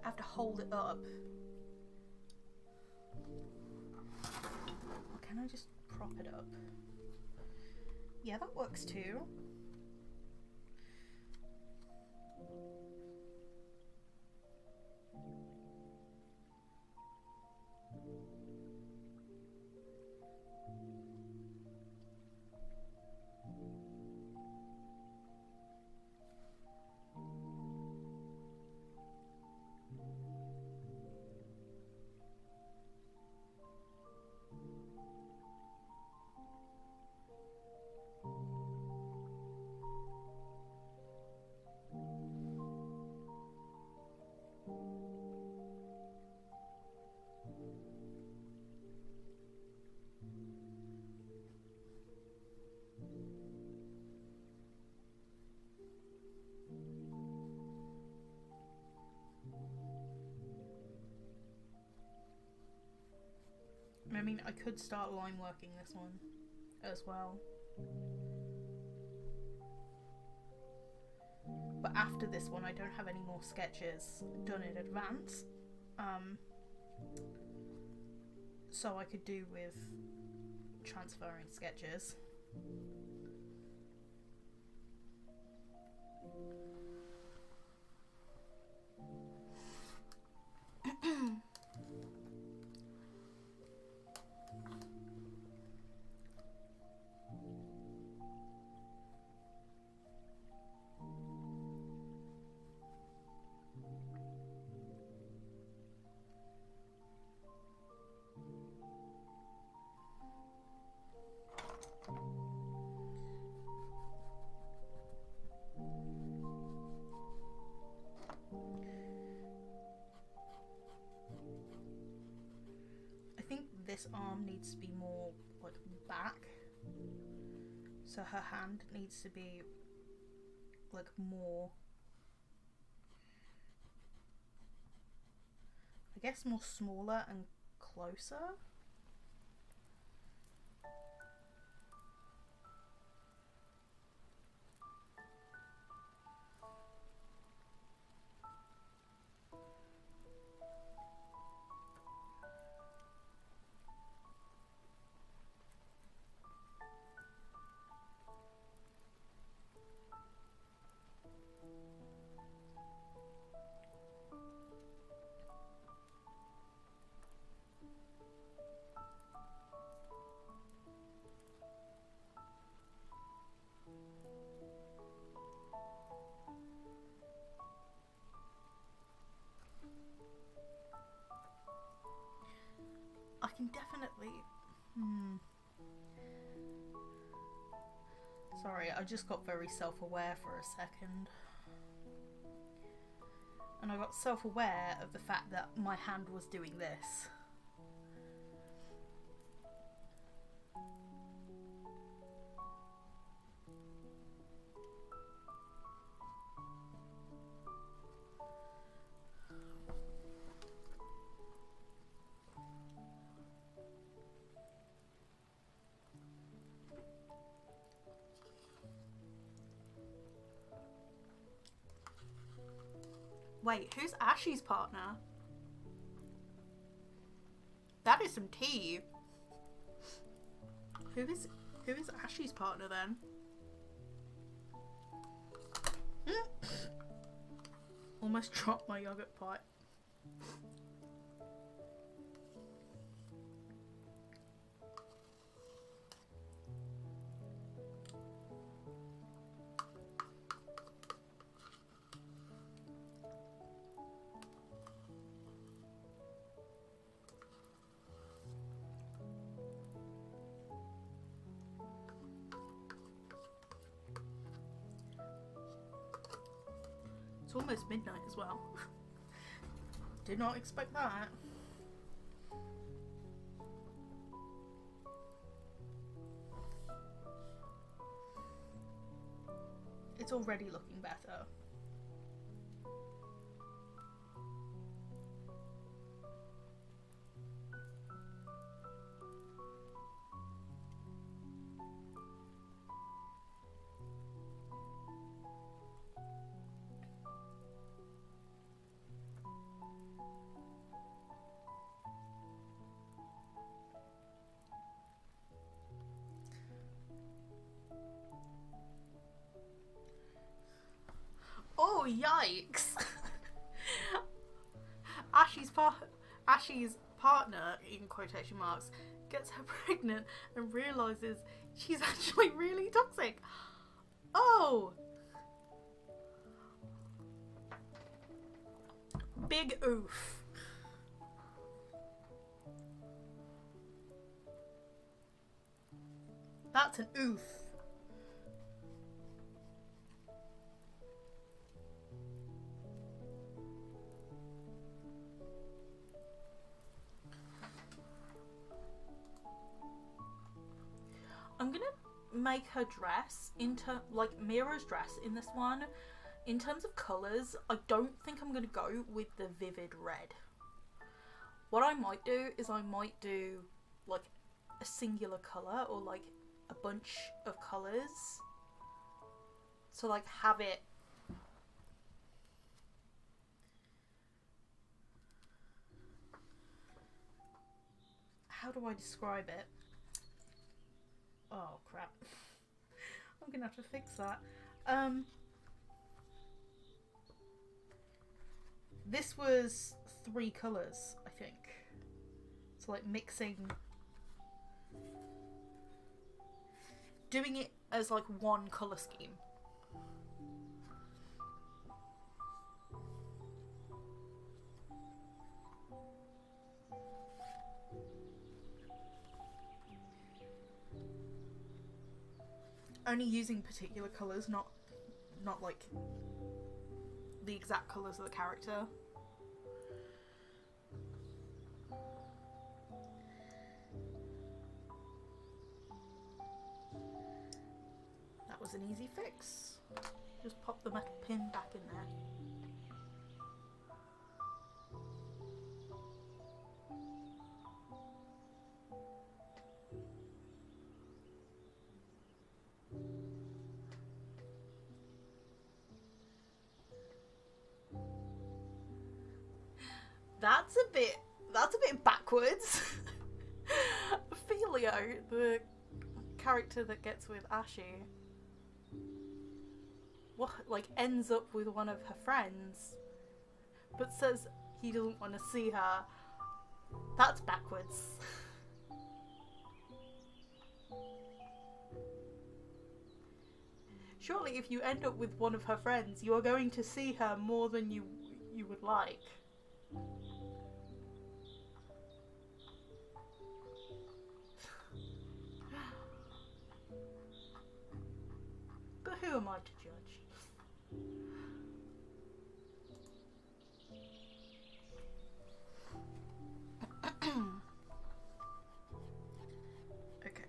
I have to hold it up. Can I just prop it up? Yeah, that works too. I mean, I could start line working this one as well. But after this one, I don't have any more sketches done in advance. So I could do with transferring sketches. I think this arm needs to be more like back, so her hand needs to be like more, I guess, more smaller and closer. I can definitely... Sorry, I just got very self-aware for a second. And I got self-aware of the fact that my hand was doing this. Wait, who's Ashley's partner? That is some tea. Who is Ashley's partner then? Almost dropped my yogurt pot. It's almost midnight as well. Did not expect that. It's already looking better. Oh, yikes! Ashley's partner, in quotation marks, gets her pregnant and realizes she's actually really toxic. Oh! Big oof. That's an oof. I'm gonna make her dress into like Mira's dress in this one. In terms of colours, I don't think I'm gonna go with the vivid red. What I might do is I might do like a singular colour or like a bunch of colours. So like have it how do I describe it? Oh crap. I'm gonna have to fix that. This was 3 colours, I think. So like mixing, doing it as like one colour scheme. Only using particular colours, not like the exact colours of the character. That was an easy fix. Just pop the metal pin back in there. That's a bit backwards. Ophelia, the character that gets with Ashy, what, like, ends up with one of her friends, but says he doesn't want to see her. That's backwards. Surely if you end up with one of her friends, you are going to see her more than you would like. But who am I to judge? Okay.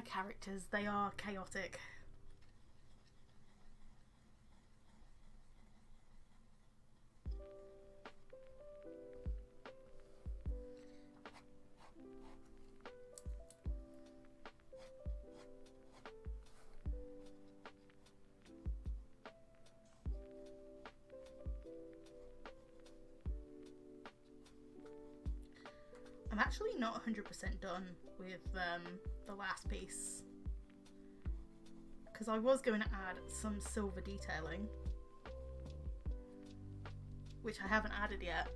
Characters, they are chaotic. I'm actually not 100% done with the last piece, because I was going to add some silver detailing, which I haven't added yet.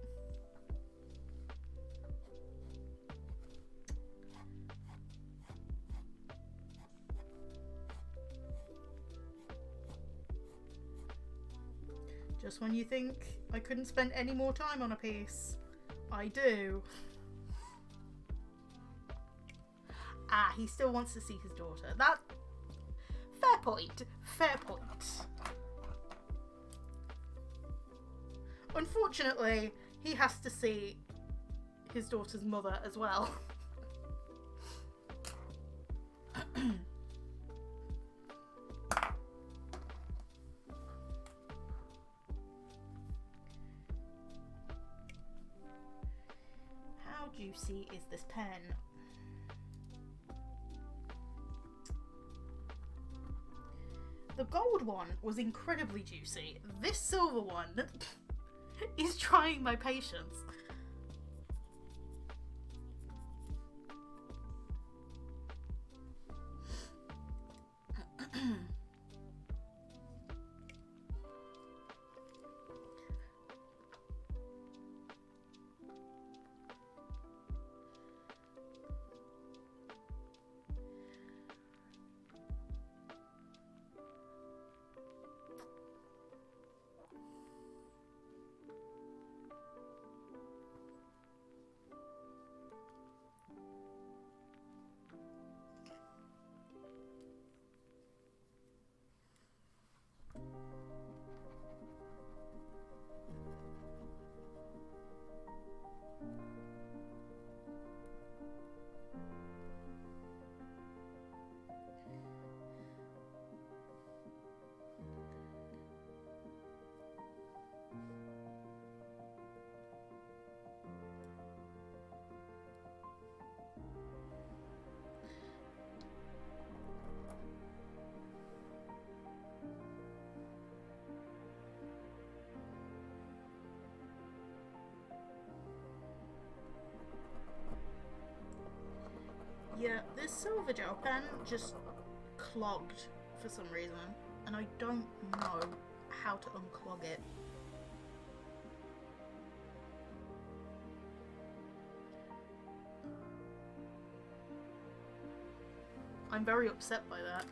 Just when you think I couldn't spend any more time on a piece, I do. Ah, he still wants to see his daughter. That... Fair point. Fair point. Unfortunately, he has to see his daughter's mother as well. How juicy is this pen? The gold one was incredibly juicy. This silver one is trying my patience. Yeah, this silver gel pen just clogged for some reason, and I don't know how to unclog it. I'm very upset by that.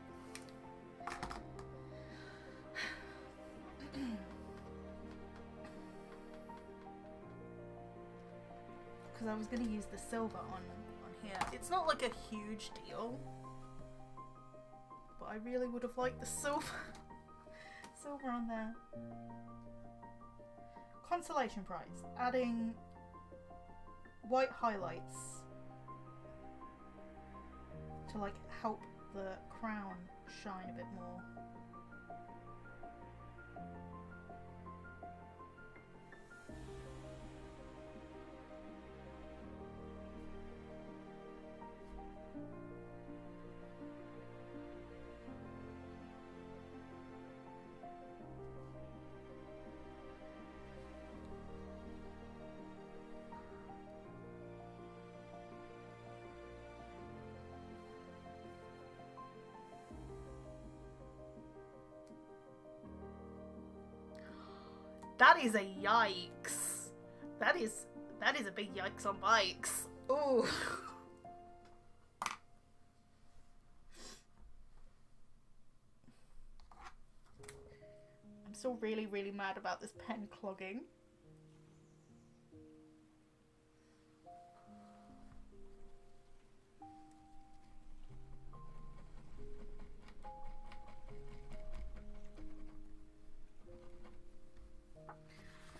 Because I was going to use the silver on here. It's not like a huge deal, but I really would have liked the silver on there. Consolation prize. Adding white highlights to like help the crown shine a bit more. That is a yikes. That is a big yikes on bikes. Ooh. I'm still really, really mad about this pen clogging.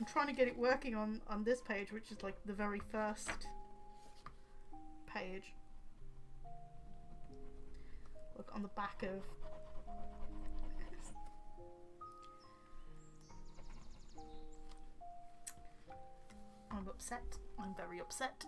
I'm trying to get it working on this page, which is like the very first page. Look on the back of... I'm upset. I'm very upset.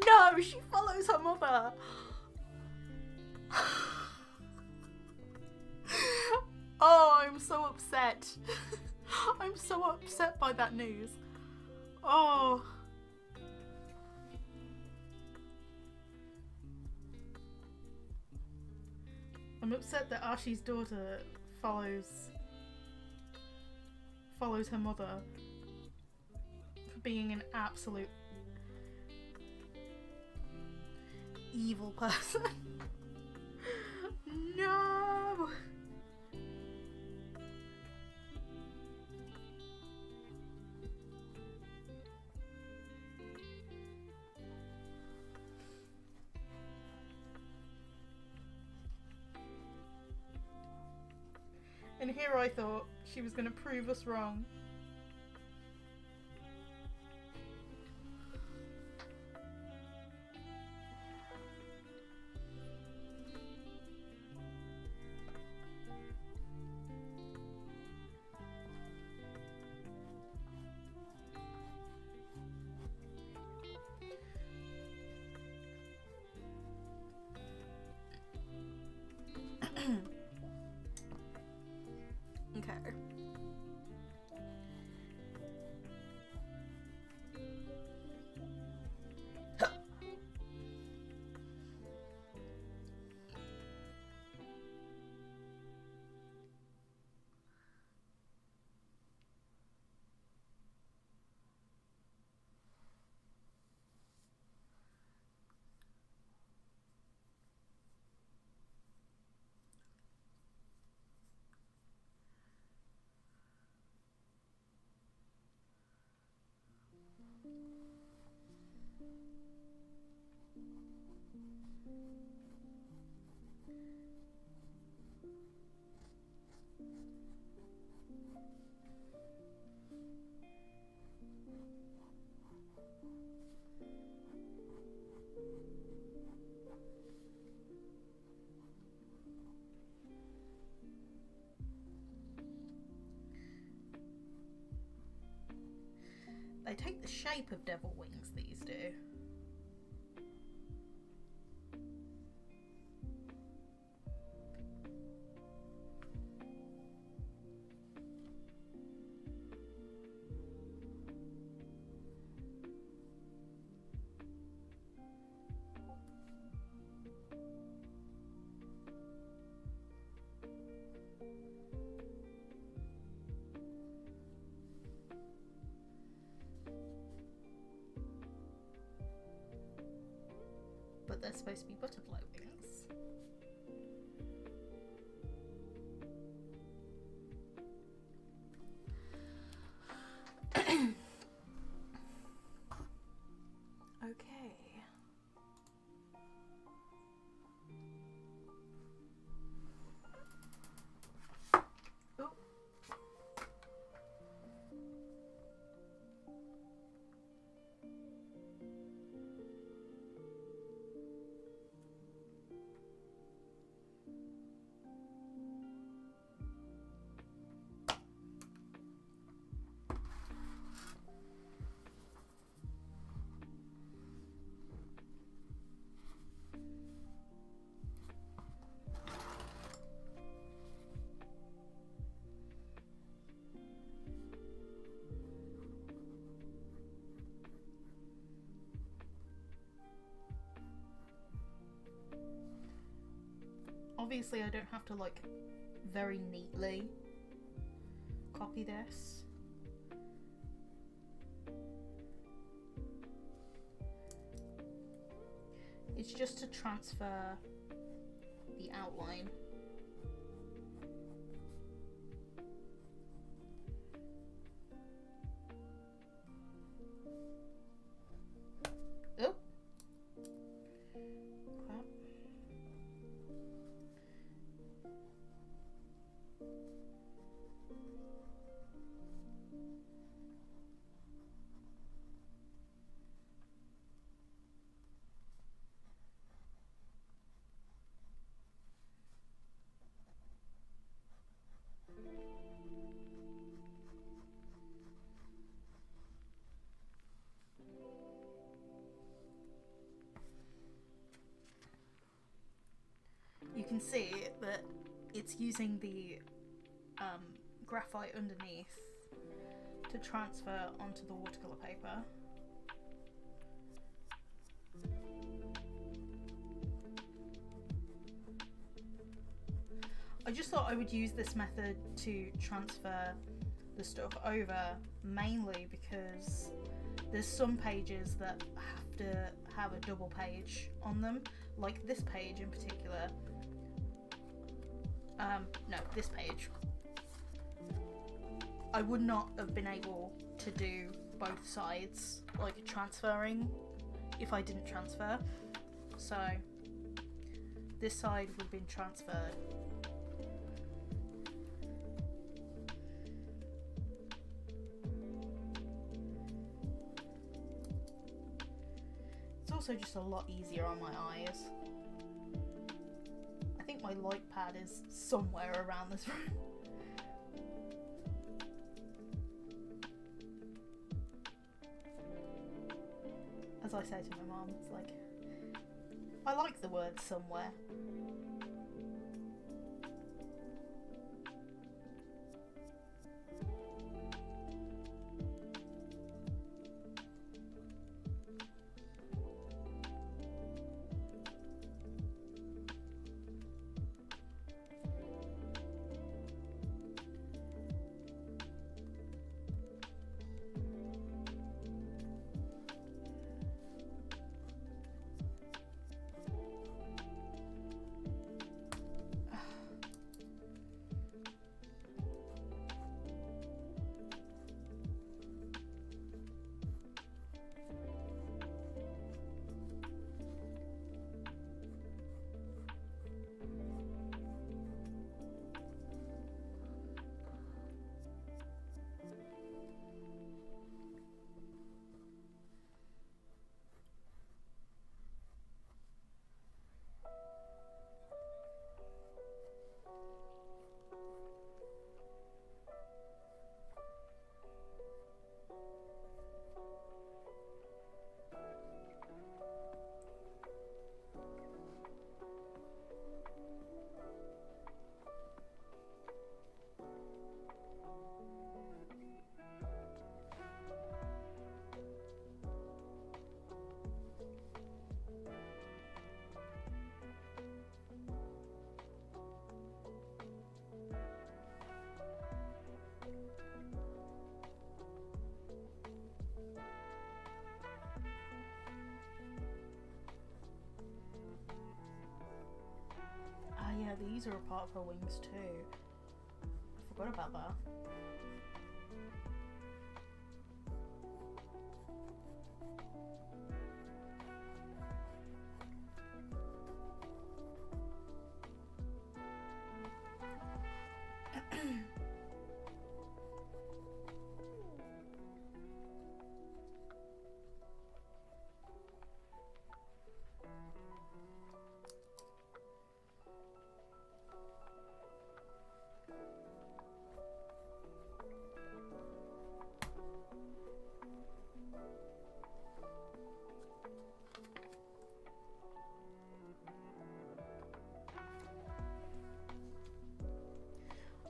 No, she follows her mother. Oh, I'm so upset. I'm so upset by that news. Oh. I'm upset that Ashi's daughter follows her mother for being an absolute evil person. No! And here I thought she was going to prove us wrong. Okay. They take the shape of devil wings, these do. But they're supposed to be butterfly wings. Okay. Oh. Obviously I don't have to like very neatly copy this. It's just to transfer the outline. Oh. Crap. You can see that it's using the graphite underneath to transfer onto the watercolour paper. I just thought I would use this method to transfer the stuff over, mainly because there's some pages that have to have a double page on them, like this page in particular. No, this page. I would not have been able to do both sides, like transferring, if I didn't transfer. So this side would have been transferred. also just a lot easier on my eyes. I think my light pad is somewhere around this room. As I say to my mum, it's like, I like the word somewhere. Yeah, these are a part of her wings too. I forgot about that.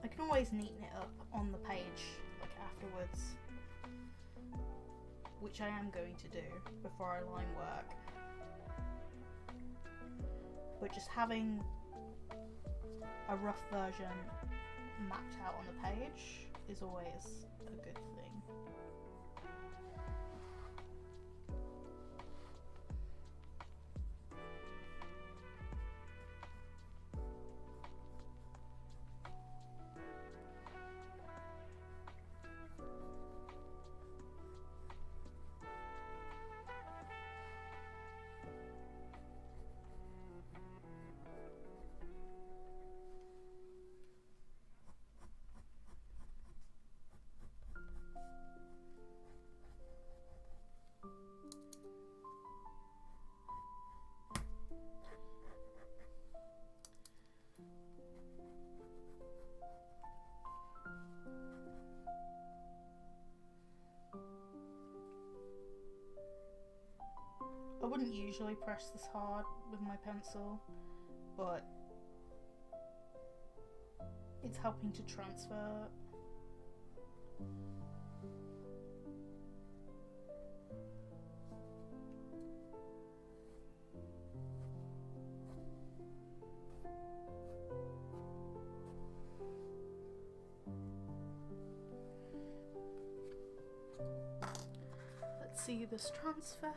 I can always neaten it up on the page, like afterwards, which I am going to do before I line work. But just having a rough version mapped out on the page is always a good thing. I wouldn't usually press this hard with my pencil, but it's helping to transfer. Let's see this transfer.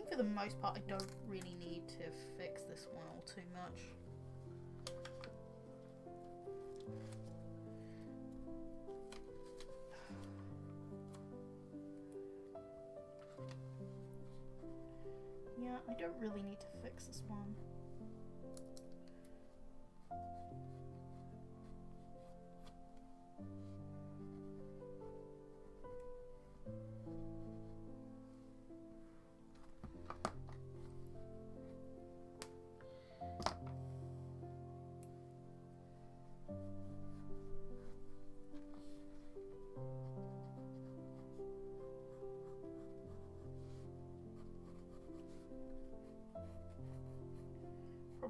For the most part, I don't really need to fix this one all too much. Yeah, I don't really need to fix this one.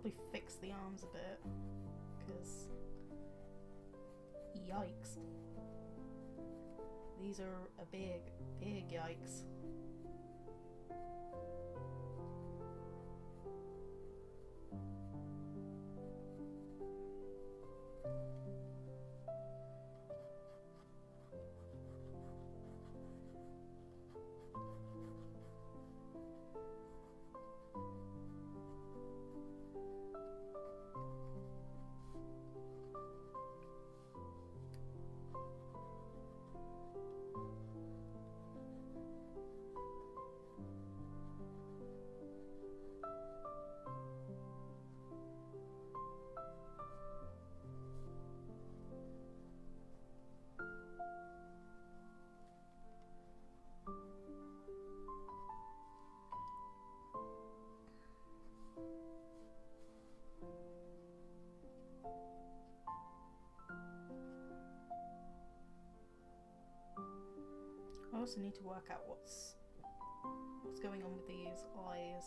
probably fix the arms a bit, because yikes. These are a big, big yikes. I also need to work out what's going on with these eyes.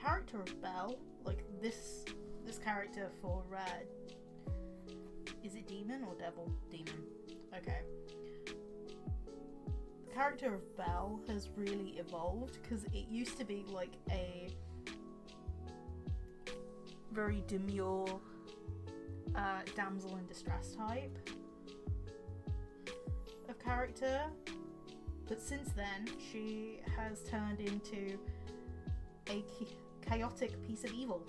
Character of Belle, like this character for is it demon or devil? Demon. Okay. The character of Belle has really evolved, because it used to be like a very demure damsel in distress type of character, but since then she has turned into a chaotic piece of evil.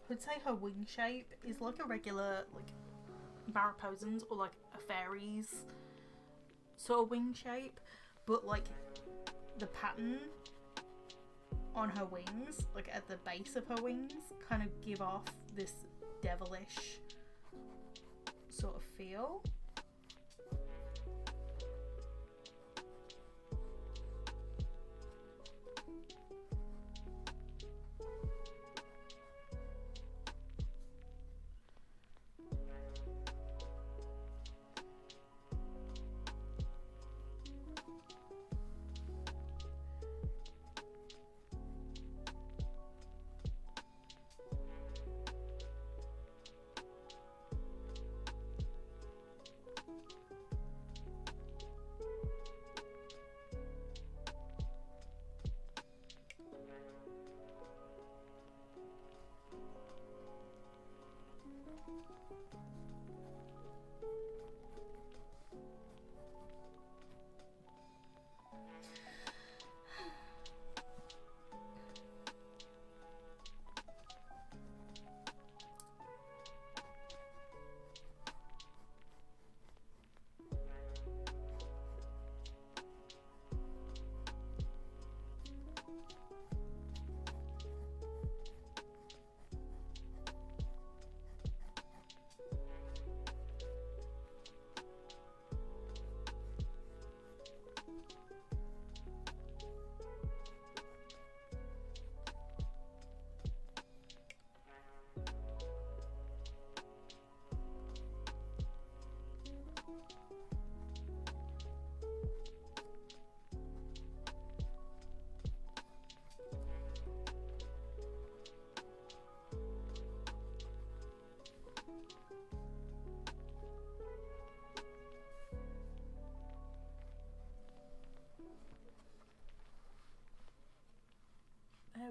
I would say her wing shape is like a regular, like, Mariposa's or like a fairy's sort of wing shape, but like the pattern on her wings, like at the base of her wings, kind of give off this devilish sort of feel.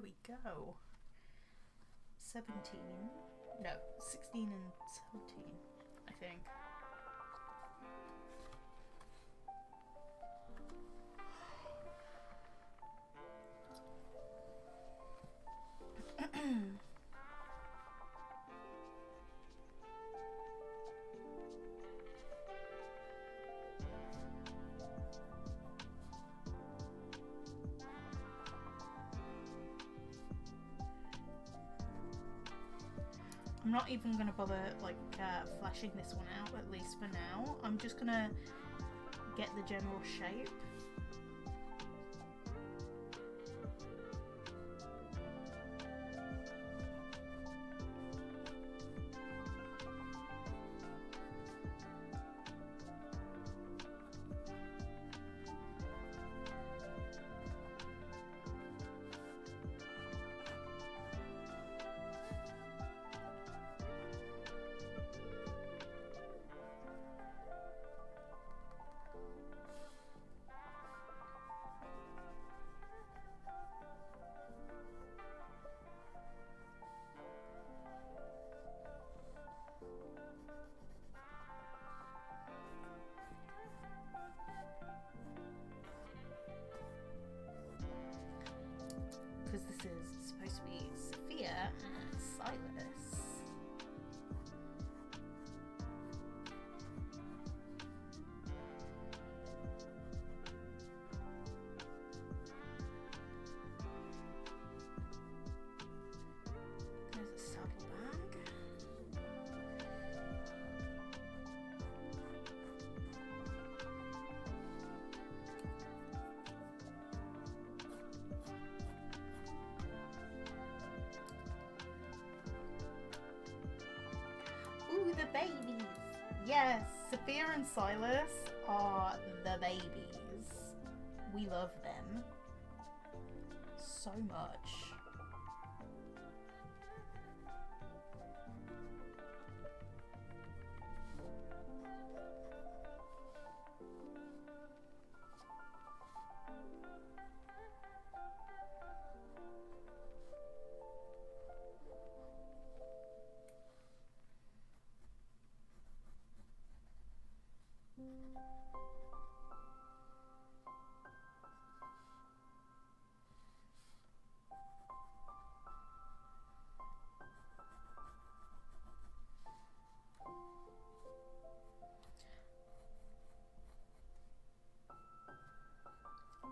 we go. 17. No, 16 and 17, I think. I'm not even going to bother like flashing this one out, at least for now. I'm just going to get the general shape. Because this is supposed to be Sophia and Silas. There's a saddlebag. Ooh, the babies! Yes, Sophia and Silas are the babies. We love them so much.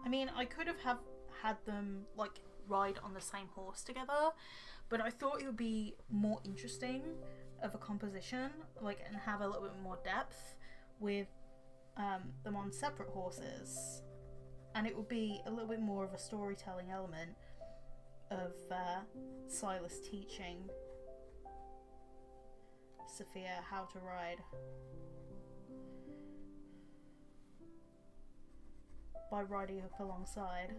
I mean, I could have had them like ride on the same horse together, but I thought it would be more interesting of a composition, like, and have a little bit more depth with them on separate horses, and it would be a little bit more of a storytelling element of Silas teaching Sophia how to ride by riding up alongside.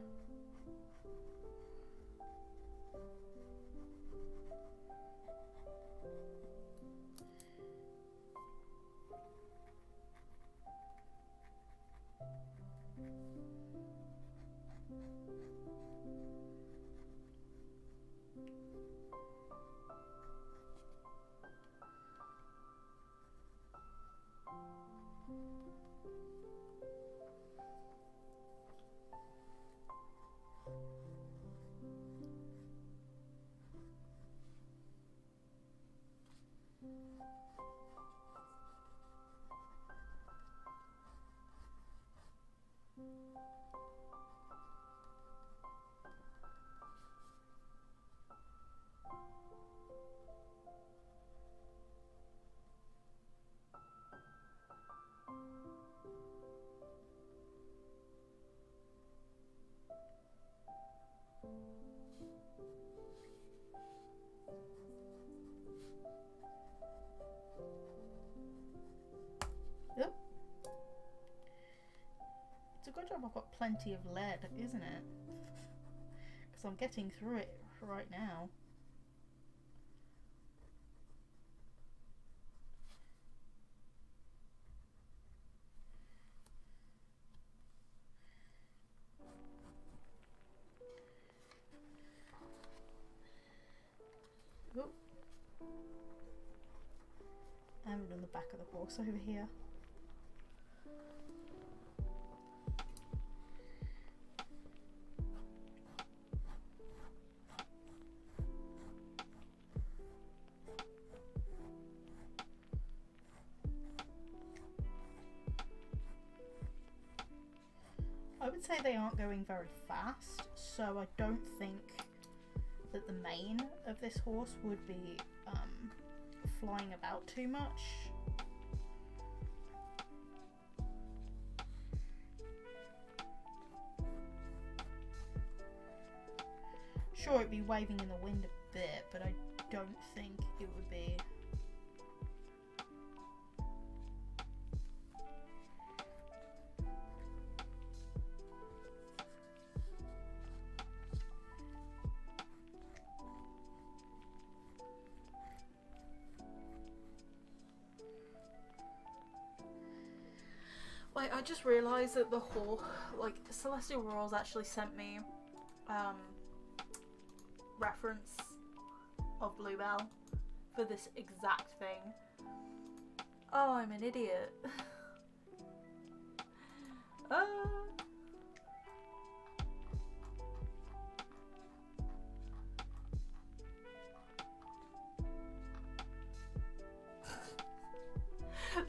Yep. It's a good job I've got plenty of lead, isn't it? Because I'm getting through it right now. back of the horse over here. I would say they aren't going very fast, so I don't think that the mane of this horse would be flying about too much. Sure, it'd be waving in the wind a bit, but I don't think it would be. Wait, I just realised that the whole, like, Celestial Royals actually sent me reference of Bluebell for this exact thing. Oh, I'm an idiot.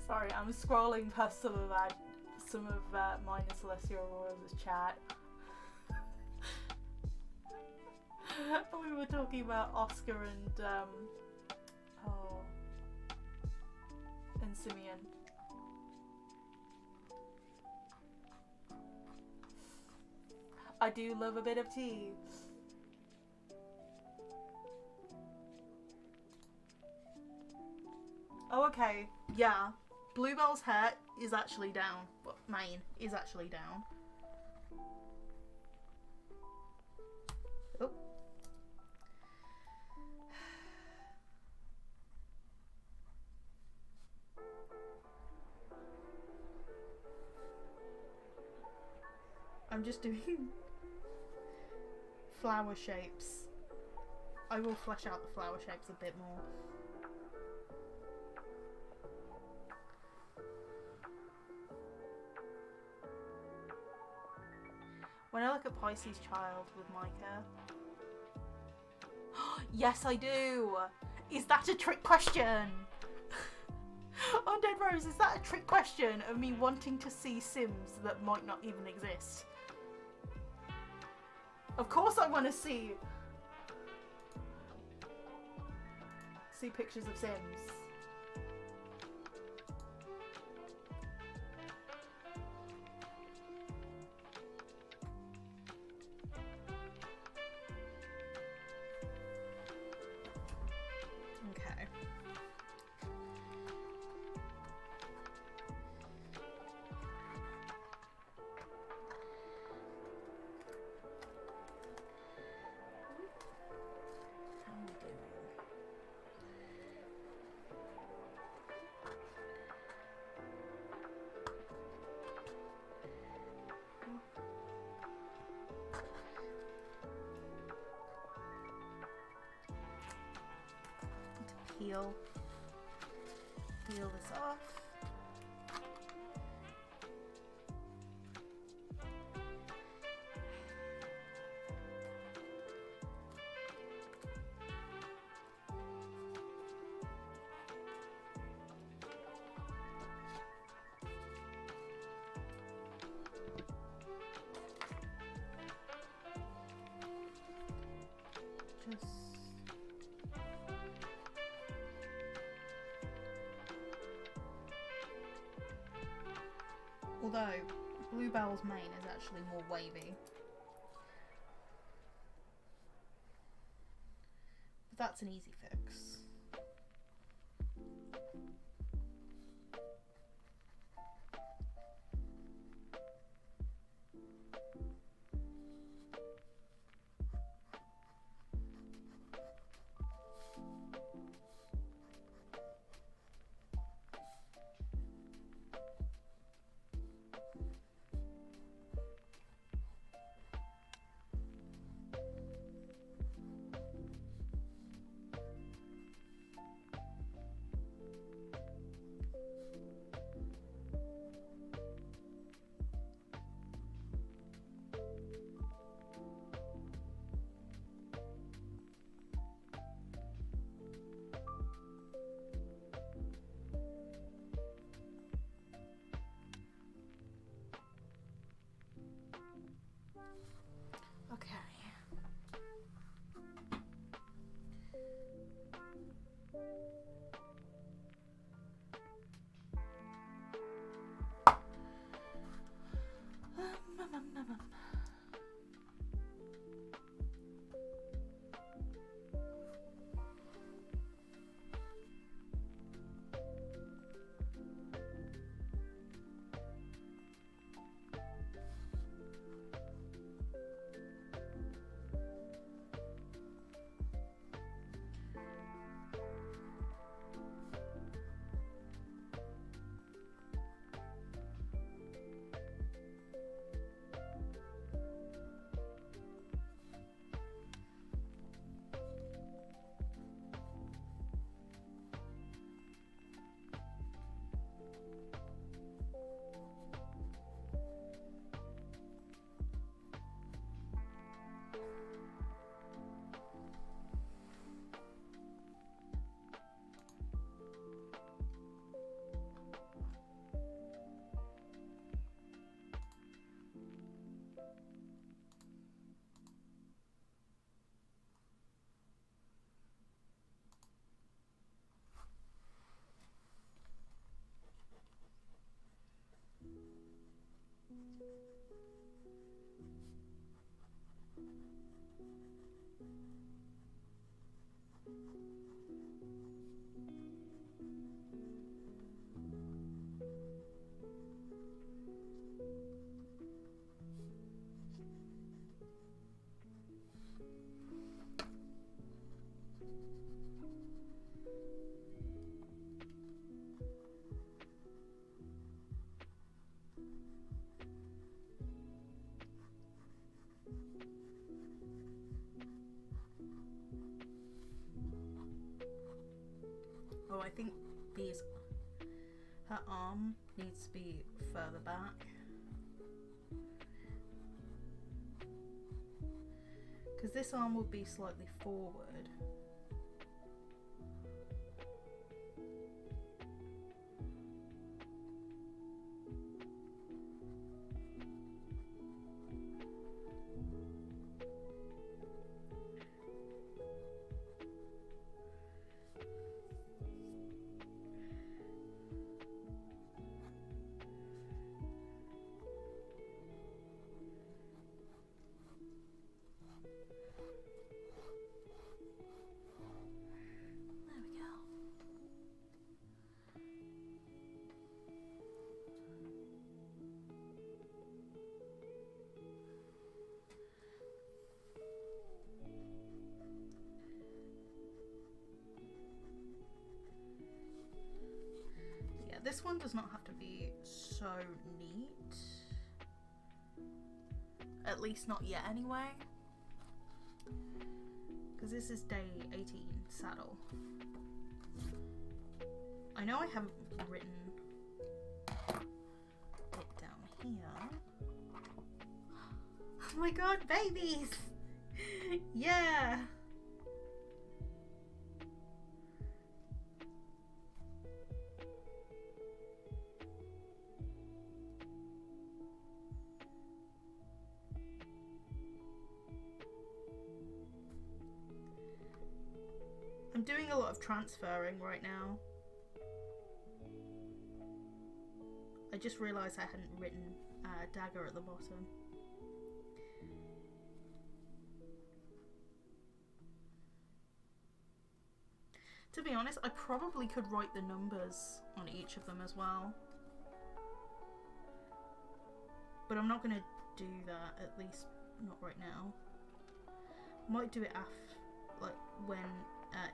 Sorry, I'm scrolling past some of mine and Celestial Royals' chat. We were talking about Oscar and Simeon. I do love a bit of tea. Oh, okay. Yeah. Bluebell's hair is actually down. Well, mane is actually down. Oh. I'm just doing flower shapes. I will flesh out the flower shapes a bit more. When I look at Pisces Child with Micah... Yes, I do! Is that a trick question? Undead Rose, is that a trick question of me wanting to see Sims that might not even exist? Of course I want to see pictures of Sims. Okay. Peel this off. Although, Bluebell's mane is actually more wavy. But that's an easy fix. Oh, I think her arm needs to be further back. Because this arm would be slightly forward. This one does not have to be so neat. At least not yet anyway. Because this is day 18 saddle. I know I haven't written it down here. Oh my god, babies! Yeah! I'm doing a lot of transferring right now. I just realised I hadn't written dagger at the bottom. To be honest, I probably could write the numbers on each of them as well. But I'm not going to do that, at least not right now. Might do it after, like, when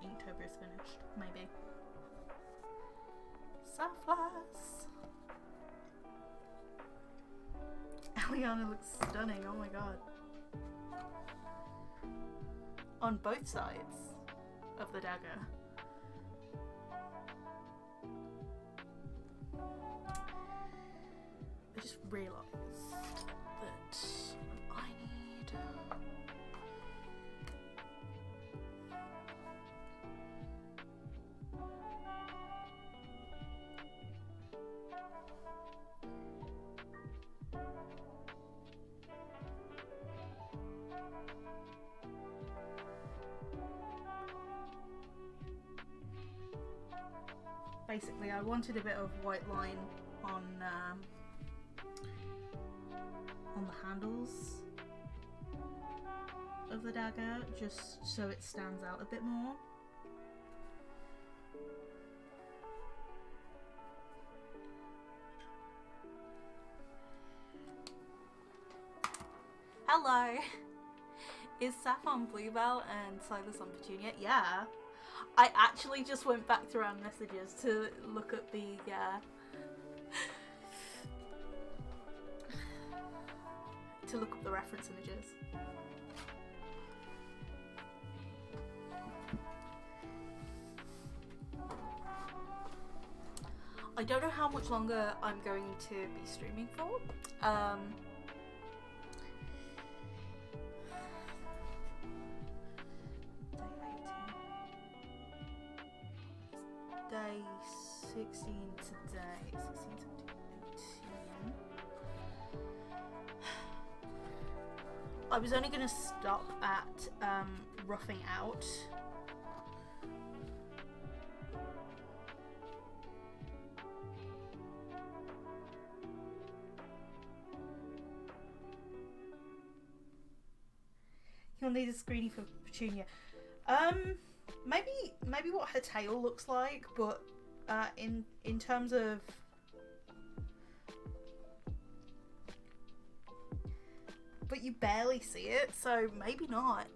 Inktober is finished, maybe. Selfless! Eliana looks stunning, oh my god. On both sides of the dagger. I just realised that I need... basically I wanted a bit of white line on the handles of the dagger, just so it stands out a bit more. Hello! Is Saf on Bluebell and Silas on Petunia? Yeah. I actually just went back through our messages to look at the to look up the reference images. I don't know how much longer I'm going to be streaming for. Day 16 today. 16, 17, 18. I was only going to stop at roughing out. You'll need a screening for Petunia. Maybe what her tail looks like, but in terms of but you barely see it, so maybe not.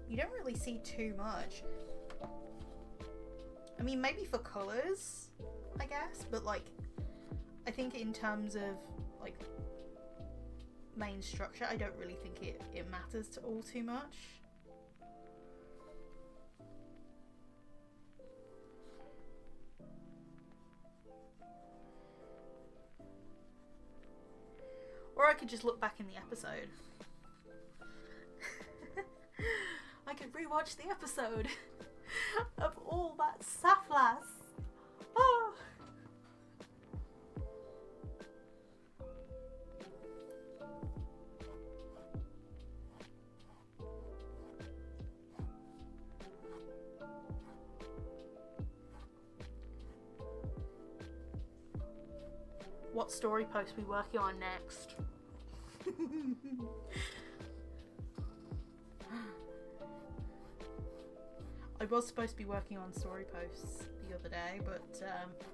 You don't really see too much. I mean, maybe for colours, I guess, but like, I think in terms of like main structure, I don't really think it matters to all too much. Or I could just look back in the episode. I could rewatch the episode of all that safflas. Oh. What story post we working on next? I was supposed to be working on story posts the other day, but,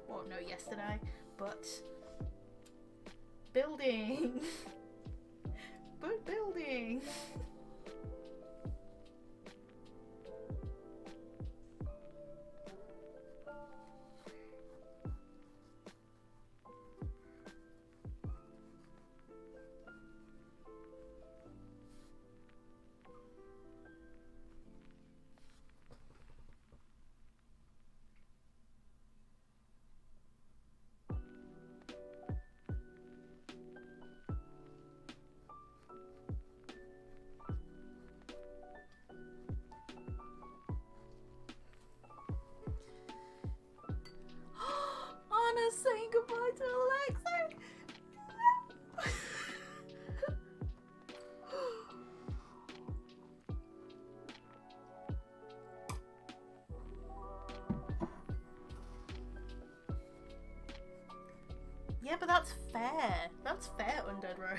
well, no, yesterday, but building, but building. Saying goodbye to Alexa. Yeah, but that's fair. That's fair, Undead Rose.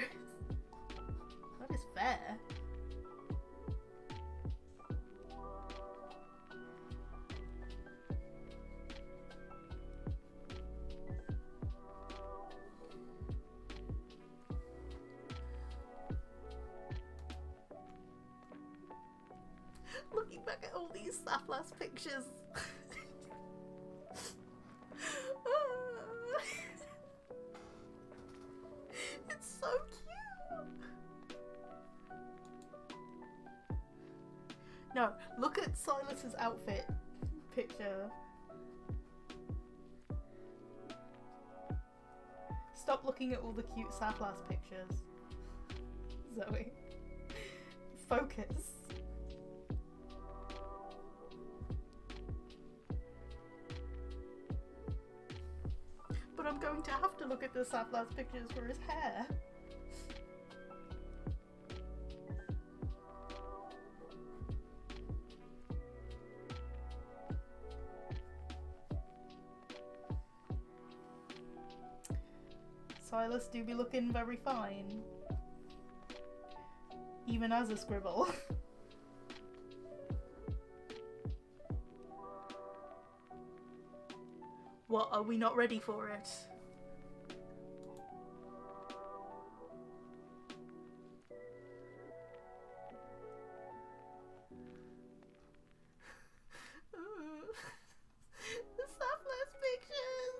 That is fair. Looking back at all these safflas pictures. It's so cute. No, look at Silas's outfit picture. Stop looking at all the cute safflas pictures, Zoe. focus. But I'm going to have to look at the Saplas pictures for his hair. Silas do be looking very fine. Even as a scribble. What, are we not ready for it? The Saplas pictures!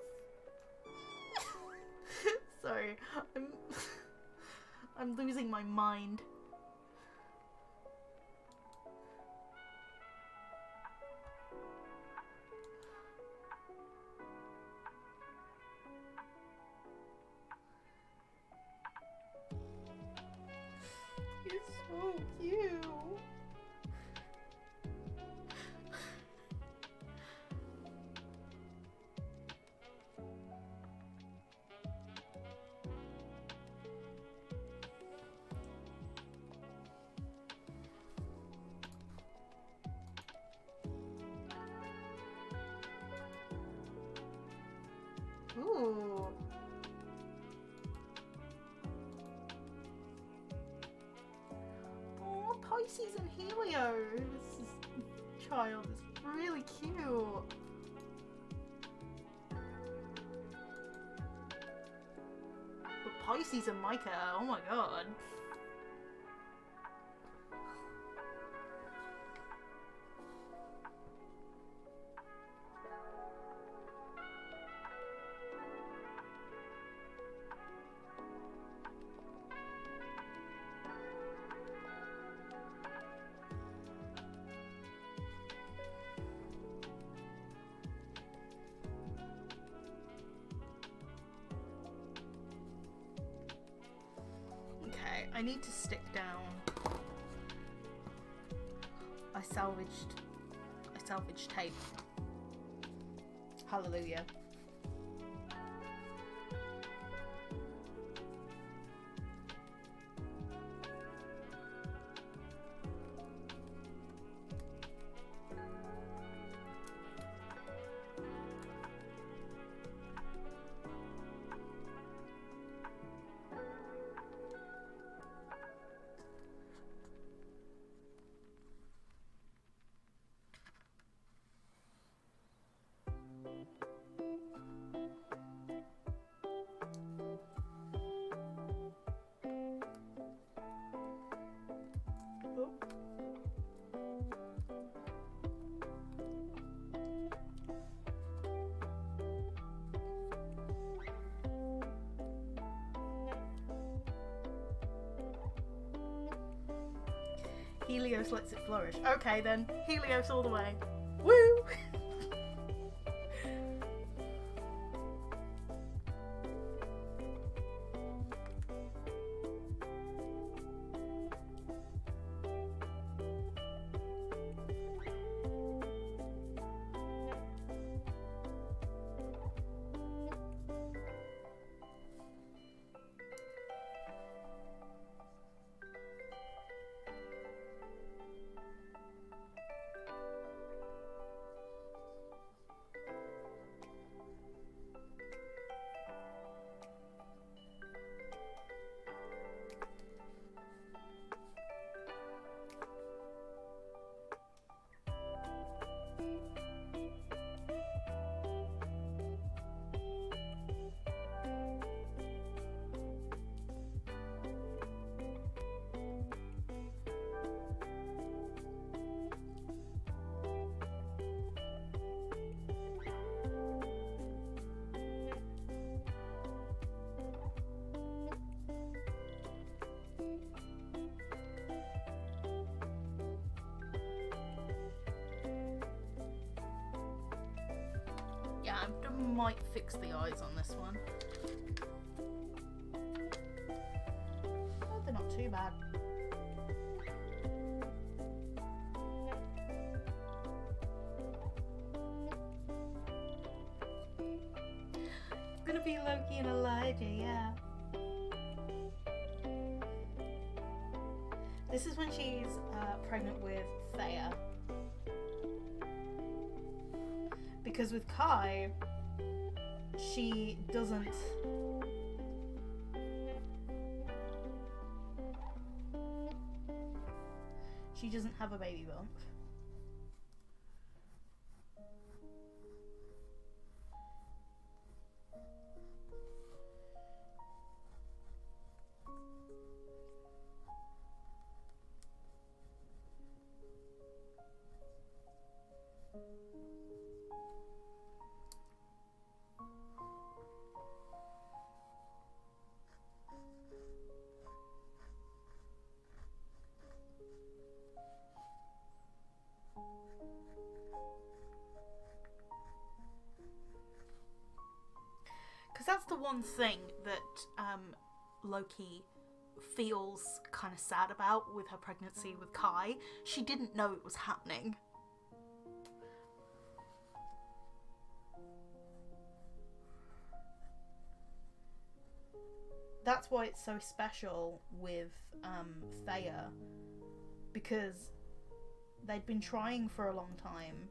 Sorry, I'm losing my mind. He's so cute. Ooh. Oh, Pisces and Helio. This child is really cute. But Pisces and Micah, oh my god. I need to stick down. I salvaged tape. Hallelujah. Helios lets it flourish. Okay then, Helios all the way. Woo! Yeah, I might fix the eyes on this one. Oh, they're not too bad. Gonna be Loki and Elijah, yeah. This is when she's pregnant with Thea. Because with Kai, she doesn't... She doesn't have a baby bump. Because that's the one thing that Loki feels kind of sad about with her pregnancy with Kai. She didn't know it was happening. That's why it's so special with Thea, because they'd been trying for a long time.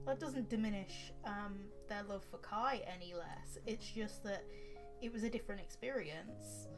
That doesn't diminish their love for Kai any less. It's just that it was a different experience.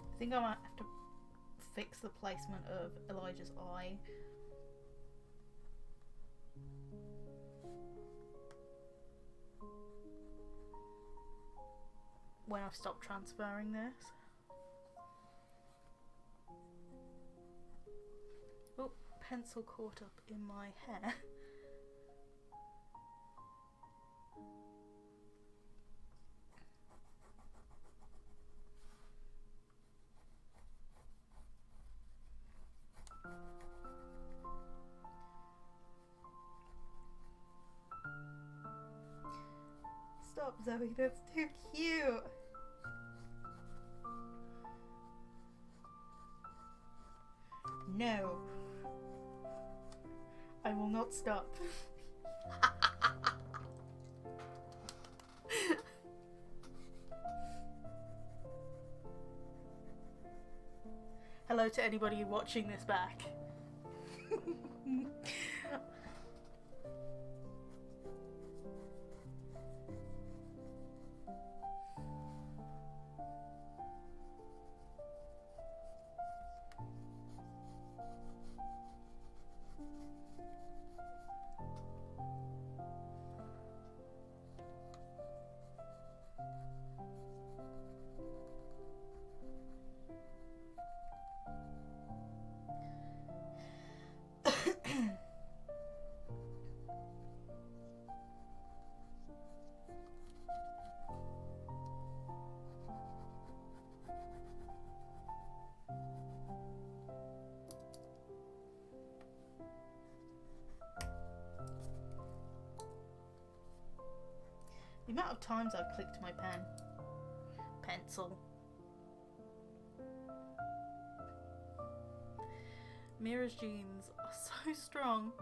I think I might have to fix the placement of Elijah's eye. When I've stopped transferring this. Oh, pencil caught up in my hair. Stop, Zoe, that's too cute. No. I will not stop. Hello to anybody watching this back. The amount of times I've clicked my pencil. Mira's genes are so strong.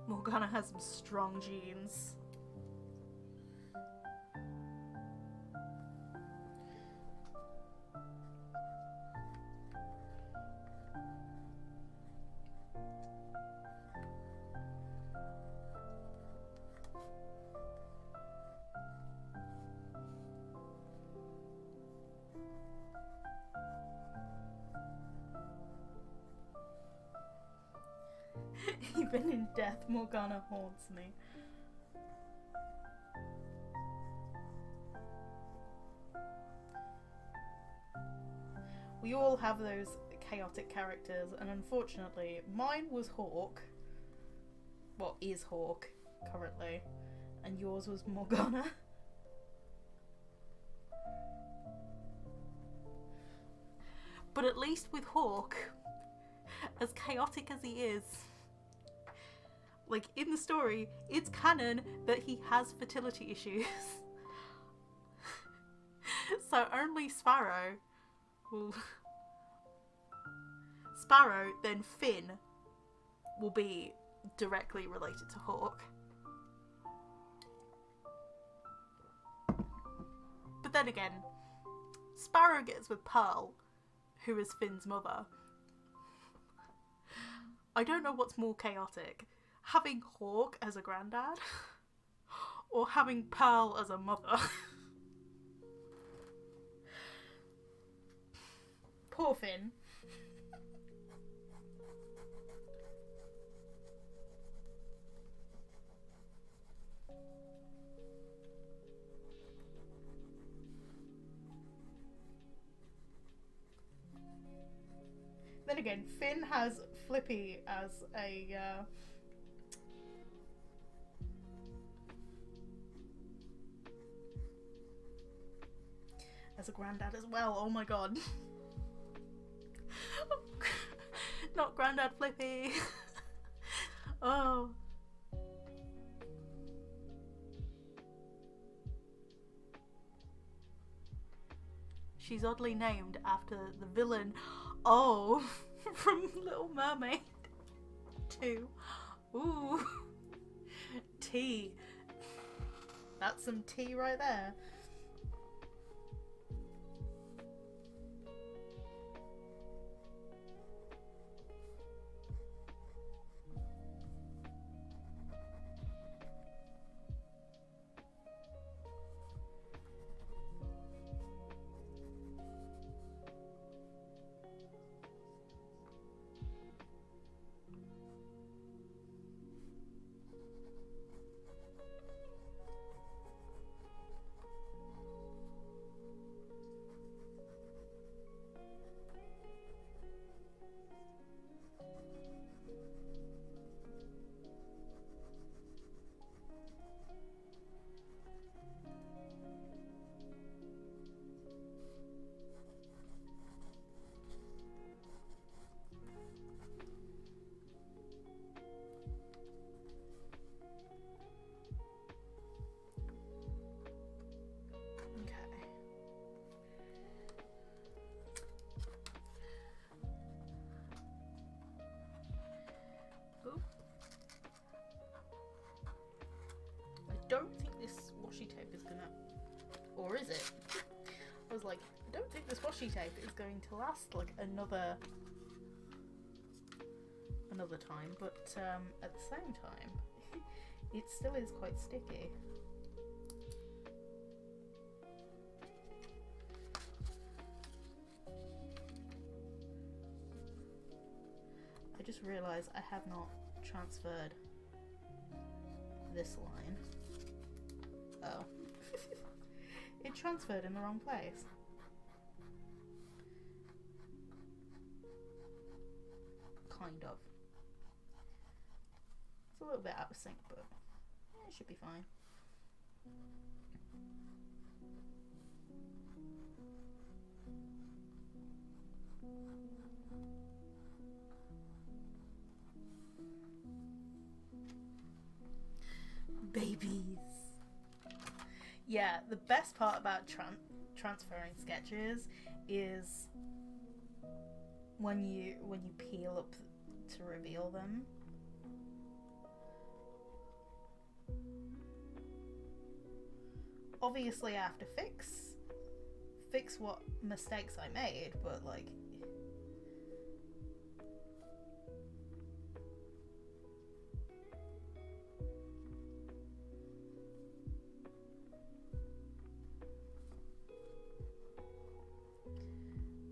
Morgana has some strong genes. Even in death, Morgana haunts me. We all have those chaotic characters, and unfortunately, mine was Hawk. Well, is Hawk currently, and yours was Morgana. But at least with Hawk, as chaotic as he is, like in the story, it's canon that he has fertility issues. So only Sparrow will... Sparrow, then Finn, will be directly related to Hawk. But then again, Sparrow gets with Pearl, who is Finn's mother. I don't know what's more chaotic, having Hawk as a granddad or having Pearl as a mother. Poor Finn. Then again, Finn has Flippy as a granddad as well. Oh my god. Not Granddad Flippy. Oh. She's oddly named after the villain. Oh, from Little Mermaid 2. Ooh. Tea. That's some tea right there. Don't think this washi tape is gonna, or is it? I was like, I don't think this washi tape is going to last like another time, but at the same time, it still is quite sticky. I just realised I have not transferred this line. Oh. It transferred in the wrong place. Kind of. a little bit out of sync, but yeah, it should be fine. Babies. Yeah, the best part about transferring sketches is when you peel up to reveal them. Obviously, I have to fix what mistakes I made, but like,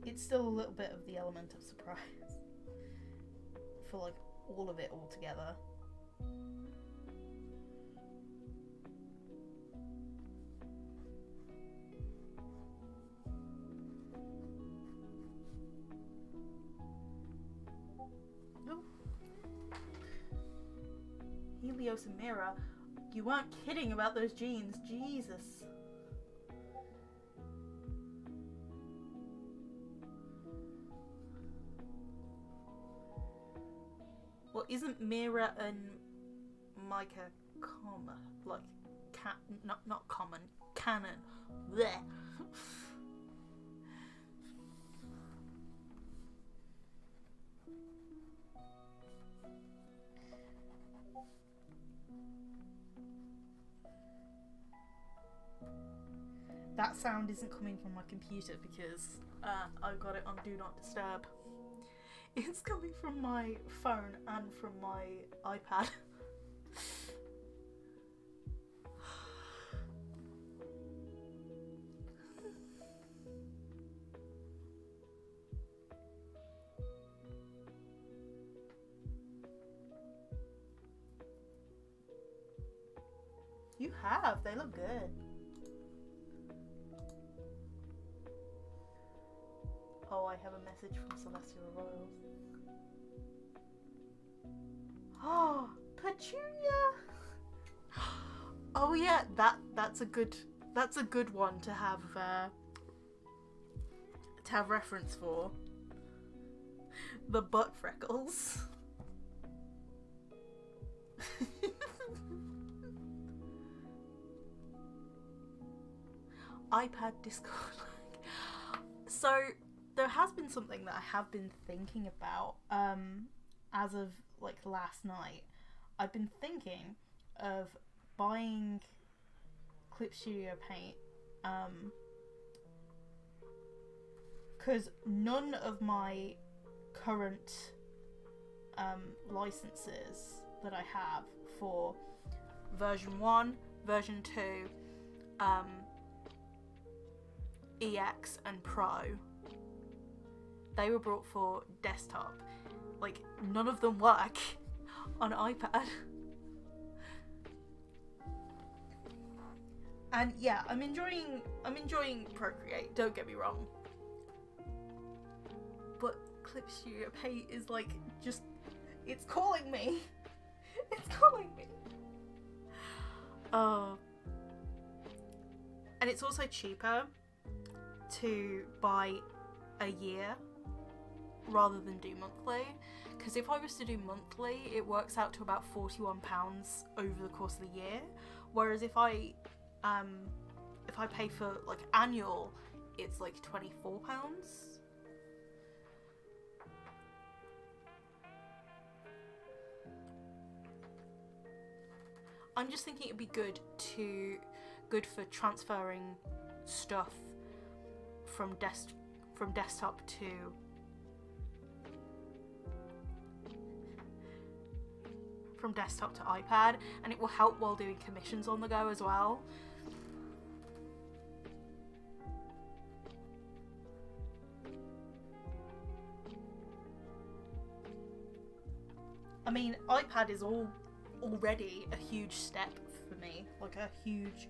it's still a little bit of the element of surprise for like all of it all together. Oh. Helios and Mira, you weren't kidding about those jeans, Jesus. Well, isn't Mira and Micah common? Like, not common, canon. Blech. That sound isn't coming from my computer because I got it on Do Not Disturb. It's coming from my phone and from my iPad. You have, they look good. Oh, I have a message from Celestial Royals. Oh, Petunia! Oh yeah, that's a good one to have reference for. The butt freckles. iPad Discord. So there has been something that I have been thinking about as of like last night. I've been thinking of buying Clip Studio Paint because none of my current licenses that I have for version 1, version 2, EX and Pro, they were brought for desktop. Like, none of them work on iPad. And yeah, I'm enjoying Procreate, don't get me wrong. But Clip Studio Paint is like, just, it's calling me. It's calling me. And it's also cheaper to buy a year rather than do monthly, because if I was to do monthly, it works out to about £41 over the course of the year, whereas if I pay for like annual, it's like £24. I'm just thinking it'd be good for transferring stuff from desktop to iPad, and it will help while doing commissions on the go as well. I mean, iPad is already a huge step for me, like a huge.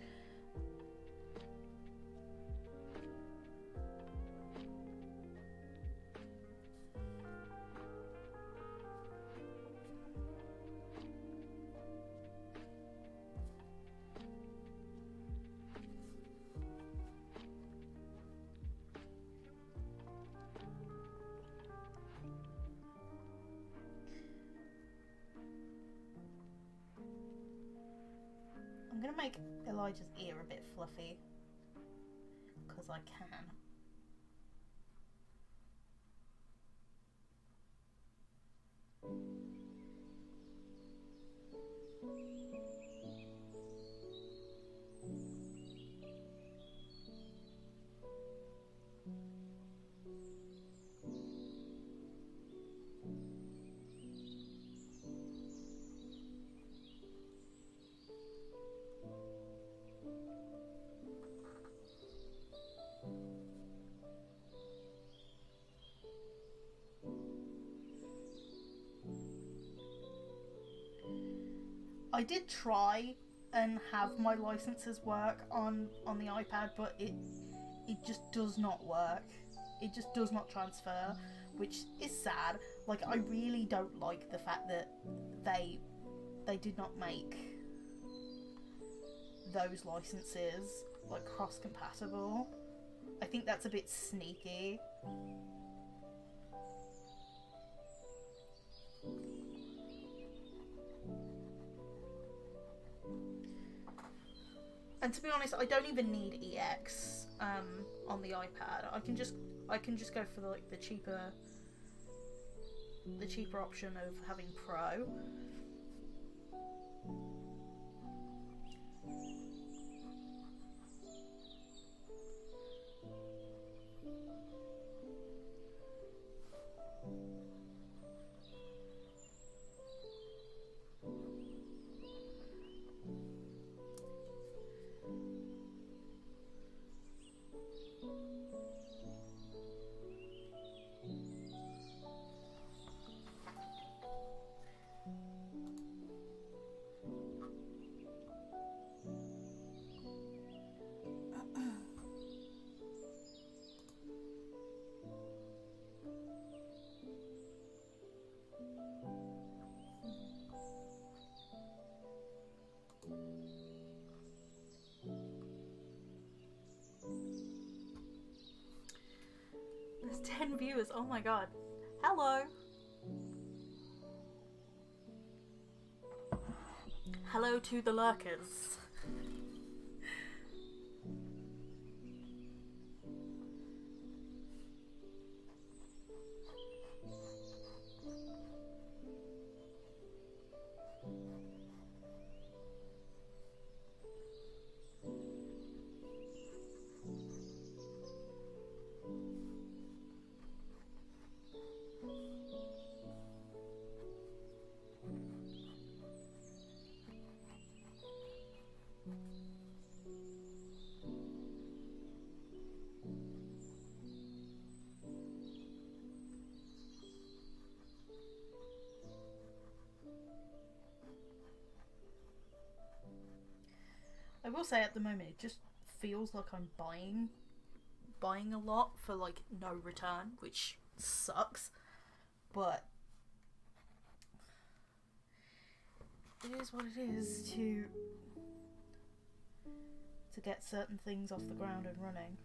going to make Elijah's ear a bit fluffy. Because I can. I did try and have my licenses work on the iPad, but it just does not work. It just does not transfer, which is sad. Like, I really don't like the fact that they did not make those licenses like cross-compatible. I think that's a bit sneaky. And to be honest, I don't even need EX on the iPad. I can just go for the cheaper option of having Pro. There's 10 viewers. Oh my god. Hello. Hello to the lurkers. I will say at the moment it just feels like I'm buying a lot for like no return, which sucks, but it is what it is to get certain things off the ground and running.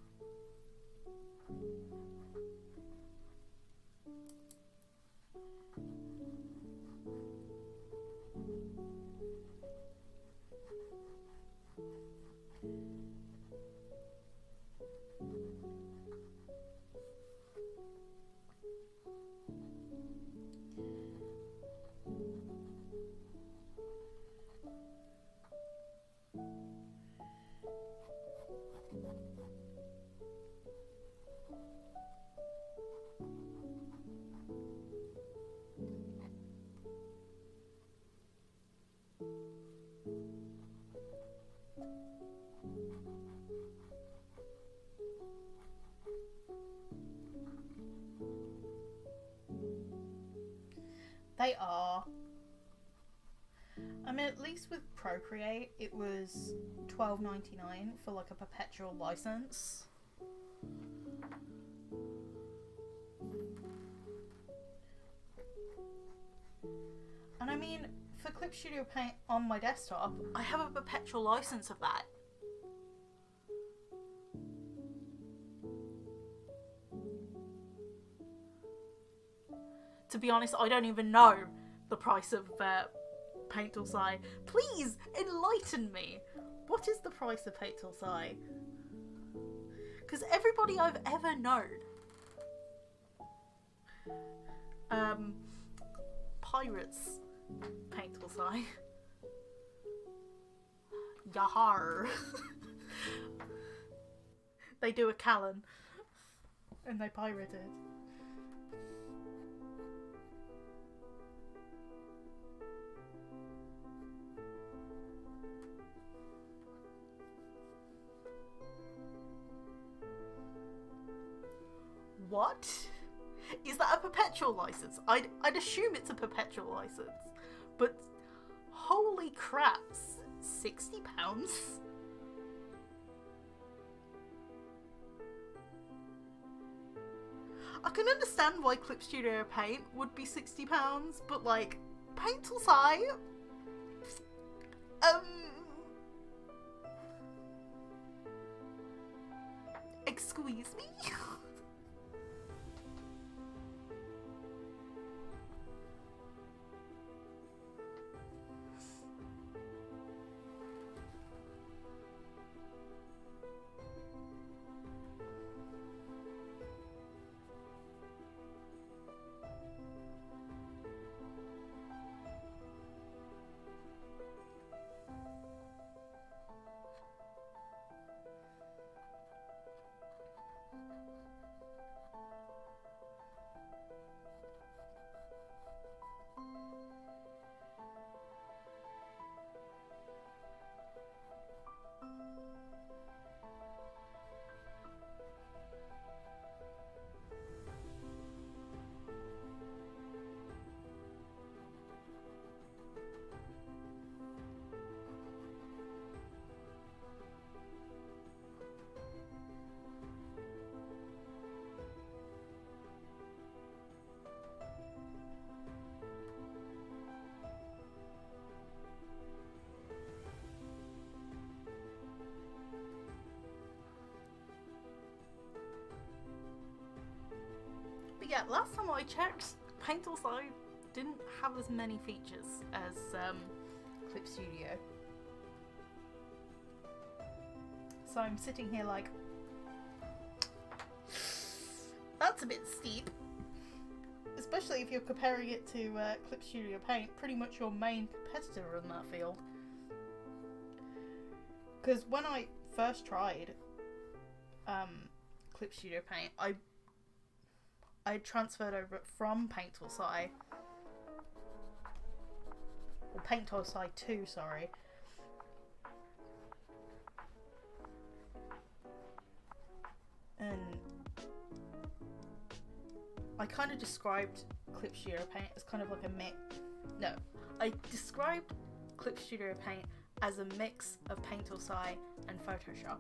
They are. I mean, at least with Procreate, it was $12.99 for like a perpetual license. And I mean, for Clip Studio Paint on my desktop, I have a perpetual license of that. To be honest, I don't even know the price of Paint Tool. Please enlighten me. What is the price of paint tool sai? Because everybody I've ever known, pirates paint tool sai. Yahar. They do a Callan and they pirate it. What? Is that a perpetual license? I'd assume it's a perpetual license, but holy crap, £60? I can understand why Clip Studio Paint would be £60, but like, Paint tool sai? Excuse me? But yeah, last time I checked, Paint tool sai didn't have as many features as Clip Studio. So I'm sitting here like, that's a bit steep. Especially if you're comparing it to Clip Studio Paint, pretty much your main competitor in that field. Because when I first tried Clip Studio Paint, I transferred over from Paint tool sai, or Paint tool sai 2, sorry. And I kind of described Clip Studio Paint as kind of like a mix. No, I described Clip Studio Paint as a mix of Paint tool sai and Photoshop,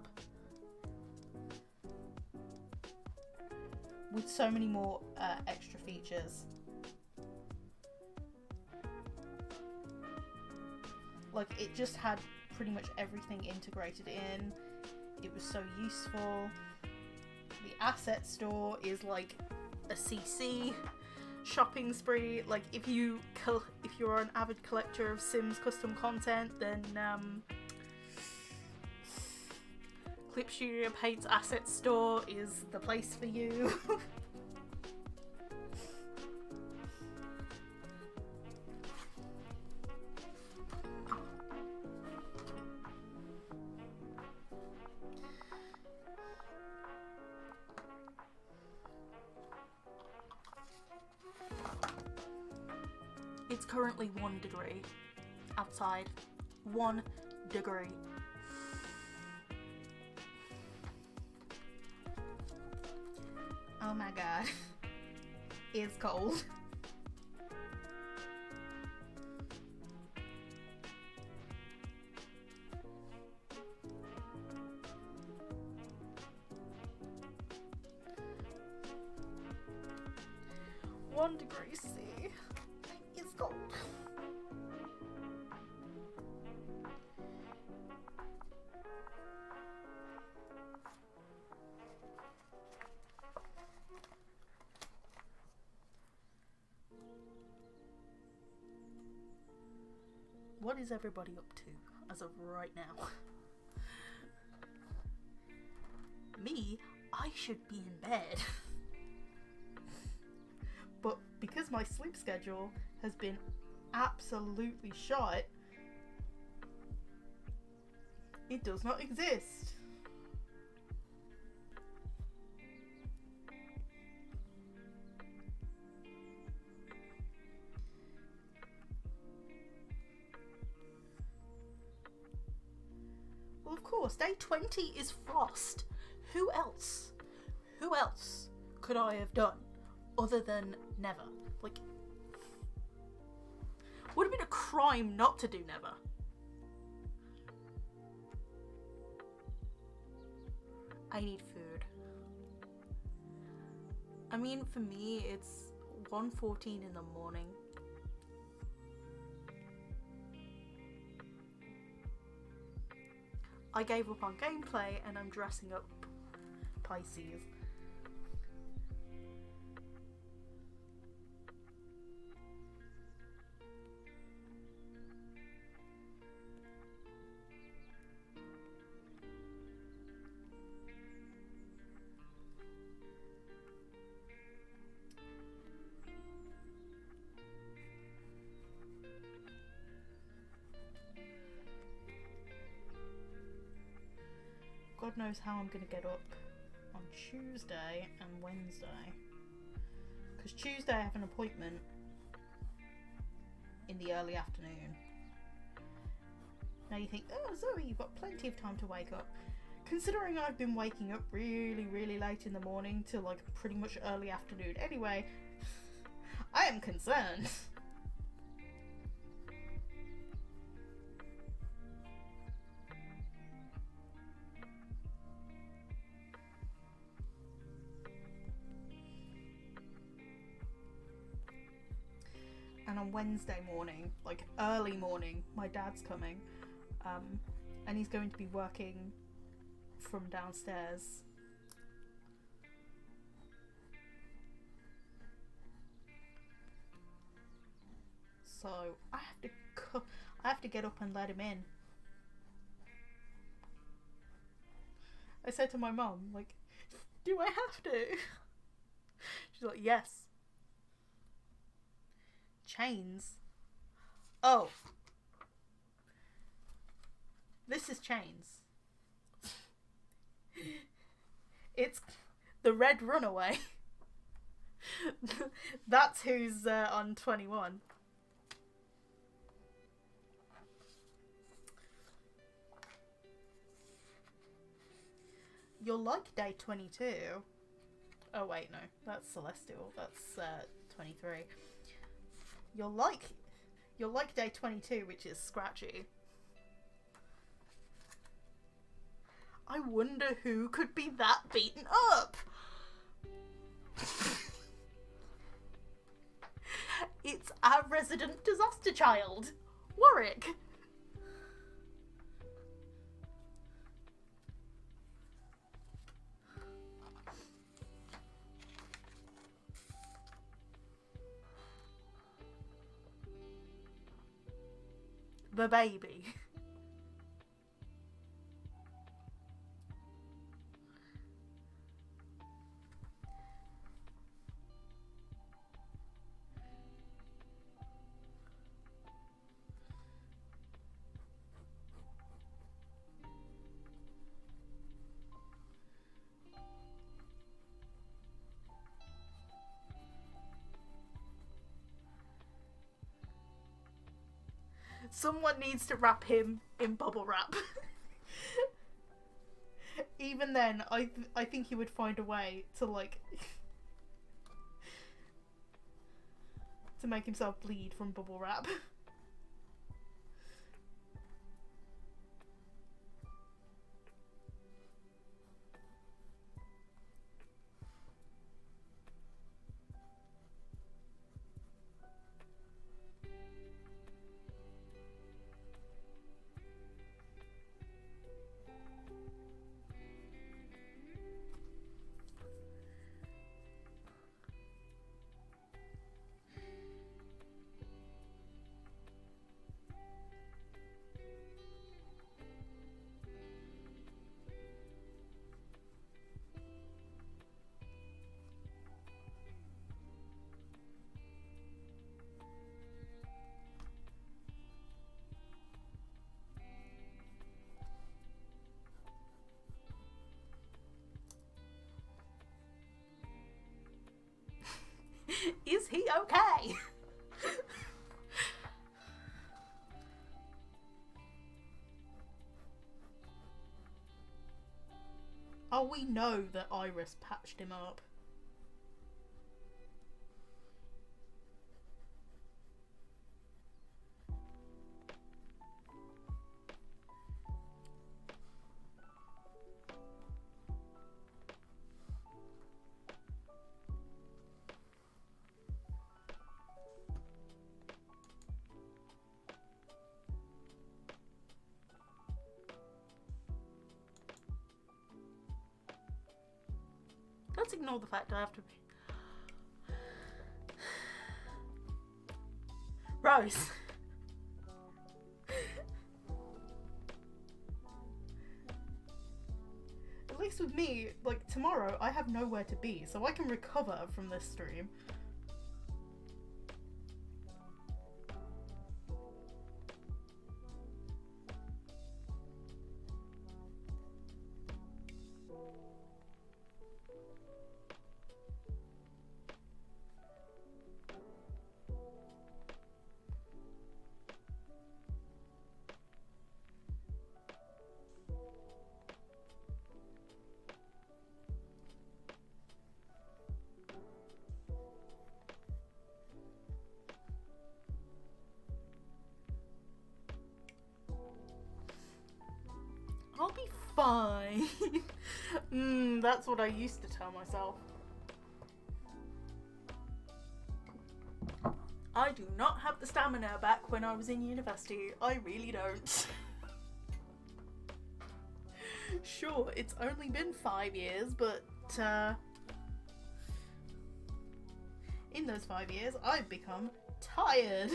with so many more extra features. Like, it just had pretty much everything integrated in. It was so useful. The asset store is like a CC shopping spree. Like, if you're an avid collector of Sims custom content, then Clip Studio Paint's asset store is the place for you. It's currently 1 degree outside. 1 degree. Oh my god. It's cold. One degree C. It's cold. What is everybody up to as of right now? me, I should be in bed. But because my sleep schedule has been absolutely shot, it does not exist. Well, of course, day 20 is frost. Who else? Who else could I have done other than never? Like, would have been a crime not to do never. I need food. I mean, for me, it's 1:14 in the morning. I gave up on gameplay and I'm dressing up Pisces. God knows how I'm going to get up on Tuesday and Wednesday. Because Tuesday I have an appointment in the early afternoon. Now you think, oh Zoe, you've got plenty of time to wake up. Considering I've been waking up really, really late in the morning till like pretty much early afternoon anyway, I am concerned. And on Wednesday morning, like early morning, my dad's coming, and he's going to be working from downstairs. So I have to get up and let him in. I said to my mum, like, do I have to? She's like, yes. Chains. Oh. This is Chains. It's the Red Runaway. That's who's on 21. You'll like day 22. Oh wait, no. That's Celestial. That's 23. You'll like day 22, which is Scratchy. I wonder who could be that beaten up. It's our resident disaster child, Warwick. The baby. Someone needs to wrap him in bubble wrap. Even then, I think he would find a way to, like, to make himself bleed from bubble wrap. Is he okay? Oh, we know that Iris patched him up. Let's ignore the fact I have to be... Rose! At least with me, like, tomorrow I have nowhere to be, so I can recover from this stream. I'll be fine. That's what I used to tell myself. I do not have the stamina back when I was in university. I really don't. Sure, it's only been 5 years, but in those 5 years, I've become tired.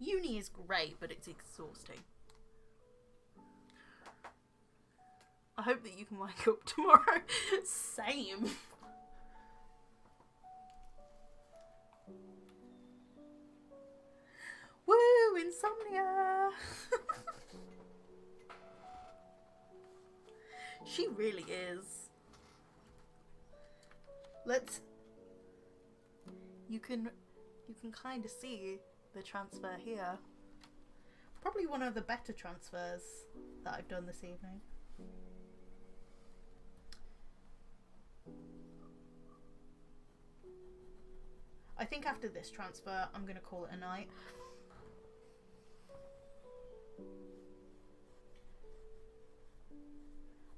Uni is great, but it's exhausting. I hope that you can wake up tomorrow. Same. Woo, insomnia. She really is. You can kind of see the transfer here. Probably one of the better transfers that I've done this evening. I think after this transfer, I'm going to call it a night.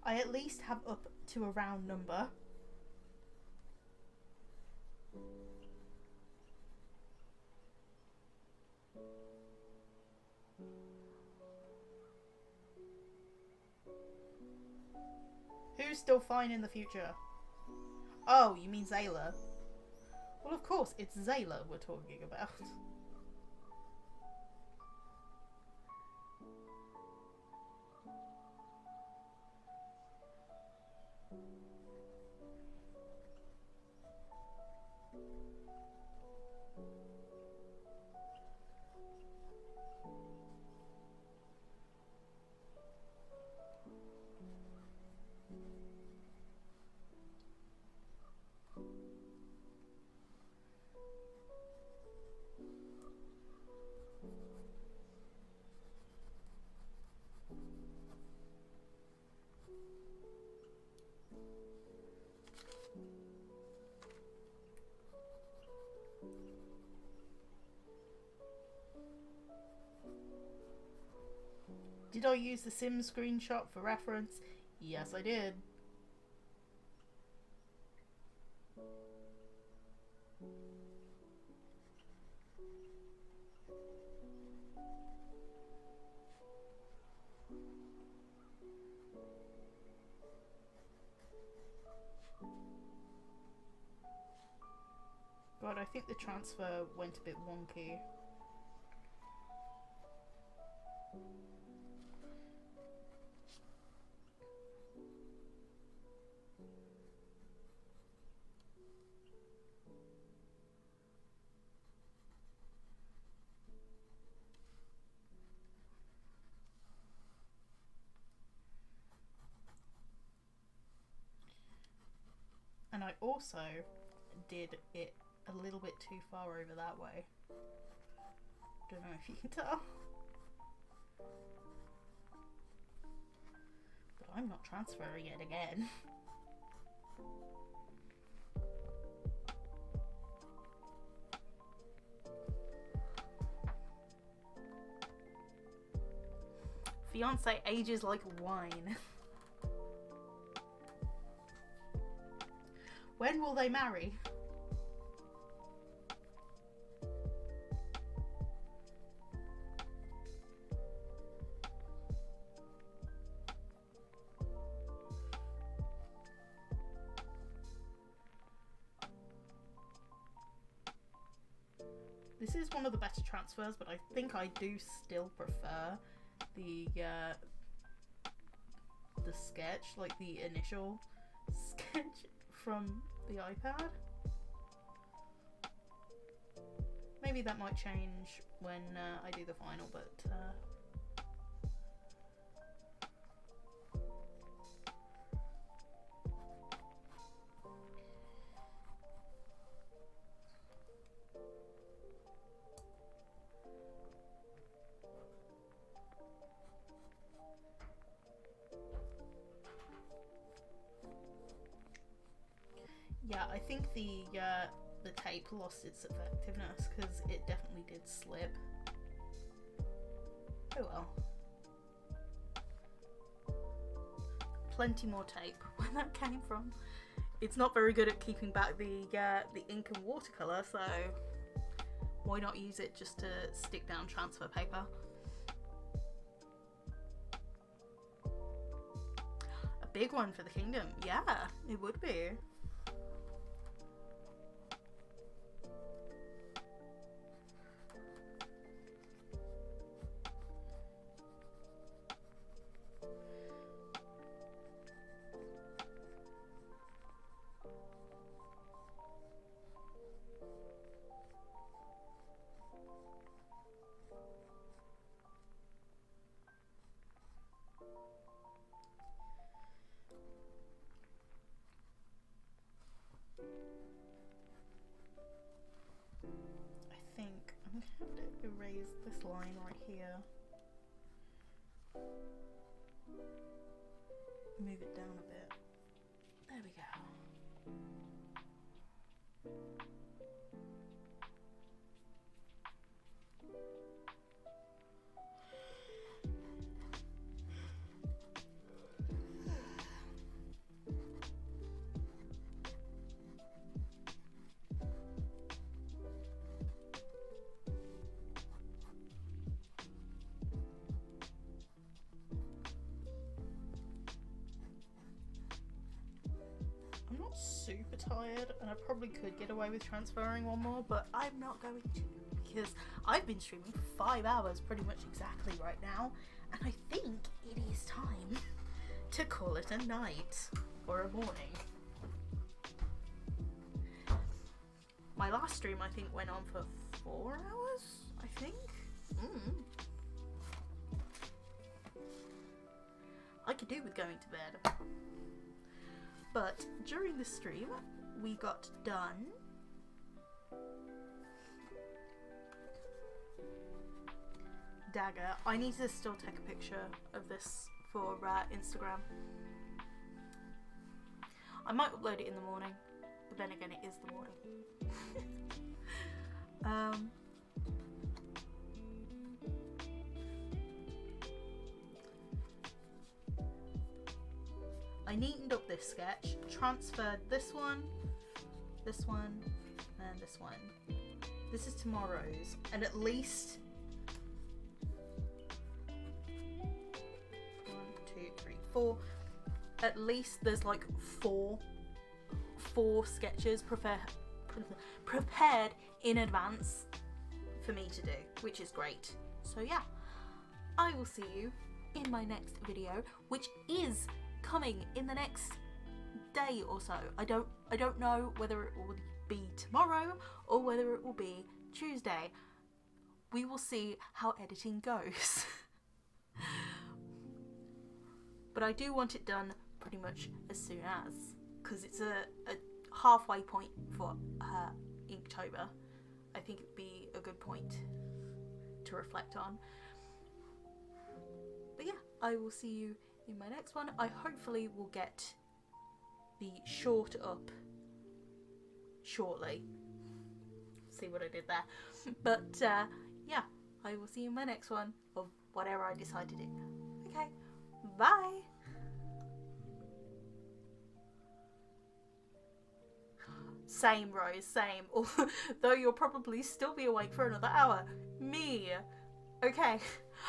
I at least have up to a round number. Who's still fine in the future? Oh, you mean Zayla? Well, of course, it's Zayla we're talking about. Did I use the Sims screenshot for reference? Yes, I did. God, I think the transfer went a bit wonky. And I also did it a little bit too far over that way. Don't know if you can tell. But I'm not transferring it again. Fiance ages like wine. When will they marry? This is one of the better transfers, but I think I do still prefer the sketch, like the initial sketch from the iPad. Maybe that might change when I do the final, but yeah, I think the tape lost its effectiveness because it definitely did slip. Oh well. Plenty more tape where that came from. It's not very good at keeping back the ink and watercolour, so why not use it just to stick down transfer paper? A big one for the kingdom. Yeah, it would be. I'm gonna have to erase this line right here. Move it down a bit. There we go. Super tired, and I probably could get away with transferring one more, but I'm not going to because I've been streaming for 5 hours pretty much exactly right now, and I think it is time to call it a night or a morning. My last stream I think went on for 4 hours, I think. I could do with going to bed. But during the stream, we got done dagger. I need to still take a picture of this for Instagram. I might upload it in the morning, but then again, it is the morning. I neatened up this sketch, transferred this one, and this one. This is tomorrow's, and at least 1, 2, 3, 4. At least there's like four sketches prepared in advance for me to do, which is great. So yeah, I will see you in my next video, which is coming in the next day or so. I don't know whether it will be tomorrow or whether it will be Tuesday. We will see how editing goes. But I do want it done pretty much as soon as, because it's a halfway point for Inktober. I think it'd be a good point to reflect on. But yeah, I will see you in my next one. I hopefully will get the short up shortly. See what I did there. But yeah, I will see you in my next one of whatever I decide to do. Okay, bye. Same, Rose, same. Although you'll probably still be awake for another hour. Me. Okay.